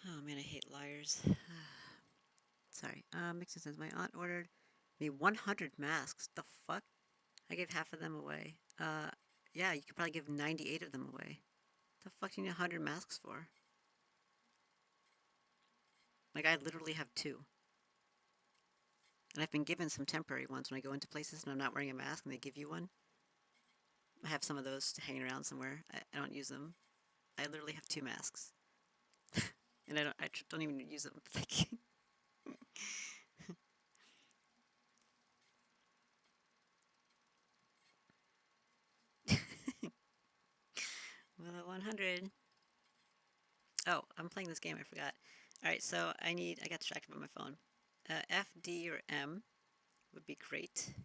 A: Oh man, I hate liars. Sorry. Mixon says my aunt ordered me 100 masks. The fuck? I gave half of them away. Yeah, you could probably give 98 of them away. The fuck do you need 100 masks for? Like, I literally have 2. And I've been given some temporary ones when I go into places and I'm not wearing a mask and they give you one. I have some of those hanging around somewhere. I don't use them. I literally have 2 masks. And I don't even use them. Well, 100. Oh, I'm playing this game. I forgot. Alright, so I got distracted by my phone. F, D, or M would be great.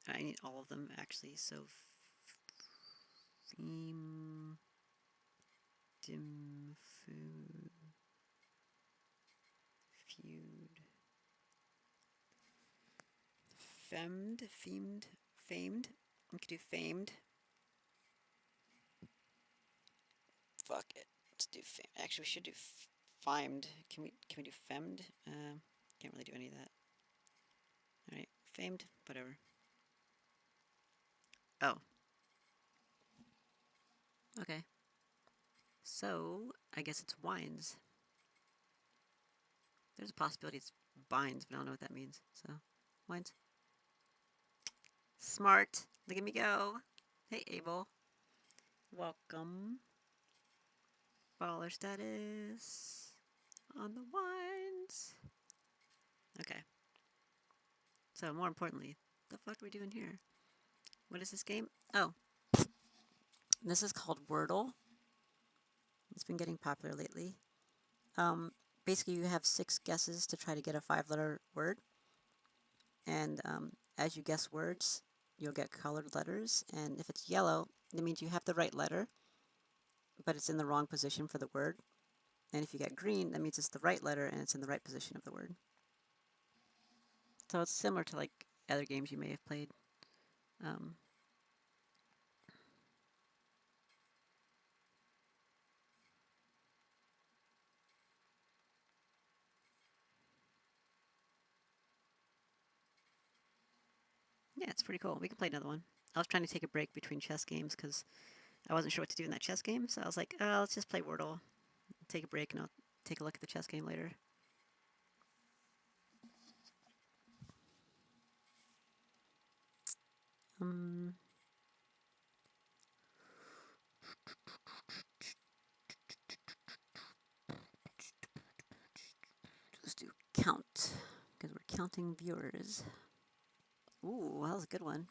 A: I need all of them, actually, so... Theme... Dim... Food... Feud... Femmed? Famed? Famed? We could do famed. Fuck it. Let's do famed. Actually, we should do famed. Can we do femmed? Can't really do any of that. Alright, famed, whatever. Oh. Okay. So, I guess it's wines. There's a possibility it's binds, but I don't know what that means. So, wines. Smart. Look at me go. Hey, Abel. Welcome. Baller status. On the wines. Okay. So, more importantly, the fuck are we doing here? What is this game? Oh. This is called Wordle. It's been getting popular lately. Basically, you have 6 guesses to try to get a 5-letter word. And as you guess words, you'll get colored letters. And if it's yellow, it means you have the right letter, but it's in the wrong position for the word. And if you get green, that means it's the right letter and it's in the right position of the word. So it's similar to like other games you may have played. Yeah, it's pretty cool. We can play another one. I was trying to take a break between chess games because I wasn't sure what to do in that chess game. So I was like, let's just play Wordle. Take a break and I'll take a look at the chess game later. Let's do count because we're counting viewers. Ooh, that was a good one.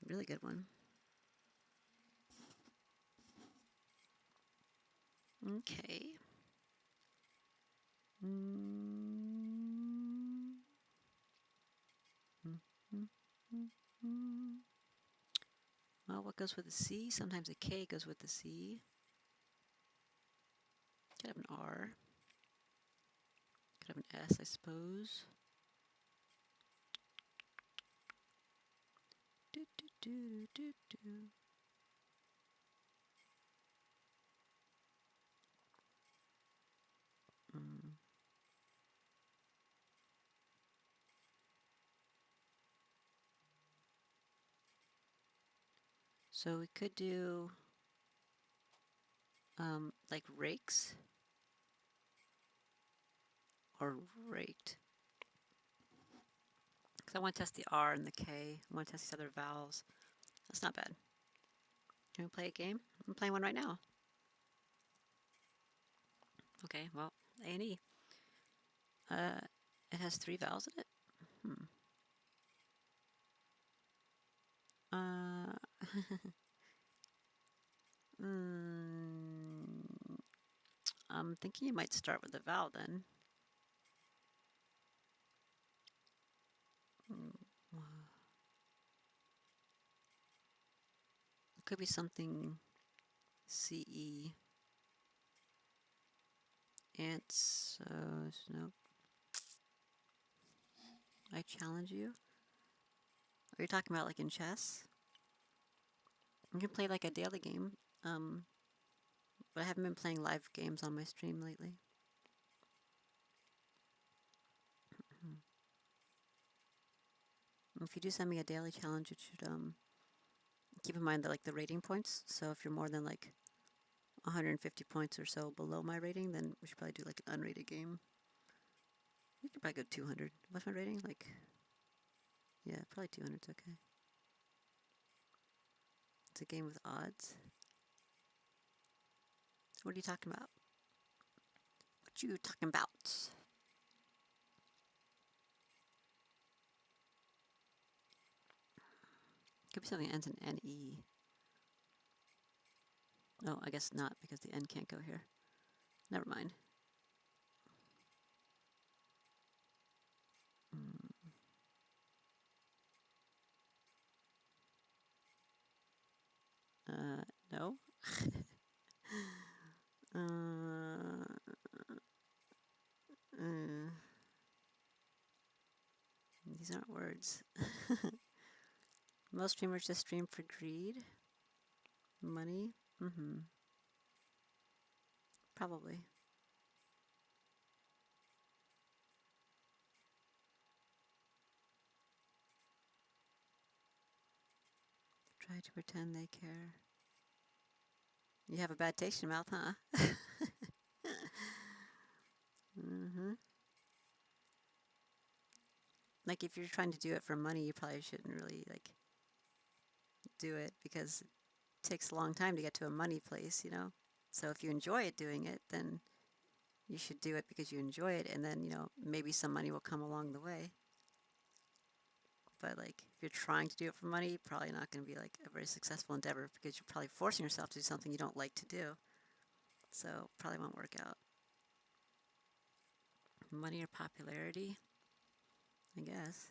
A: Really good one. Okay. Well, what goes with the C? Sometimes a K goes with the C. Could have an R. Could have an S, I suppose. do do do. Mm. So we could do like rakes or raked. Because I want to test the R and the K. I want to test these other vowels. That's not bad. Can we play a game? I'm playing one right now. Okay, well, A and E. It has 3 vowels in it. I'm thinking you might start with the vowel then. It could be something CE. Ants, nope. I challenge you. Are you talking about like in chess? You can play like a daily game. But I haven't been playing live games on my stream lately. If you do send me a daily challenge, it should keep in mind that like the rating points. So if you're more than like 150 points or so below my rating, then we should probably do like an unrated game. We could probably go 200. What's my rating? Like, yeah, probably 200 is okay. It's a game with odds. What are you talking about? What you talking about? Could be something that ends in NE. Oh, I guess not, because the N can't go here. Never mind. No. These aren't words. Most streamers just stream for greed. Money. Probably. Try to pretend they care. You have a bad taste in your mouth, huh? Like, if you're trying to do it for money, you probably shouldn't really, like, do it because it takes a long time to get to a money place, you know? So if you enjoy it doing it, then you should do it because you enjoy it, and then, you know, maybe some money will come along the way. But, like, if you're trying to do it for money, probably not going to be, like, a very successful endeavor because you're probably forcing yourself to do something you don't like to do. So, probably won't work out. Money or popularity? I guess.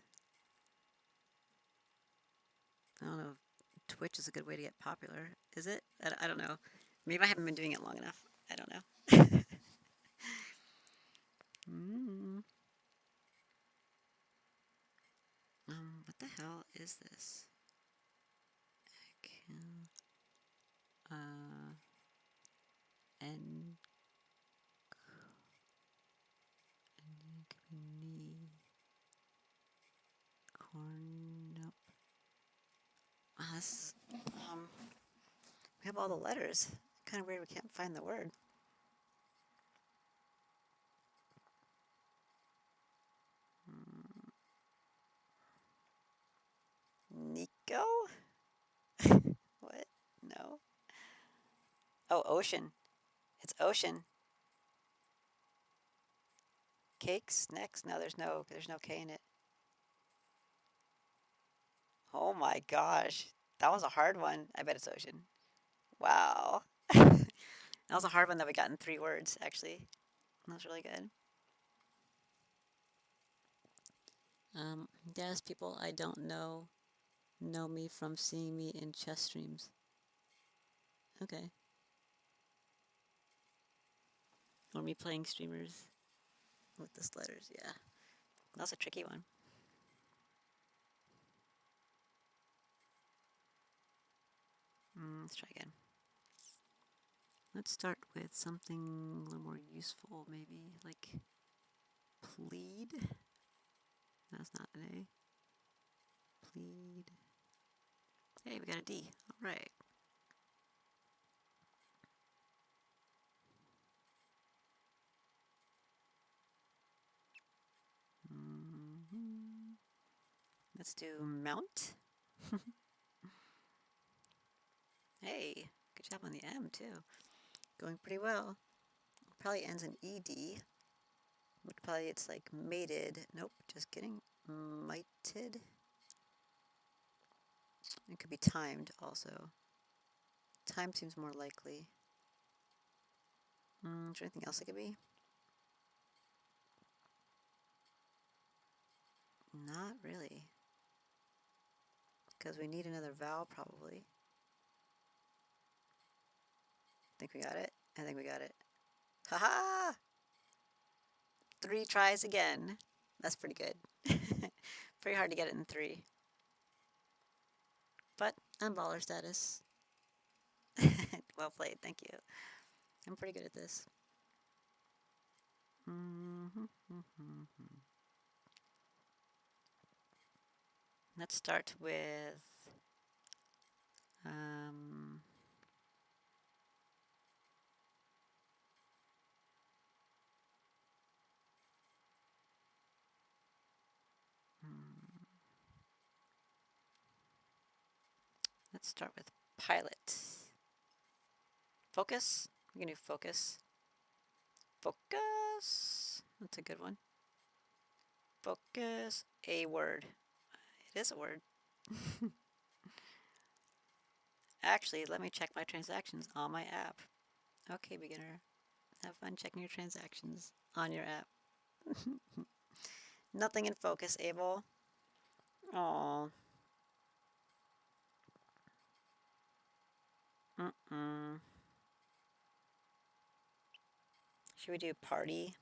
A: I don't know if Twitch is a good way to get popular. Is it? I don't know. Maybe I haven't been doing it long enough. I don't know. What the hell is this? N. Corn. Nope. This. We have all the letters. Kind of weird we can't find the word. Nico? What? No. Oh, ocean. It's ocean. Cakes next? No, there's no K in it. Oh my gosh. That was a hard one. I bet it's ocean. Wow. That was a hard one that we got in 3 words, actually. That was really good. Yes, people I don't know me from seeing me in chess streams. Okay. Or me playing streamers with the letters, yeah. That was a tricky one. Let's try again. Let's start with something a little more useful, maybe, like plead. That's not an A. Plead. Hey, we got a D. All right. Let's do mount. Hey, good job on the M too. Going pretty well. Probably ends in ED. But probably it's like mated. Nope, just kidding. Mighted. It could be timed also. Time seems more likely. Is there anything else it could be? Not really. Because we need another vowel probably. Think we got it? I think we got it. Haha! 3 tries again. That's pretty good. Pretty hard to get it in 3. But I'm baller status. Well played, thank you. I'm pretty good at this. Let's start with let's start with pilot. Focus. We can do focus. Focus. That's a good one. Focus. A word. It is a word. Actually, let me check my transactions on my app. Okay, beginner. Have fun checking your transactions on your app. Nothing in focus, Abel. Aww. Should we do party?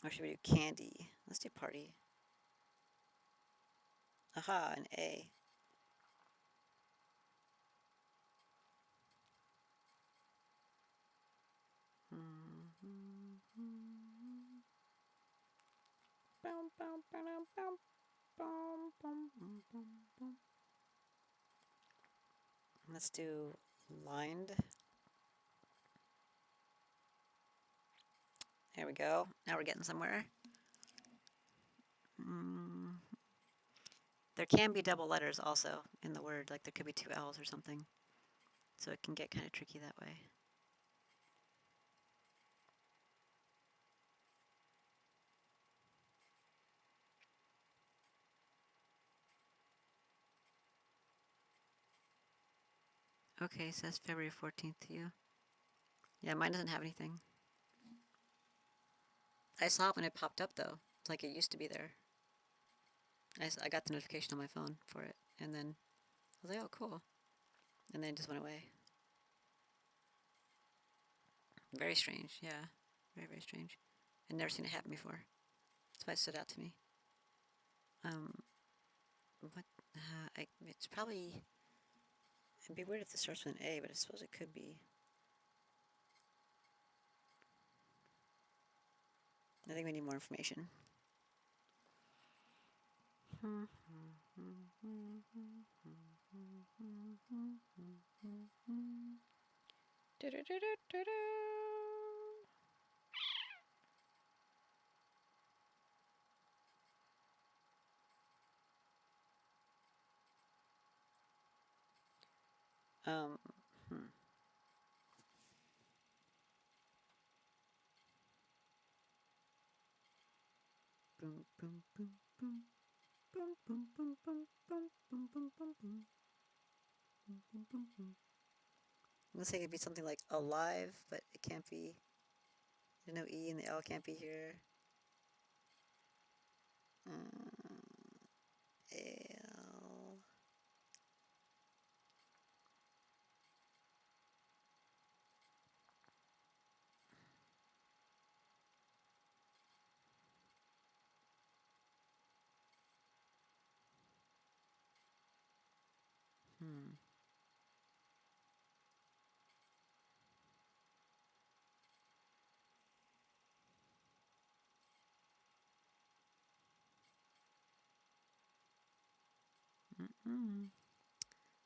A: Or should we do candy? Let's do party. Aha, an A. Let's do lined. There we go. Now we're getting somewhere. There can be double letters also in the word, like there could be 2 L's or something. So it can get kind of tricky that way. Okay, says February 14th to you. Yeah, mine doesn't have anything. I saw it when it popped up though. It's like it used to be there. I got the notification on my phone for it, and then I was like, oh, cool. And then it just went away. Very strange, yeah. Very, very strange. I'd never seen it happen before. That's why it stood out to me. It's probably... It'd be weird if this starts with an A, but I suppose it could be. I think we need more information. Boom, boom, boom, boom. Boom, boom, boom, boom, boom, boom, boom, boom, boom. Boom, boom, boom, boom. Let's say it could be something like alive, but it can't be. There's no E and the L can't be here. L.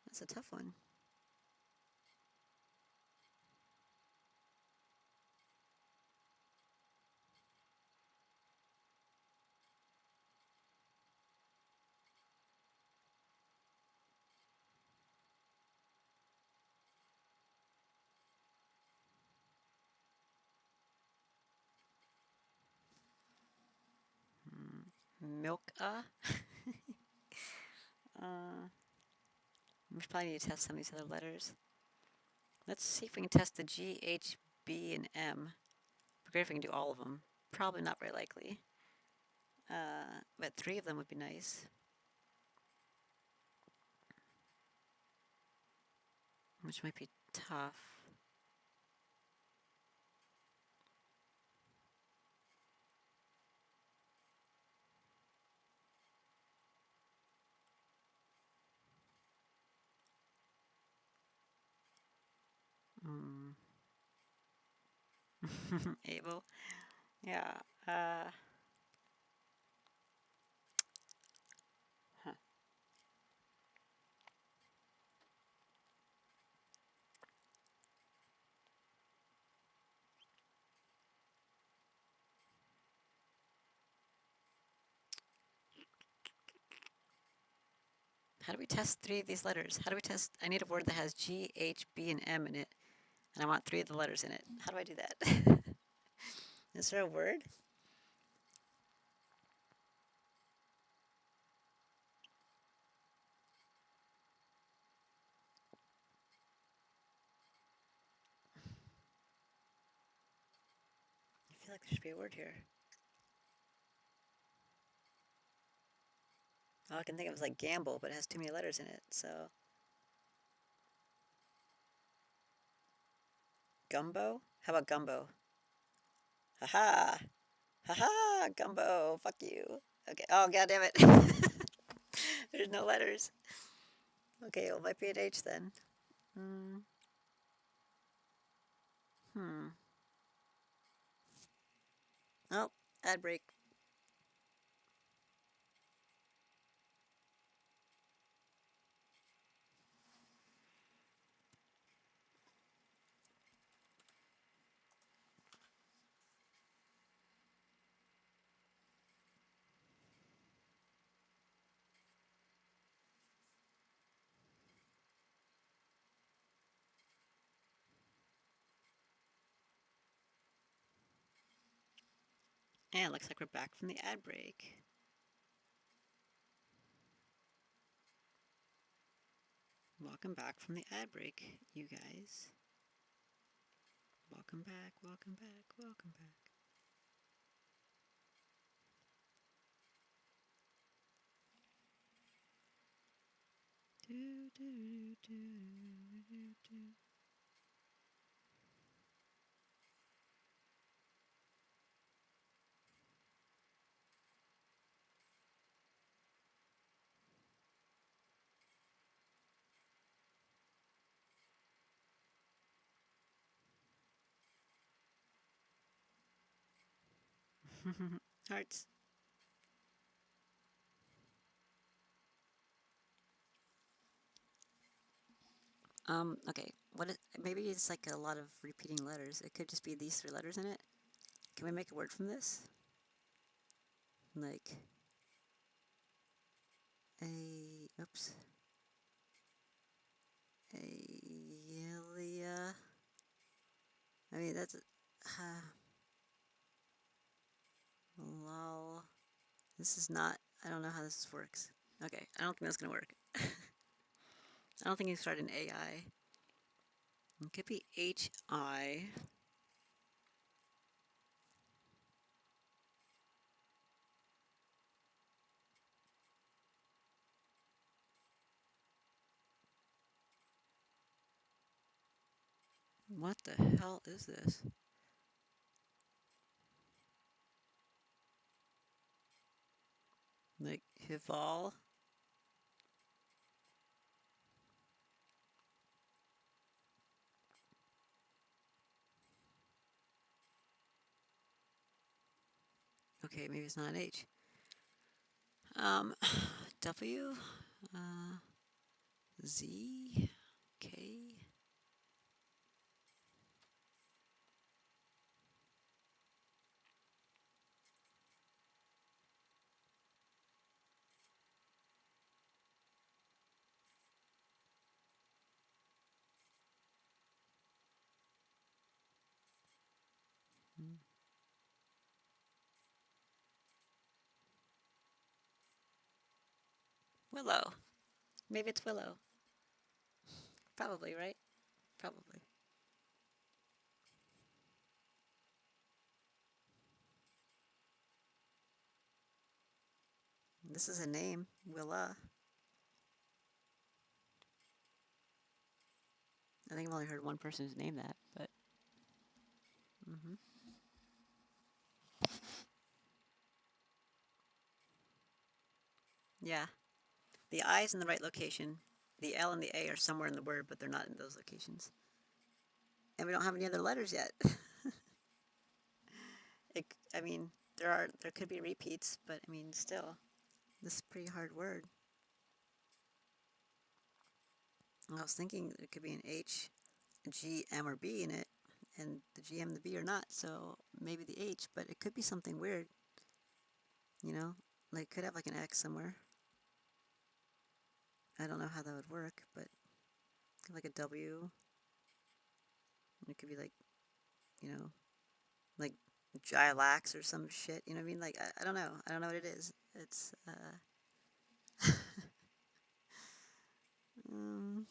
A: That's a tough one. Milk-a? We probably need to test some of these other letters. Let's see if we can test the G, H, B, and M. It'd be great if we can do all of them. Probably not very likely. But 3 of them would be nice. Which might be tough. Able. Yeah. Huh. How do we test 3 of these letters? How do we test? I need a word that has G, H, B, and M in it. And I want 3 of the letters in it. How do I do that? Is there a word? I feel like there should be a word here. All I can think of is like gamble, but it has too many letters in it, so. Gumbo? How about gumbo? Haha! Haha! Gumbo! Fuck you. Okay. Oh, god damn it. There's no letters. Okay, well, it might be an H then. Oh, ad break. And looks like we're back from the ad break. Welcome back from the ad break, you guys. Welcome back, welcome back, welcome back. Do, do, do, do, do. Hearts. Okay. Maybe it's like a lot of repeating letters. It could just be these 3 letters in it. Can we make a word from this? Like oops. Aelia. I mean, that's lol. This is not, I don't know how this works. Okay, I don't think that's gonna work. I don't think you start an AI. It could be HI. What the hell is this? Like, Hival? Okay, maybe it's not an H. W? Z, K. Willow. Maybe it's Willow. Probably, right? Probably. This is a name, Willa. I think I've only heard one person who's named that, but. Yeah. The I is in the right location. The L and the A are somewhere in the word, but they're not in those locations. And we don't have any other letters yet. I mean, there could be repeats, but I mean, still, this is a pretty hard word. I was thinking there could be an H, G, M, or B in it, and the G, M, and the B are not, so maybe the H, but it could be something weird. You know, like it could have like an X somewhere. I don't know how that would work, but like a W. It could be like, you know, like Gilax or some shit. You know what I mean? Like I don't know. I don't know what it is. It's um,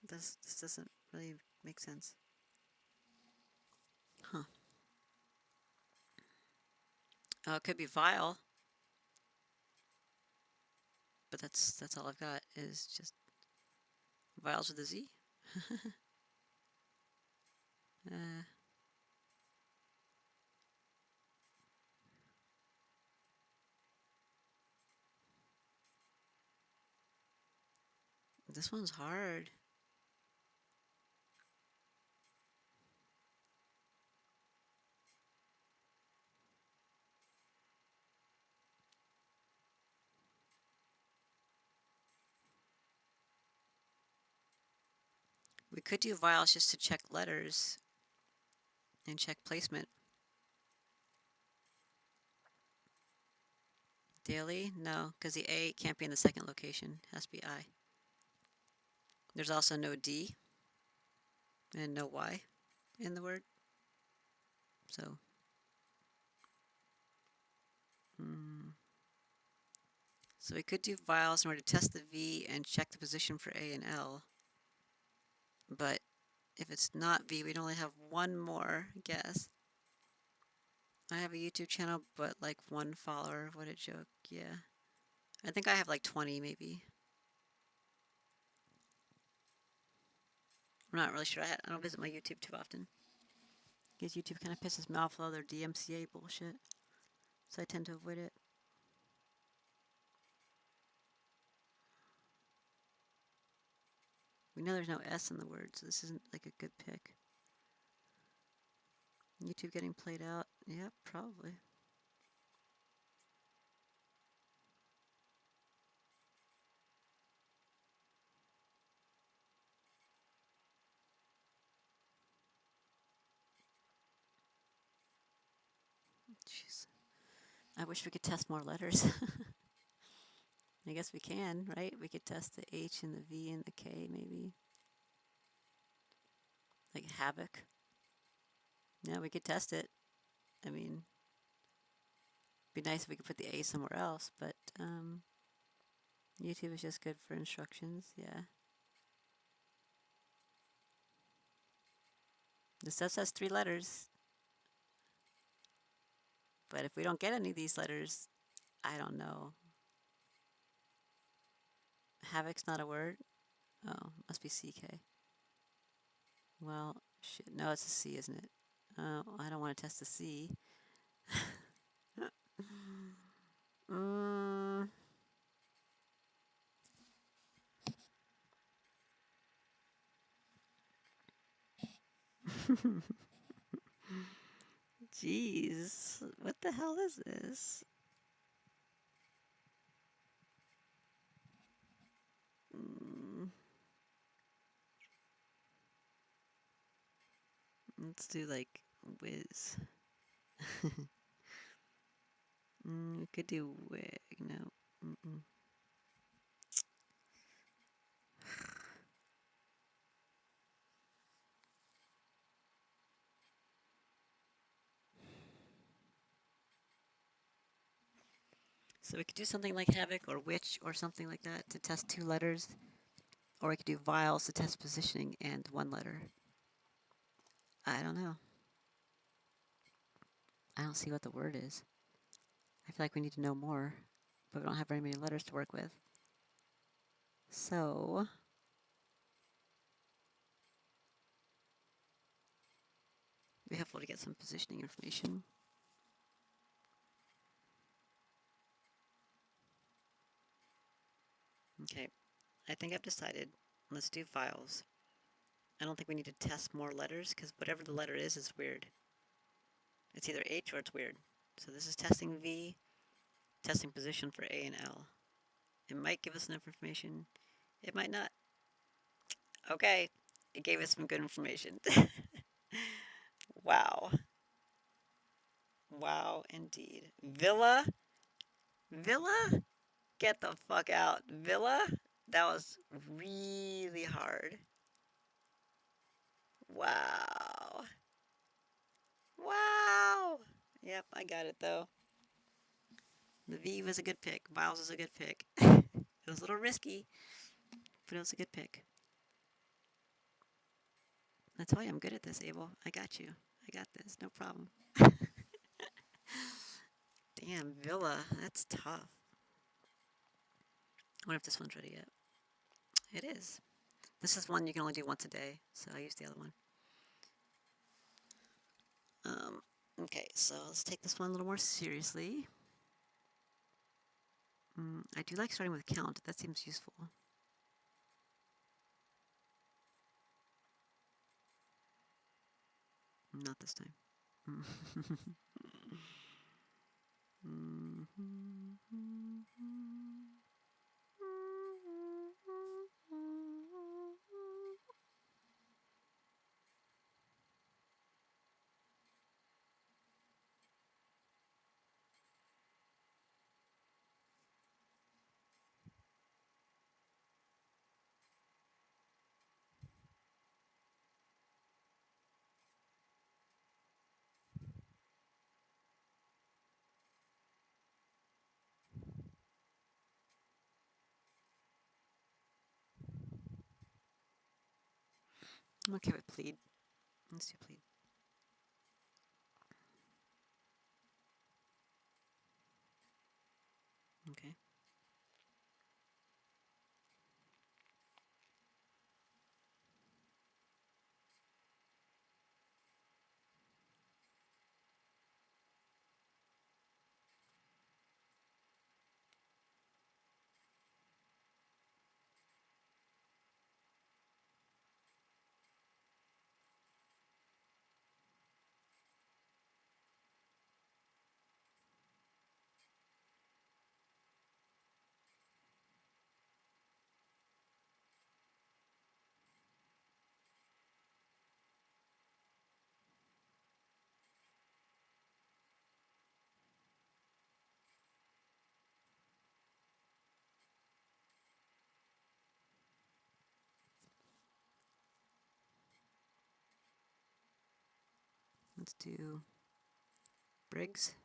A: this doesn't really make sense. Huh. Oh, it could be vile, but that's all I've got is just vials with a Z. uh, this one's hard. We could do vials just to check letters and check placement. Daily? No, because the A can't be in the second location. It has to be I. There's also no D and no Y in the word. So, so we could do vials in order to test the V and check the position for A and L. But if it's not V, we'd only have one more guess. I have a YouTube channel, but like one follower. What a joke. Yeah. I think I have like 20 maybe. I'm not really sure. I don't visit my YouTube too often. Because YouTube kind of pisses me off with all their DMCA bullshit. So I tend to avoid it. We know there's no S in the word, so this isn't like a good pick. YouTube getting played out? Yeah, probably. Jeez. I wish we could test more letters. I guess we can, right? We could test the H and the V and the K, maybe. Like havoc. Yeah, we could test it. I mean, it'd be nice if we could put the A somewhere else, but YouTube is just good for instructions, yeah. This stuff has 3 letters. But if we don't get any of these letters, I don't know. Havoc's not a word? Oh, must be CK. Well, shit. No, it's a C, isn't it? Oh, I don't want to test the C. Jeez, what the hell is this? Mm, let's do like whiz. We could do wig. No. Mm-mm. So we could do something like havoc or witch or something like that to test 2 letters. Or we could do vials to test positioning and 1 letter. I don't know. I don't see what the word is. I feel like we need to know more, but we don't have very many letters to work with. So, it'd be helpful to get some positioning information. Okay, I think I've decided. Let's do files. I don't think we need to test more letters, because whatever the letter is weird. It's either H or it's weird. So this is testing V, testing position for A and L. It might give us enough information. It might not. Okay, it gave us some good information. Wow. Wow, indeed. Villa? Villa? Get the fuck out. Villa? That was really hard. Wow. Wow. Yep, I got it though. The V was a good pick. Vials was a good pick. It was a little risky, but it was a good pick. I told you I'm good at this, Abel. I got you. I got this. No problem. Damn, Villa. That's tough. I wonder if this one's ready yet. It is. This is one you can only do once a day, so I used the other one. Okay, so let's take this one a little more seriously. I do like starting with count. That seems useful. Not this time. I'm okay with plead. Let's do plead. Okay. Let's do Briggs.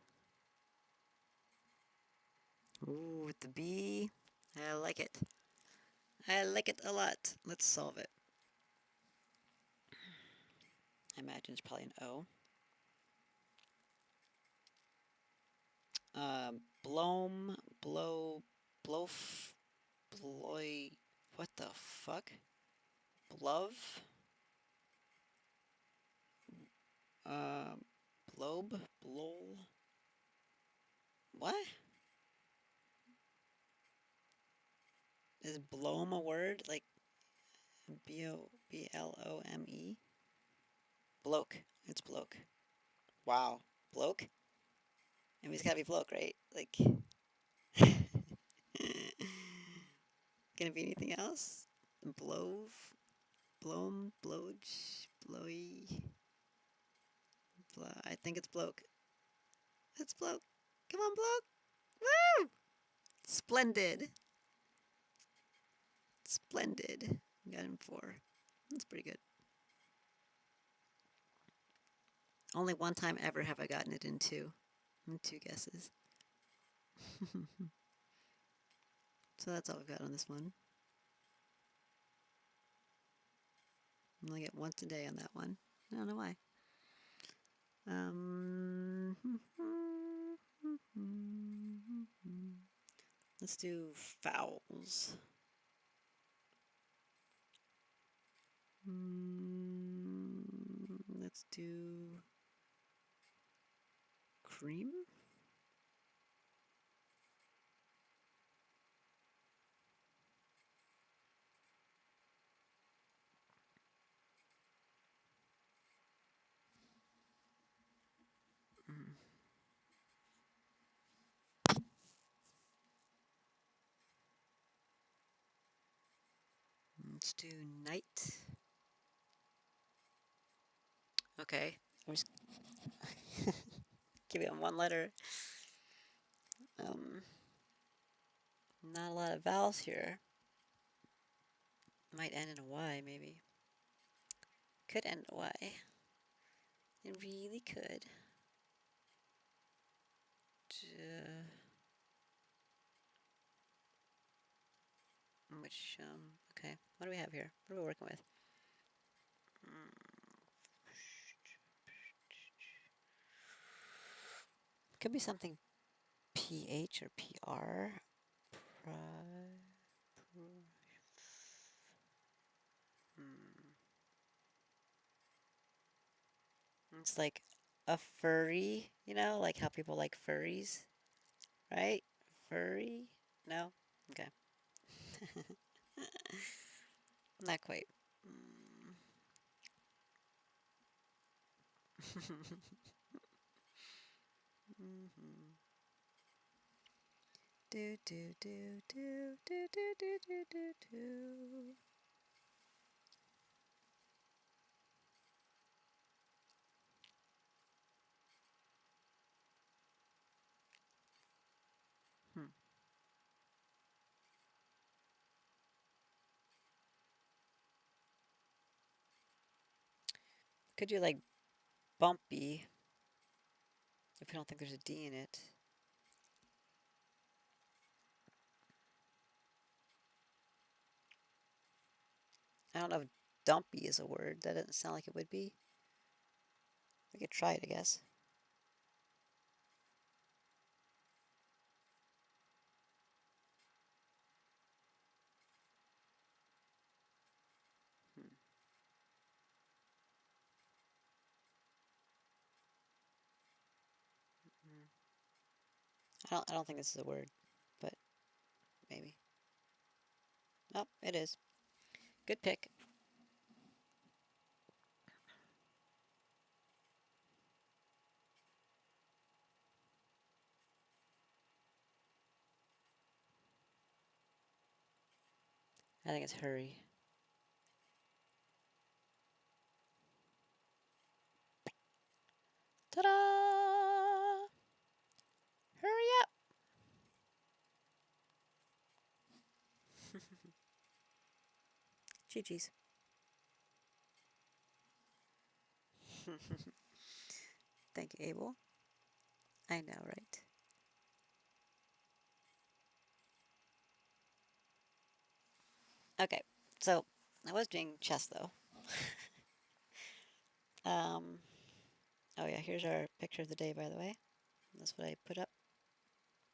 A: Ooh, with the B. I like it. I like it a lot. Let's solve it. I imagine it's probably an O. Bloam, blof, bloy, what the fuck? Blove? Blobe, blol. What? Is bloam a word? Like B-O-B-L-O-M-E? Bloke. It's bloke. Wow. Bloke? I mean, it's gotta be bloke, right? Like, gonna be anything else? Blove? Blom? Bloj? Blowy? I think it's bloke. It's bloke. Come on, bloke. Woo! Splendid. Splendid. Got him 4. That's pretty good. Only one time ever have I gotten it in 2. In 2 guesses. So that's all we've got on this one. I only get once a day on that one. I don't know why. Let's do fowls. Let's do cream. Let's do night. Okay. I'm just give it one letter. Not a lot of vowels here. Might end in a Y, maybe. Could end in a Y. It really could. Which, okay. What do we have here? What are we working with? Could be something PH or PR. It's like a furry, you know, like how people like furries, right? Furry? No? Okay. Not quite. Do do do do do do do do do do. Could you like bumpy if you don't think there's a D in it? I don't know if dumpy is a word. That doesn't sound like it would be. We could try it, I guess. I don't think this is a word, but maybe. Oh, it is. Good pick. I think it's hurry. Ta-da! Hurry up! GG's. Thank you, Abel. I know, right? Okay, so I was doing chess though. Oh yeah, here's our picture of the day, by the way. That's what I put up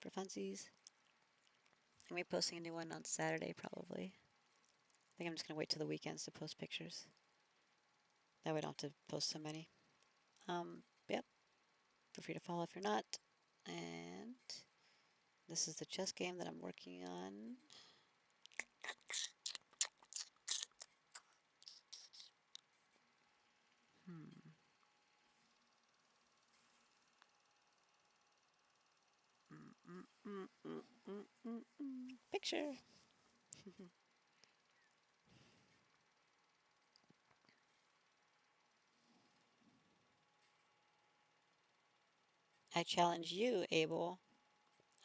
A: for funsies. I'm gonna be posting a new one on Saturday, probably. I think I'm just gonna wait till the weekends to post pictures. That way I don't have to post so many. Yep. Feel free to follow if you're not. And this is the chess game that I'm working on. picture. I challenge you, Abel.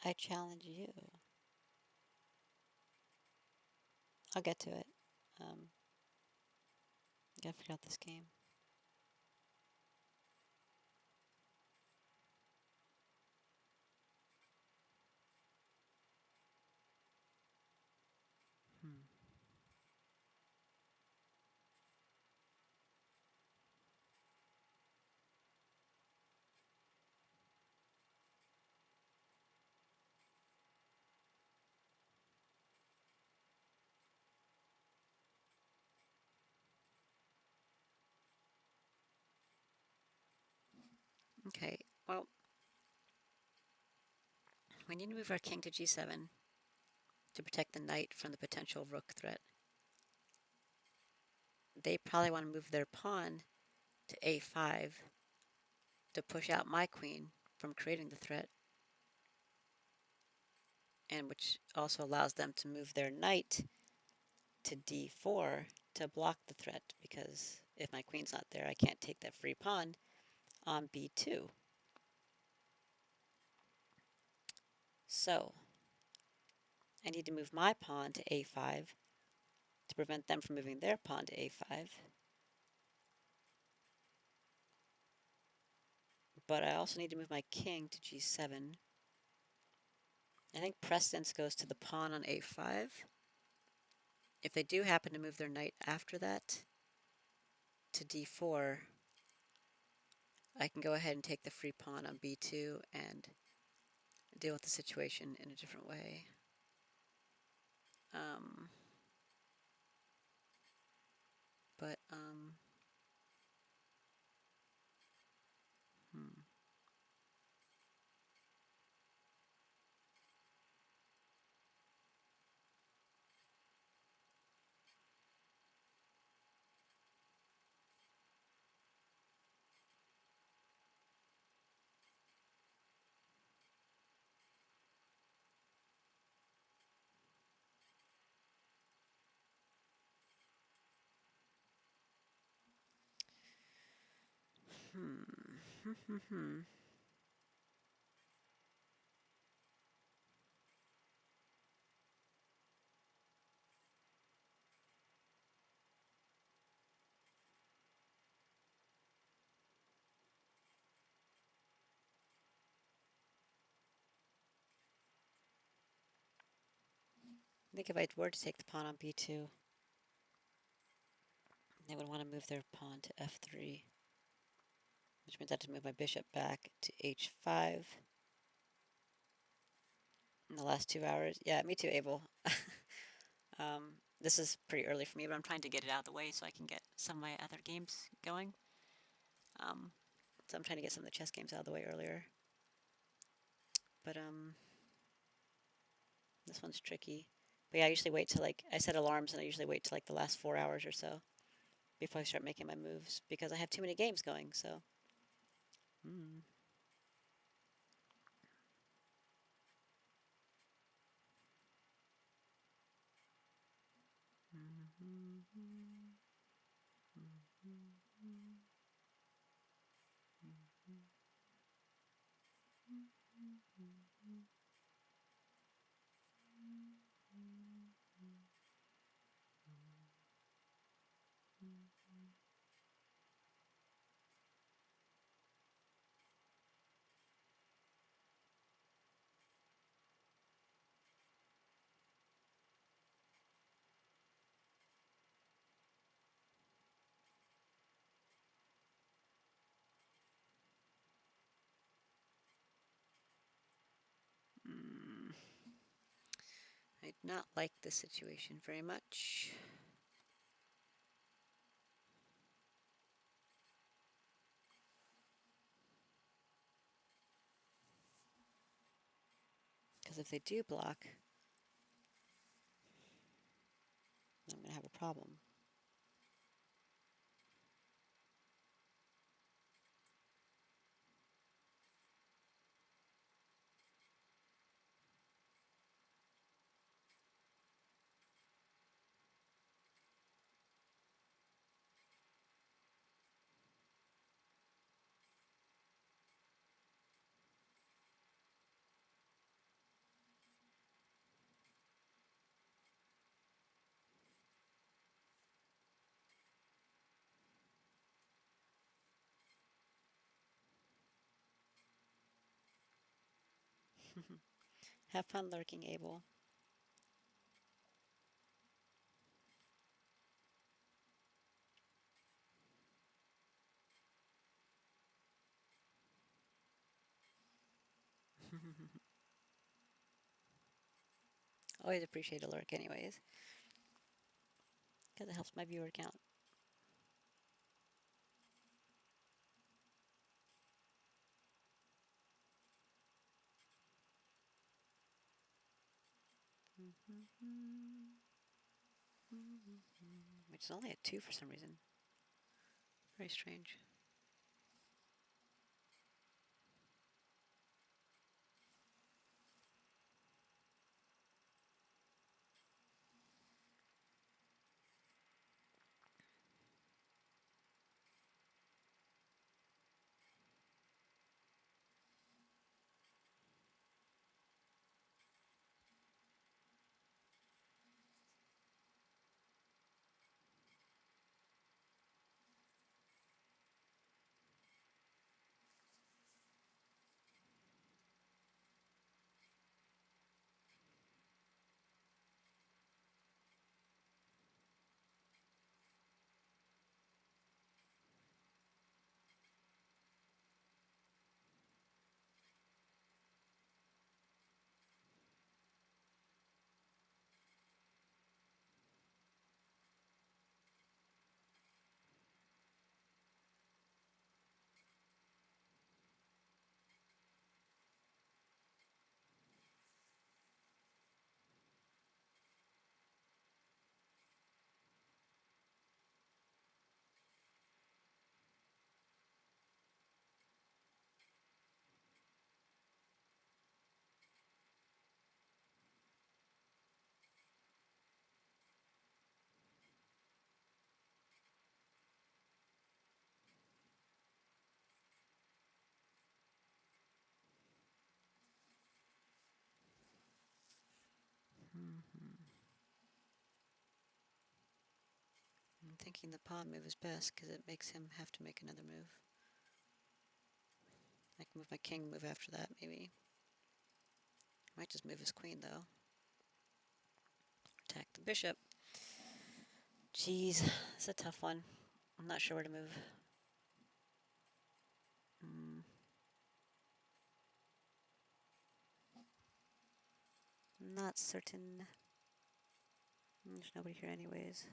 A: I challenge you. I'll get to it. Gotta figure out this game. Okay, well, we need to move our king to g7 to protect the knight from the potential rook threat. They probably want to move their pawn to a5 to push out my queen from creating the threat, and which also allows them to move their knight to d4 to block the threat, because if my queen's not there, I can't take that free pawn on b2. So I need to move my pawn to a5 to prevent them from moving their pawn to a5. But I also need to move my king to g7. I think precedence goes to the pawn on a5. If they do happen to move their knight after that to d4, I can go ahead and take the free pawn on b2 and deal with the situation in a different way. Um, but, hmm. I think if I were to take the pawn on b2, they would want to move their pawn to f3, which means I have to move my bishop back to h5 in the last 2 hours. Yeah, me too, Abel. This is pretty early for me, but I'm trying to get it out of the way so I can get some of my other games going. So I'm trying to get some of the chess games out of the way earlier. But this one's tricky. But yeah, I usually wait till I set alarms and I usually wait till the last 4 hours or so before I start making my moves because I have too many games going, so. I do not like this situation very much. Because if they do block, I'm going to have a problem. Have fun lurking, Abel. Always appreciate a lurk anyways, because it helps my viewer count. Which is only at 2 for some reason. Very strange. I'm thinking the pawn move is best because it makes him have to make another move. I can move my king, move after that, maybe. I might just move his queen, though. Attack the bishop. Jeez, it's a tough one. I'm not sure where to move. Not certain. There's nobody here anyways.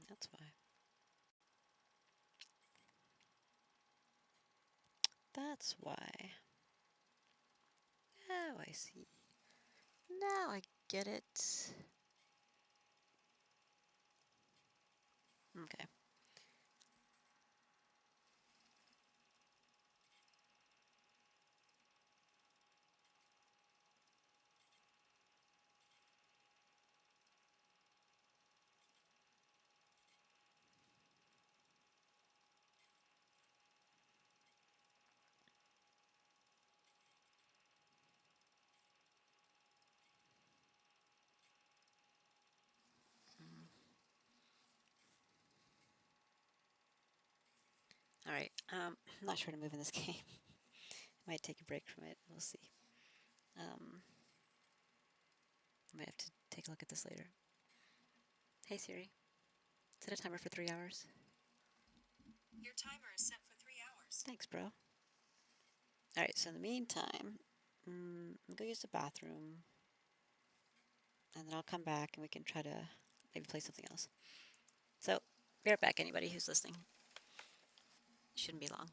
A: That's why. That's why. Oh, I see. Now I get it. Okay. All right. I'm not sure to move in this game. Might take a break from it. We'll see. I might have to take a look at this later. Hey Siri, set a timer for 3 hours.
F: Your timer is set for 3 hours.
A: Thanks, bro. All right. So in the meantime, I'll go use the bathroom, and then I'll come back and we can try to maybe play something else. So be right back. Anybody who's listening. Shouldn't be long.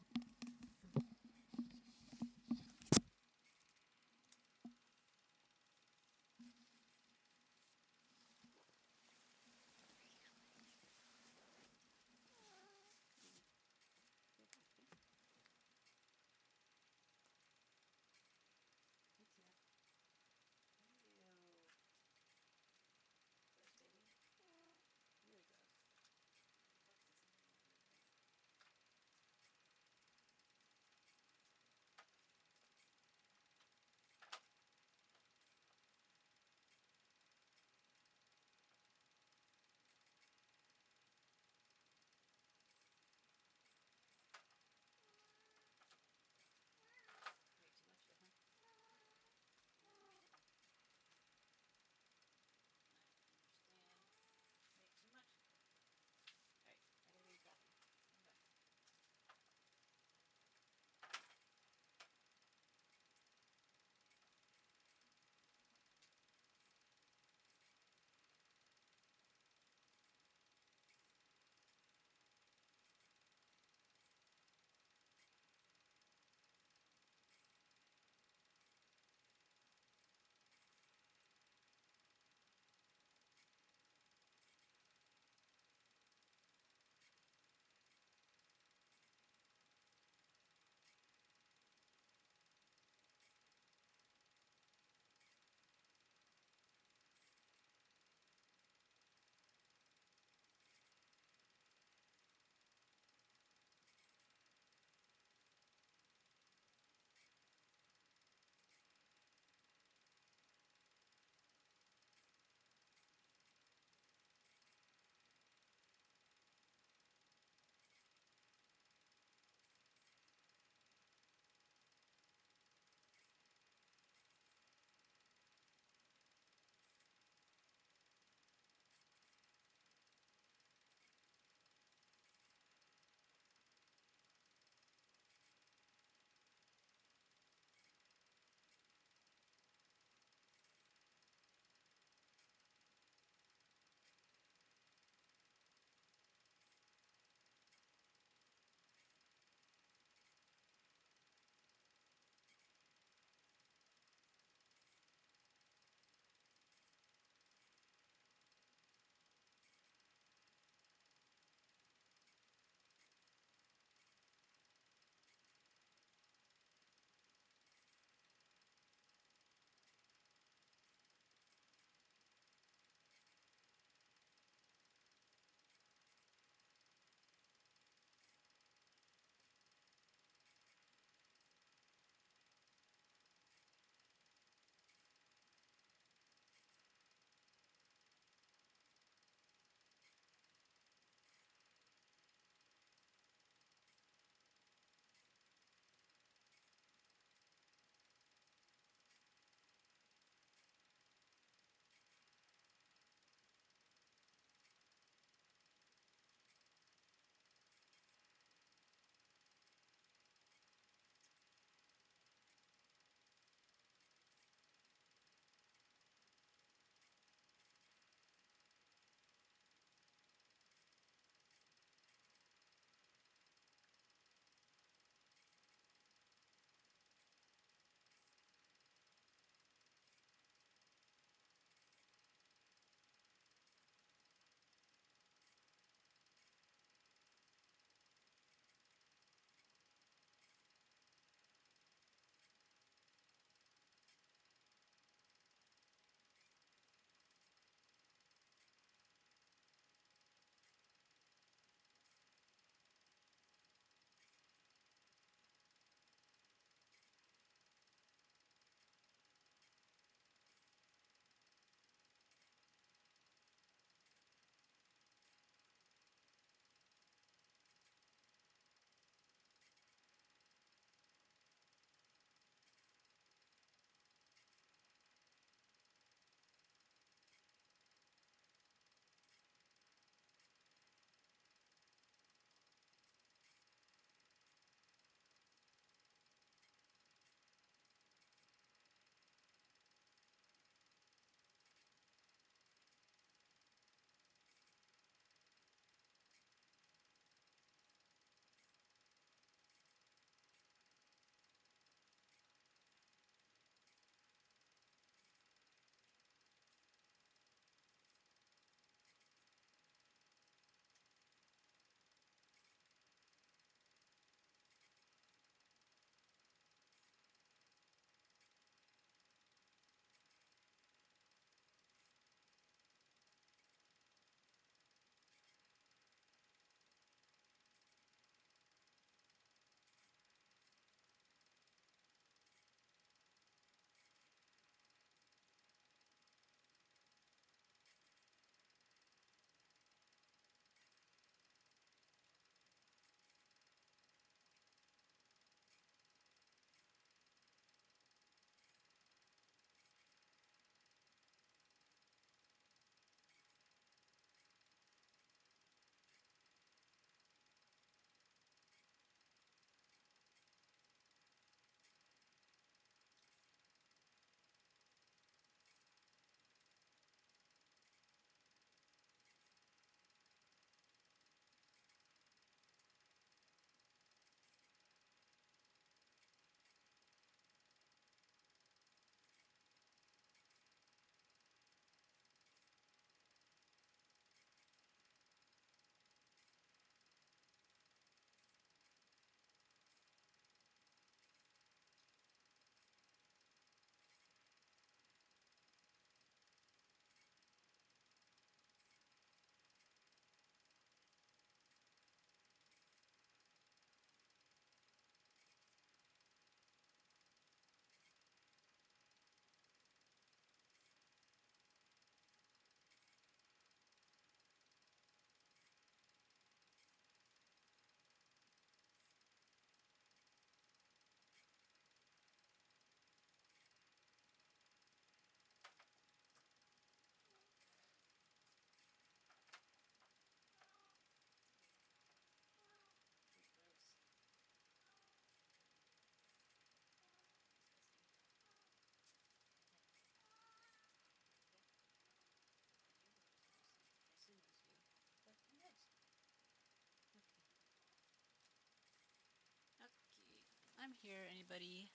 A: I'm here, anybody?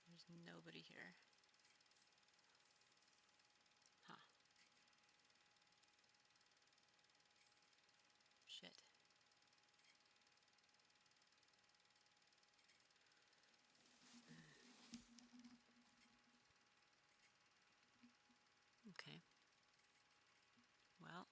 A: There's nobody here. Huh. Shit. Okay. Well,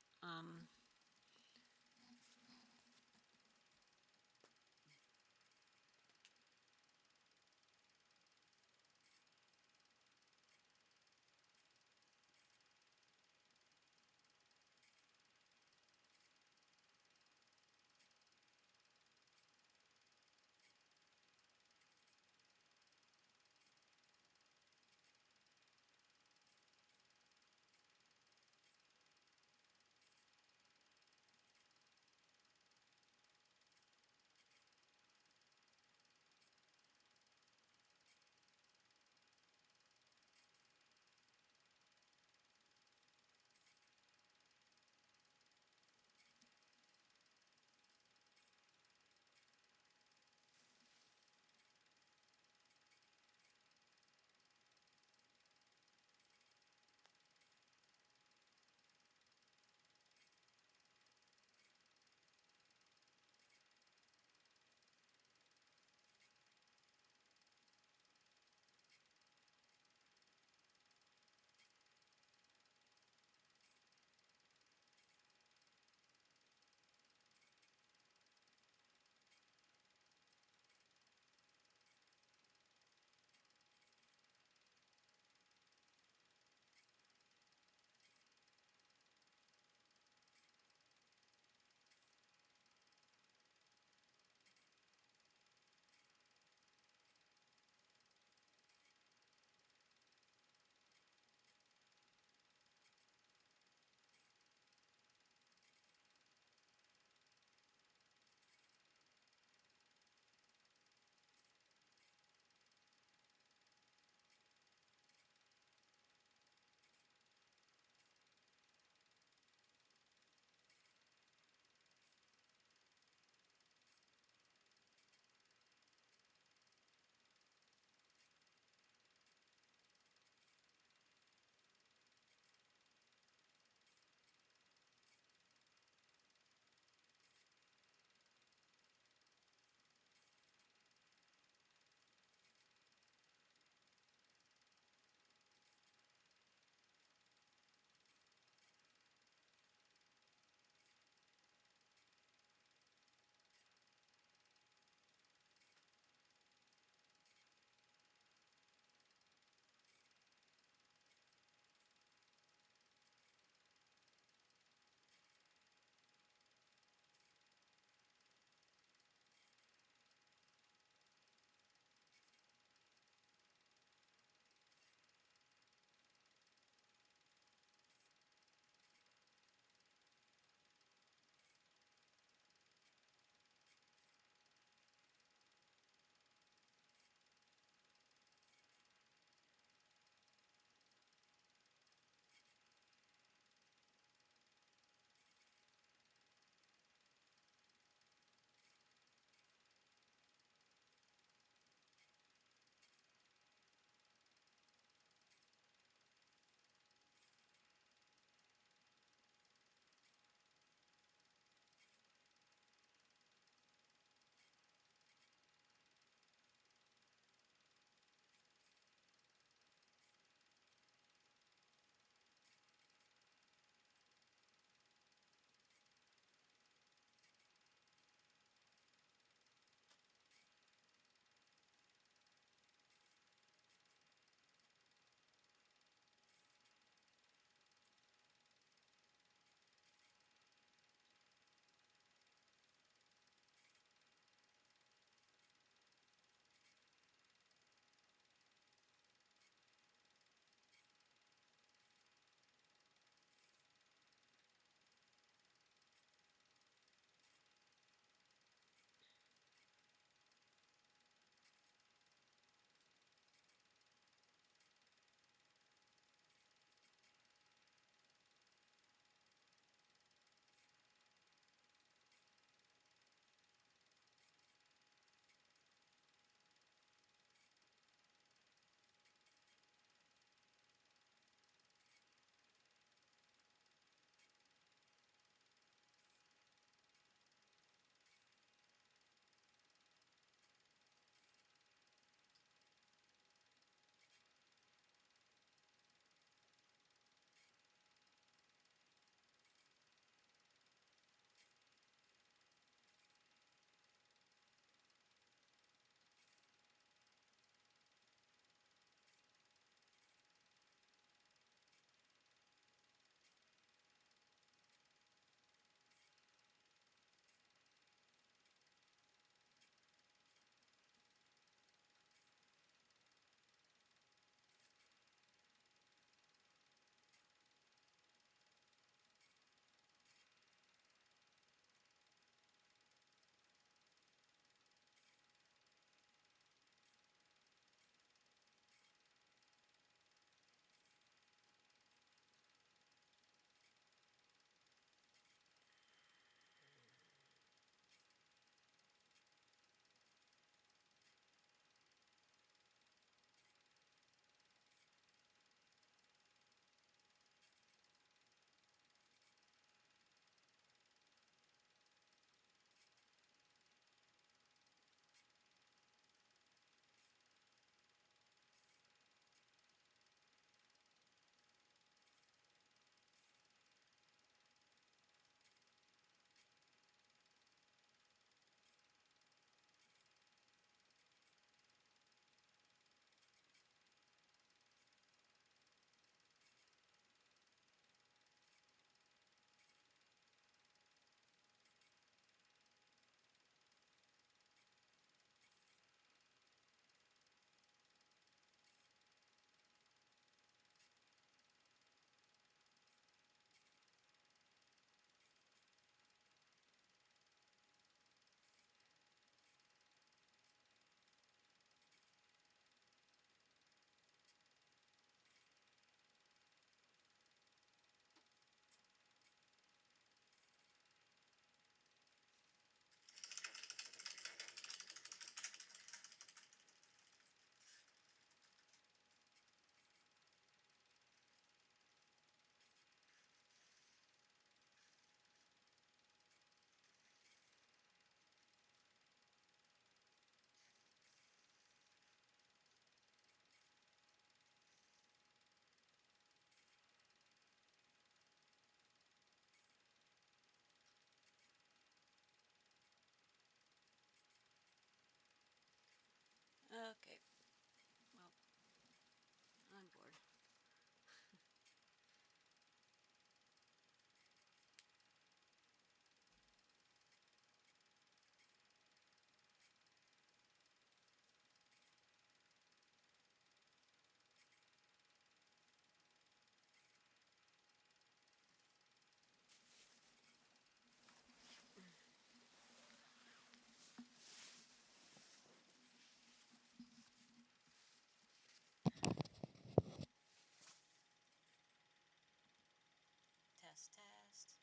A: Test, test.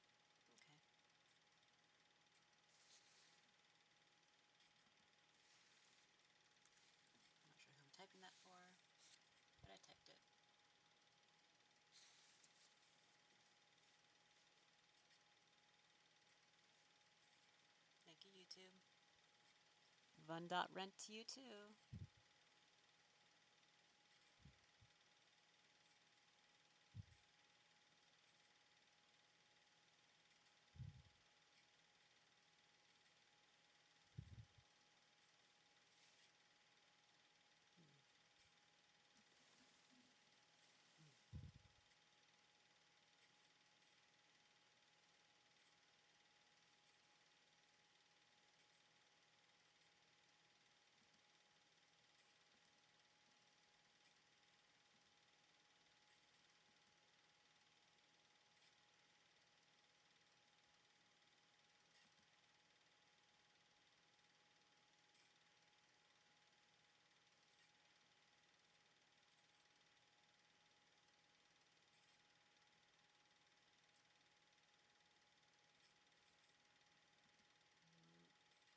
A: Okay. I'm not sure who I'm typing that for, but I typed it. Thank you, YouTube. Rent to you too.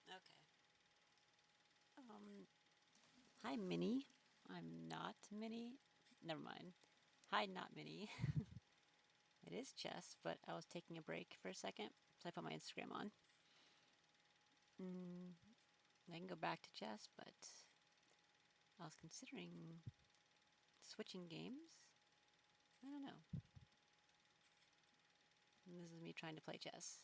A: Okay. Hi, Minnie. I'm not Minnie. Never mind. Hi, not Minnie. It is chess, but I was taking a break for a second, so I put my Instagram on. I can go back to chess, but I was considering switching games. I don't know. And this is me trying to play chess.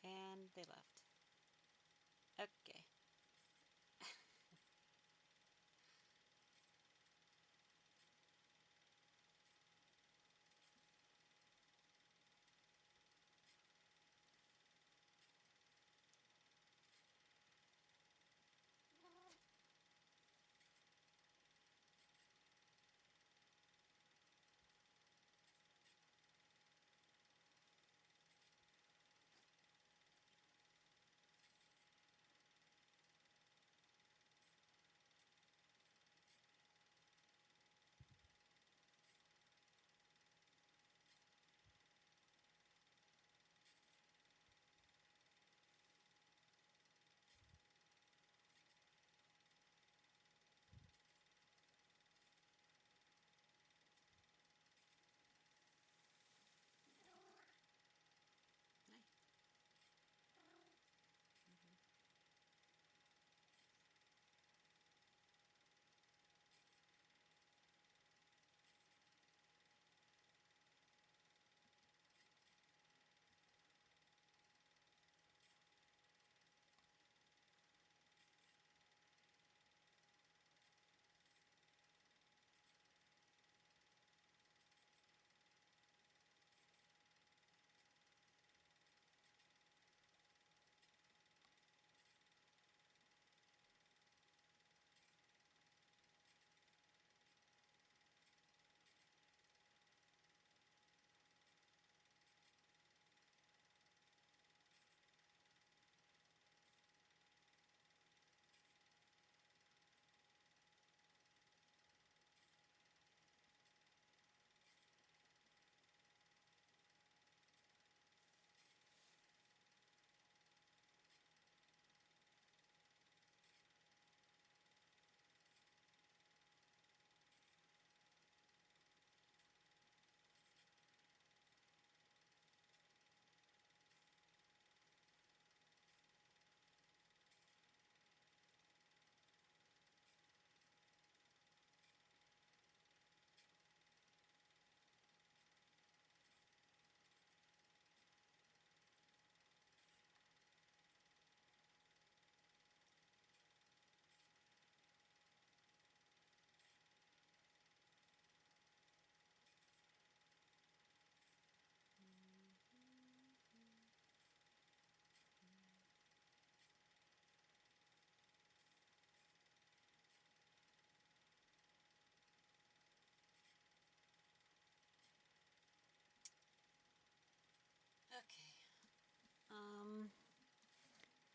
A: And they left. Okay.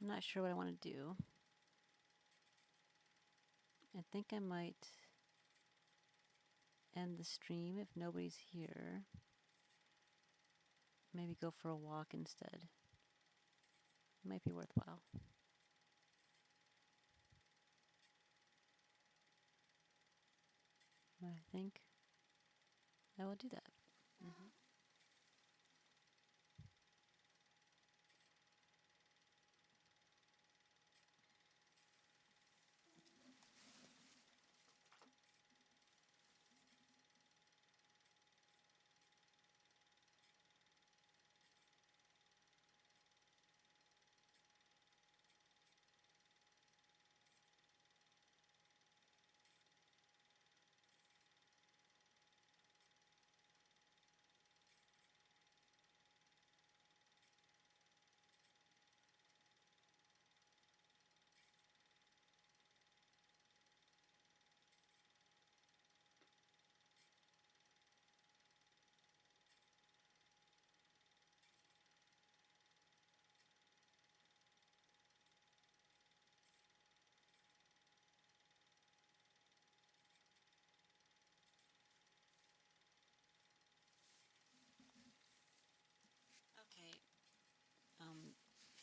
A: I'm not sure what I want to do. I think I might end the stream if nobody's here. Maybe go for a walk instead. Might be worthwhile. I think I will do that. Okay.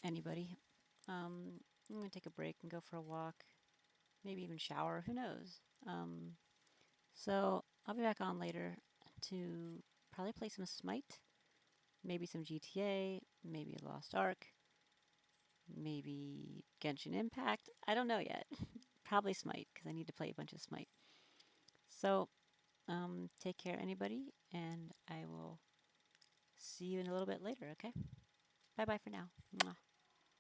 A: Anybody? I'm gonna take a break and go for a walk. Maybe even shower. Who knows? So I'll be back on later to probably play some Smite, maybe some GTA, maybe a Lost Ark, maybe Genshin Impact. I don't know yet. Probably Smite because I need to play a bunch of Smite. So take care, anybody, and I will see you in a little bit later. Okay. Bye bye for now. Mwah.